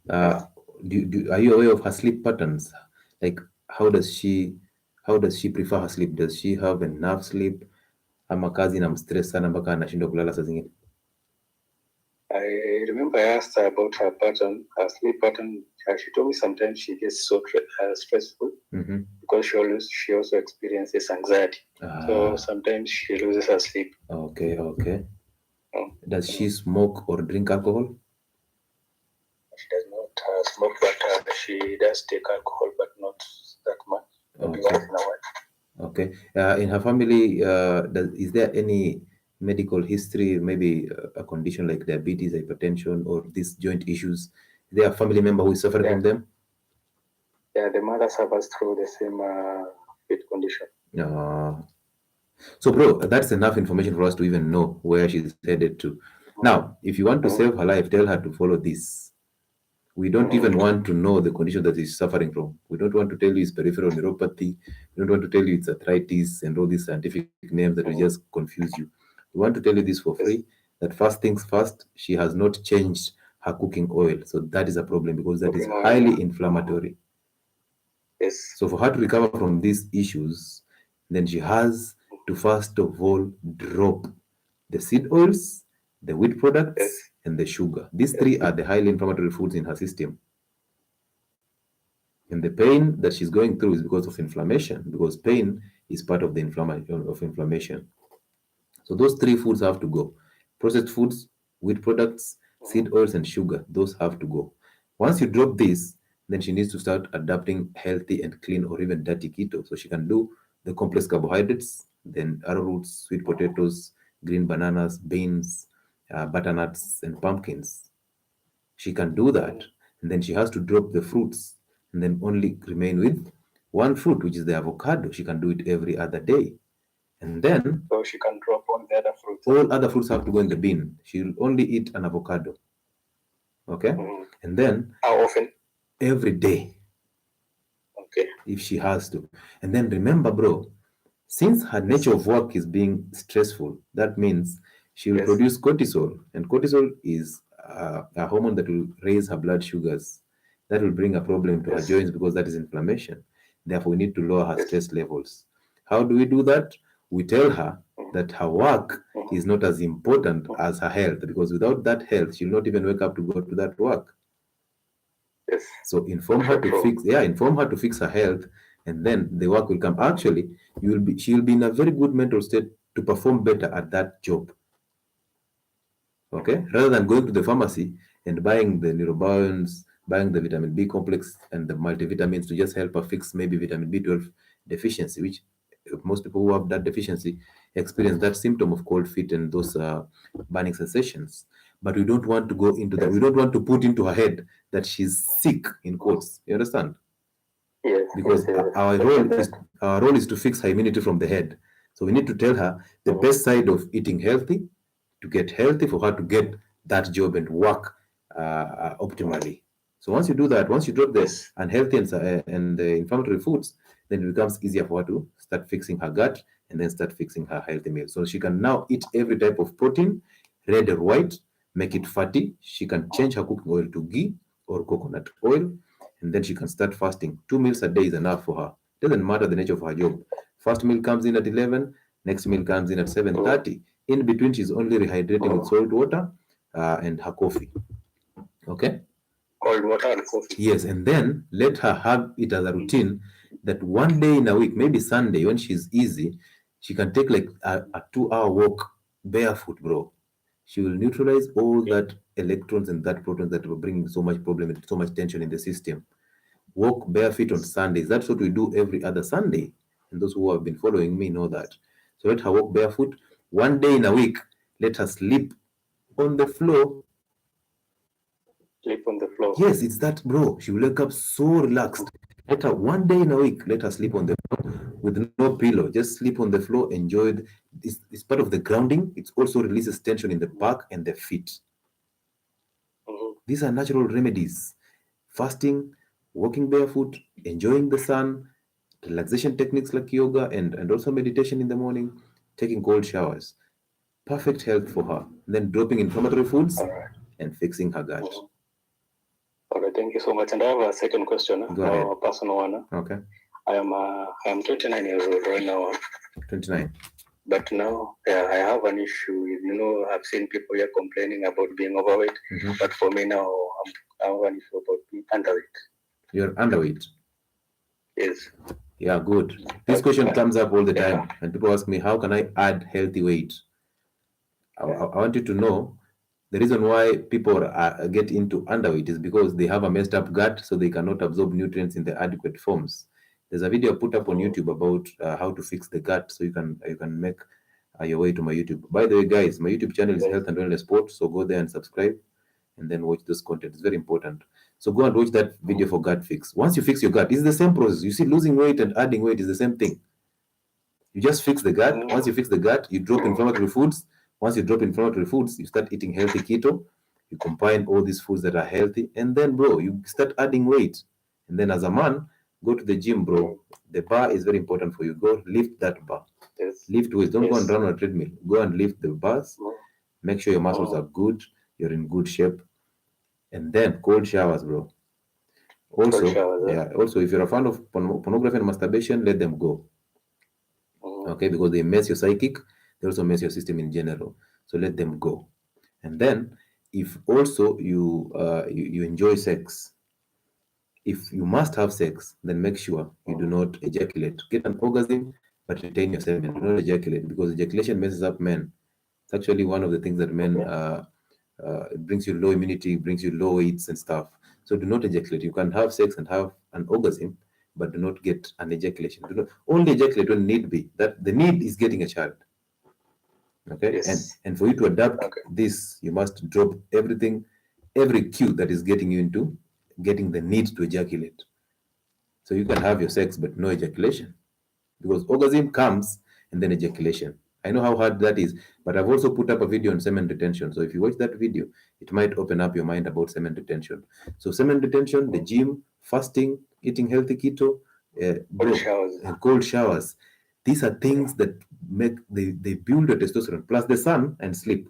Are you aware of her sleep patterns? Like, how does she prefer her sleep? Does she have enough sleep? Ama kazi inamstress sana mpaka anashindwa kulala saa zingine? I remember I asked her about her sleep pattern. She told me sometimes she gets so stressful because she also experiences anxiety. So sometimes she loses her sleep. Okay. Does she smoke or drink alcohol? She does not smoke, but she does take alcohol, but not that much. Maybe once in a while. Okay. In her family, is there any medical history, maybe a condition like diabetes, hypertension, or these joint issues? Is there a family member who is suffering from them? Yeah, the mother suffers through the same fit condition. So, bro, that's enough information for us to even know where she's headed to. Now, if you want to save her life, tell her to follow this. We don't even want to know the condition that she's suffering from. We don't want to tell you it's peripheral neuropathy. We don't want to tell you it's arthritis and all these scientific names that will just confuse you. We want to tell you this for free, that first things first, she has not changed her cooking oil. So that is a problem because that is highly inflammatory. Yes. So for her to recover from these issues, then she has to first of all drop the seed oils, the wheat products, and the sugar. These three are the highly inflammatory foods in her system. And the pain that she's going through is because of inflammation, because pain is part of the inflammation. So those three foods have to go. Processed foods, wheat products, seed oils, and sugar. Those have to go. Once you drop this, then she needs to start adapting healthy and clean or even dirty keto. So she can do the complex carbohydrates, then arrowroots, sweet potatoes, green bananas, beans, butternuts, and pumpkins. She can do that. And then she has to drop the fruits and then only remain with one fruit, which is the avocado. She can do it every other day. And then so she can drop on the other fruits. All other fruits have to go in the bin. She'll only eat an avocado. Okay? And then how often? Every day. if she has to. And then remember, bro, since her nature of work is being stressful, that means she will produce cortisol, and cortisol is a hormone that will raise her blood sugars. That will bring a problem to her joints because that is inflammation. Therefore, we need to lower her stress levels. How do we do that? We tell her that her work is not as important as her health, because without that health, she'll not even wake up to go to that work. So inform her to fix her health, and then the work will come. Actually, she'll be in a very good mental state to perform better at that job. Okay, rather than going to the pharmacy and buying the neurobions, buying the vitamin B complex and the multivitamins to just help her fix maybe vitamin B12 deficiency, which most people who have that deficiency experience that symptom of cold feet and those burning sensations. But we don't want to go into that. We don't want to put into her head that she's sick, in quotes. You understand? Yes. Because our role is to fix her immunity from the head. So we need to tell her the best side of eating healthy, to get healthy, for her to get that job and work optimally. So once you do that, once you drop this unhealthy and the inflammatory foods, then it becomes easier for her to start fixing her gut and then start fixing her healthy meals. So she can now eat every type of protein, red or white, make it fatty. She can change her cooking oil to ghee or coconut oil, and then she can start fasting. 2 meals a day is enough for her. Doesn't matter the nature of her job. First meal comes in at 11, next meal comes in at 7:30. In between, she's only rehydrating with salt water and her coffee. Okay? Cold water and coffee. Yes, and then let her have it as a routine that one day in a week, maybe Sunday, when she's easy, she can take like a 2-hour walk barefoot, bro. She will neutralize all that electrons and that protons that were bringing so much problem and so much tension in the system. Walk barefoot on Sundays. That's what we do every other Sunday. And those who have been following me know that. So let her walk barefoot. One day in a week, let her sleep on the floor. Sleep on the floor. Yes, it's that, bro. She will wake up so relaxed. Let her one day in a week, let her sleep on the floor with no pillow. Just sleep on the floor. Enjoy it. It's part of the grounding. It also releases tension in the back and the feet. These are natural remedies. Fasting, walking barefoot, enjoying the sun, relaxation techniques like yoga and also meditation in the morning, taking cold showers. Perfect health for her. And then dropping inflammatory foods and fixing her gut. All right, thank you so much. And I have a second question. Go ahead. A personal one. Okay. I am 29 years old right now. 29. But now I have an issue. I've seen people here complaining about being overweight. But for me now, I have an issue about being underweight. You're underweight? Yes. Yeah, good. This question comes up all the time. And people ask me, how can I add healthy weight? I want you to know the reason why people get into underweight is because they have a messed up gut, so they cannot absorb nutrients in the adequate forms. There's a video put up on YouTube about how to fix the gut, so you can make your way to my YouTube. By the way, guys, my YouTube channel is Health and Wellness Sport, so go there and subscribe, and then watch this content. It's very important. So go and watch that video for gut fix. Once you fix your gut, it's the same process. You see, losing weight and adding weight is the same thing. You just fix the gut. Once you fix the gut, you drop inflammatory foods. Once you drop inflammatory foods, you start eating healthy keto. You combine all these foods that are healthy, and then, bro, you start adding weight. And then, as a man, go to the gym, bro. The bar is very important for you. Go lift that bar. Yes. Lift weights. Don't go and run on a treadmill. Go and lift the bars. Make sure your muscles are good. You're in good shape. And then cold showers, bro. Also, also, if you're a fan of pornography and masturbation, let them go. Okay, because they mess your psychic, they also mess your system in general. So let them go. And then, if also you enjoy sex, if you must have sex, then make sure you do not ejaculate. Get an orgasm, but retain your semen. Do not ejaculate, because ejaculation messes up men. It's actually one of the things that men it brings you low immunity, brings you low weights and stuff. So do not ejaculate. You can have sex and have an orgasm, but do not get an ejaculation. Do not only ejaculate when need be. That the need is getting a child. Okay, and for you to adapt this, you must drop everything, every cue that is getting you into getting the need to ejaculate. So you can have your sex, but no ejaculation, because orgasm comes and then ejaculation. I know how hard that is, but I've also put up a video on semen retention. So if you watch that video, it might open up your mind about semen retention. So semen retention, the gym, fasting, eating healthy keto, cold showers. These are things that they build your testosterone, plus the sun and sleep.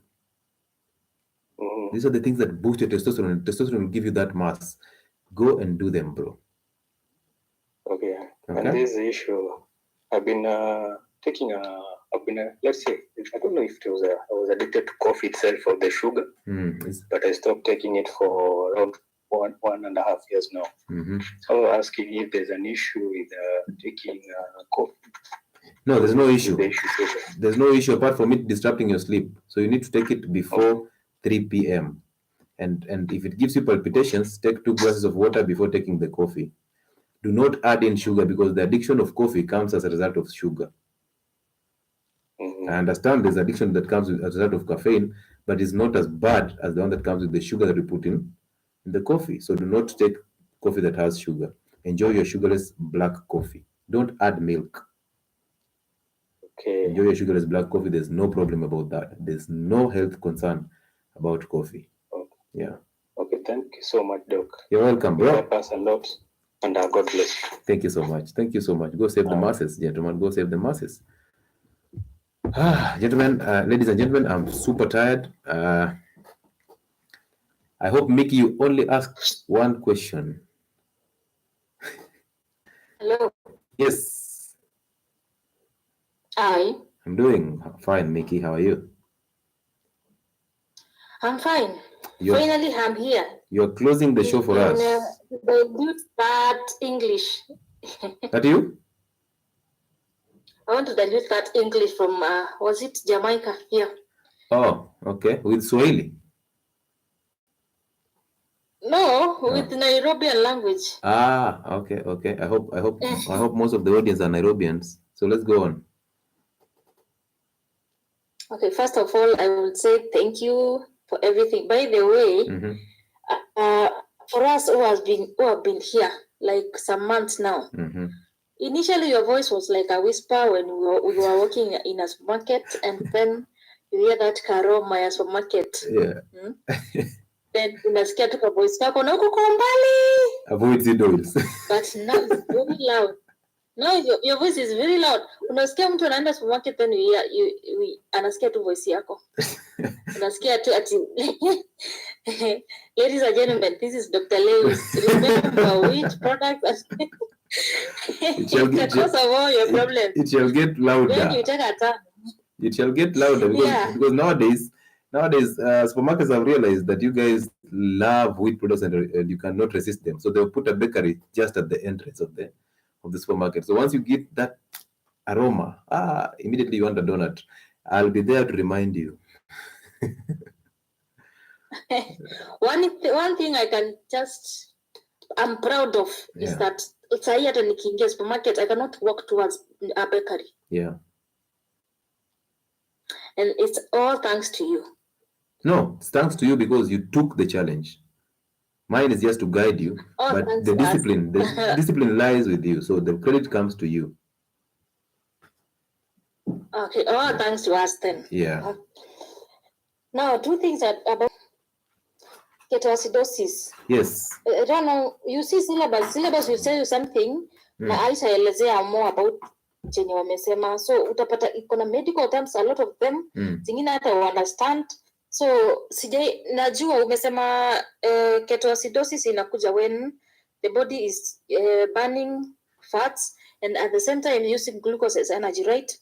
These are the things that boost your testosterone, and testosterone will give you that mass. Go and do them, bro. Okay. And this issue, I've been taking let's say, I don't know if it was I was addicted to coffee itself or the sugar, but I stopped taking it for around 1.5 years now. So I was asking if there's an issue with taking coffee. No, there's no issue. There's no issue apart from it disrupting your sleep. So you need to take it before 3 p.m. And if it gives you palpitations, take 2 glasses of water before taking the coffee. Do not add in sugar because the addiction of coffee comes as a result of sugar. I understand there's addiction that comes as a result of caffeine, but it's not as bad as the one that comes with the sugar that you put in the coffee. So do not take coffee that has sugar. Enjoy your sugarless black coffee. Don't add milk. Okay. Enjoy your sugarless black coffee. There's no problem about that. There's no health concern about coffee. Okay. Yeah. Okay, thank you so much, Doc. You're welcome, bro. Help us a lot, and God bless you. Thank you so much. Thank you so much. Go save the masses, gentlemen. Go save the masses. Gentlemen, ladies and gentlemen, I'm super tired. I hope, Mickey, you only asked one question. Hello. Yes. Hi. I'm doing fine, Mickey. How are you? I'm fine. Finally, I'm here. You're closing the show for us. The good start English. That you? I want to dilute that English from, was it Jamaica? Yeah. Oh, okay. With Swahili? No, with Nairobian language. Okay. I hope most of the audience are Nairobians. So let's go on. Okay, first of all, I would say thank you for everything. By the way, for us who have been here like some months now, initially your voice was like a whisper when we were working in a supermarket, and then you hear that aroma ya supermarket. Yeah. Then unasikia tu kwa voice yako na uko kwa mbali. Avoid the noise. But now it's very loud. Now your voice is very loud. Unasikia mtu anaenda supermarket, then anasikia tu voice yako. Unasikia tu ati ladies and gentlemen, this is Dr. Lewis. Remember which products it shall get louder. Then you take a turn. It shall get louder because nowadays supermarkets have realized that you guys love wheat products and you cannot resist them. So they'll put a bakery just at the entrance of the supermarket. So once you get that aroma, immediately you want a donut. I'll be there to remind you. One thing I'm proud of is that it's a year nikiingia supermarket, I cannot walk towards a bakery. Yeah. And it's all thanks to you. No, it's thanks to you because you took the challenge. Mine is just to guide you, but the discipline lies with you. So the credit comes to you. Okay, all thanks to us then. Yeah. Now, two things about ketoacidosis. Yes. I don't know. You see syllabus will tell you something. Na Aisha elezea more about chenye wamesema. So utapata iko na medical terms, a lot of them. Zingine hata understand. So najua umesema ketoacidosis inakuja when the body is burning fats and at the same time using glucose as energy, right?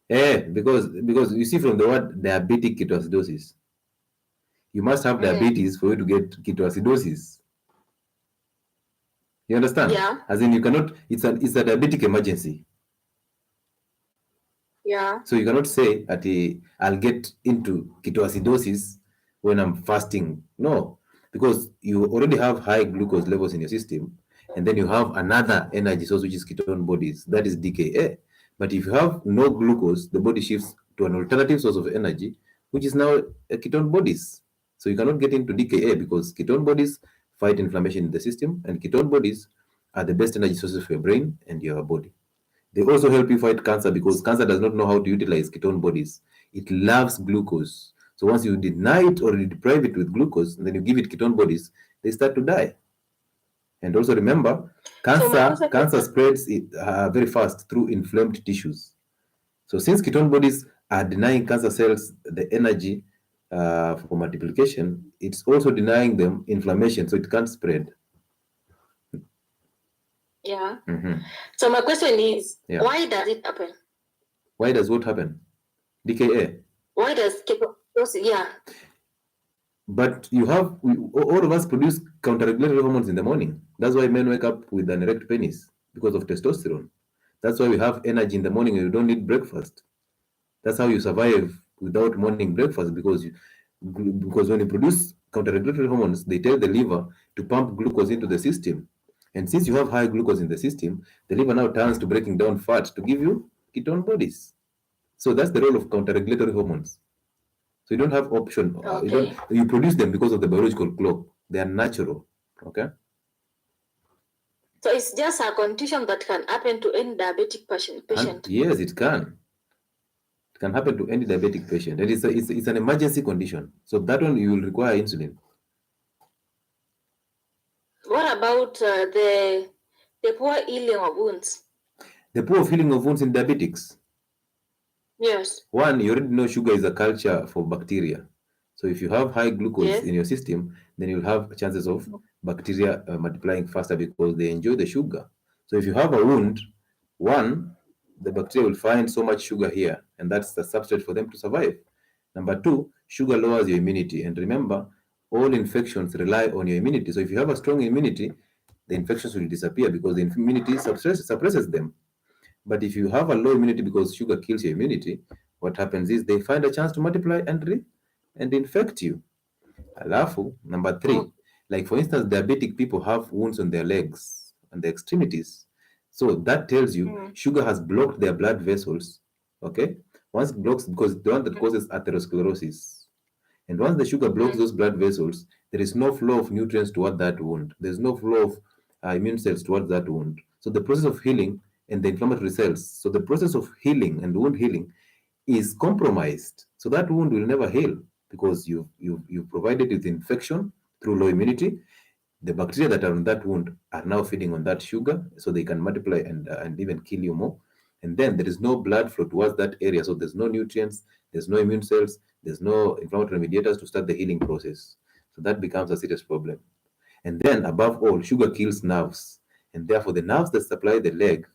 Yeah, because you see from the word diabetic ketoacidosis, you must have diabetes for you to get ketoacidosis. You understand? Yeah. As in, you cannot. It's a diabetic emergency. Yeah. So you cannot say that I'll get into ketoacidosis when I'm fasting. No, because you already have high glucose levels in your system, and then you have another energy source which is ketone bodies. That is DKA. But if you have no glucose, the body shifts to an alternative source of energy, which is now ketone bodies. So you cannot get into DKA because ketone bodies fight inflammation in the system, and ketone bodies are the best energy sources for your brain and your body. They also help you fight cancer because cancer does not know how to utilize ketone bodies. It loves glucose. So once you deny it or you deprive it with glucose, and then you give it ketone bodies, they start to die. And also remember, cancer spreads very fast through inflamed tissues. So since ketone bodies are denying cancer cells the energy for multiplication, it's also denying them inflammation, so it can't spread. Yeah. So my question is, why does it happen? Why does what happen? DKA. Why does ketone? But all of us produce counter-regulatory hormones in the morning. That's why men wake up with an erect penis, because of testosterone. That's why we have energy in the morning and you don't need breakfast. That's how you survive without morning breakfast, because when you produce counter-regulatory hormones, they tell the liver to pump glucose into the system. And since you have high glucose in the system, the liver now turns to breaking down fat to give you ketone bodies. So that's the role of counter-regulatory hormones. So you don't have option. Okay. You produce them because of the biological clock. They are natural. Okay. So it's just a condition that can happen to any diabetic patient. Yes, it can. It can happen to any diabetic patient. And it's an emergency condition. So that one you will require insulin. What about the poor healing of wounds? The poor healing of wounds in diabetics. Yes. One, you already know sugar is a culture for bacteria. So if you have high glucose in your system, then you'll have chances of bacteria multiplying faster because they enjoy the sugar. So if you have a wound, one, the bacteria will find so much sugar here, and that's the substrate for them to survive. Number two, sugar lowers your immunity. And remember, all infections rely on your immunity. So if you have a strong immunity, the infections will disappear because the immunity suppresses them. But if you have a low immunity because sugar kills your immunity, what happens is they find a chance to multiply and infect you. Alafu, number three, like for instance, diabetic people have wounds on their legs and the extremities. So that tells you sugar has blocked their blood vessels. Okay? Once it blocks, because the one that causes atherosclerosis. And once the sugar blocks those blood vessels, there is no flow of nutrients toward that wound. There's no flow of immune cells towards that wound. So the process of healing and the inflammatory cells. So the process of healing and wound healing is compromised. So that wound will never heal because you've provided it with infection through low immunity. The bacteria that are on that wound are now feeding on that sugar, so they can multiply and even kill you more. And then there is no blood flow towards that area, so there's no nutrients, there's no immune cells, there's no inflammatory mediators to start the healing process. So that becomes a serious problem. And then, above all, sugar kills nerves, and therefore the nerves that supply the leg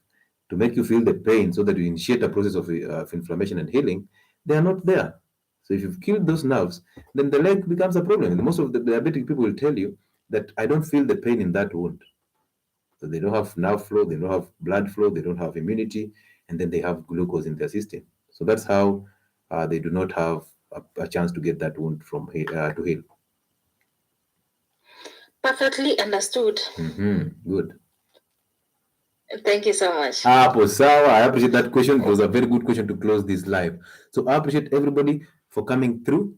to make you feel the pain so that you initiate a process of inflammation and healing, they are not there. So if you've killed those nerves, then the leg becomes a problem. And most of the diabetic people will tell you that I don't feel the pain in that wound. So they don't have nerve flow, they don't have blood flow, they don't have immunity, and then they have glucose in their system. So that's how they do not have a chance to get that wound to heal. Perfectly understood. Good. Thank you so much. Sawa, I appreciate that question. It was a very good question to close this live. So I appreciate everybody for coming through.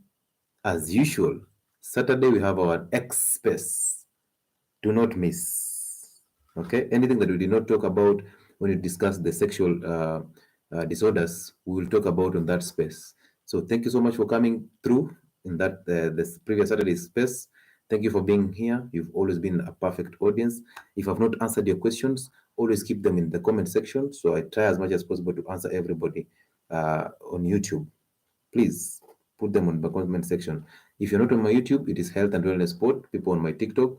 As usual, Saturday we have our X space. Do not miss. Okay, anything that we did not talk about when we discuss the sexual disorders, we will talk about on that space. So thank you so much for coming through in that this previous Saturday space. Thank you for being here. You've always been a perfect audience. If I've not answered your questions, always keep them in the comment section. So I try as much as possible to answer everybody on YouTube. Please put them on the comment section. If you're not on my YouTube, it is Health and Wellness Sport. People on my TikTok,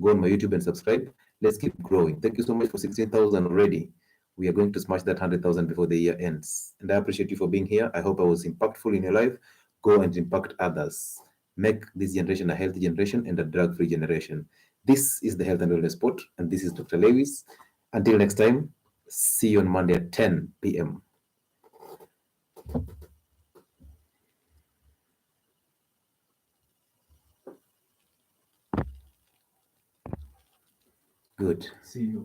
go on my YouTube and subscribe. Let's keep growing. Thank you so much for 16,000 already. We are going to smash that 100,000 before the year ends. And I appreciate you for being here. I hope I was impactful in your life. Go and impact others. Make this generation a healthy generation and a drug-free generation. This is the Health and Wellness Sport, and this is Dr. Lewis. Until next time, see you on Monday at 10 p.m. Good. See you.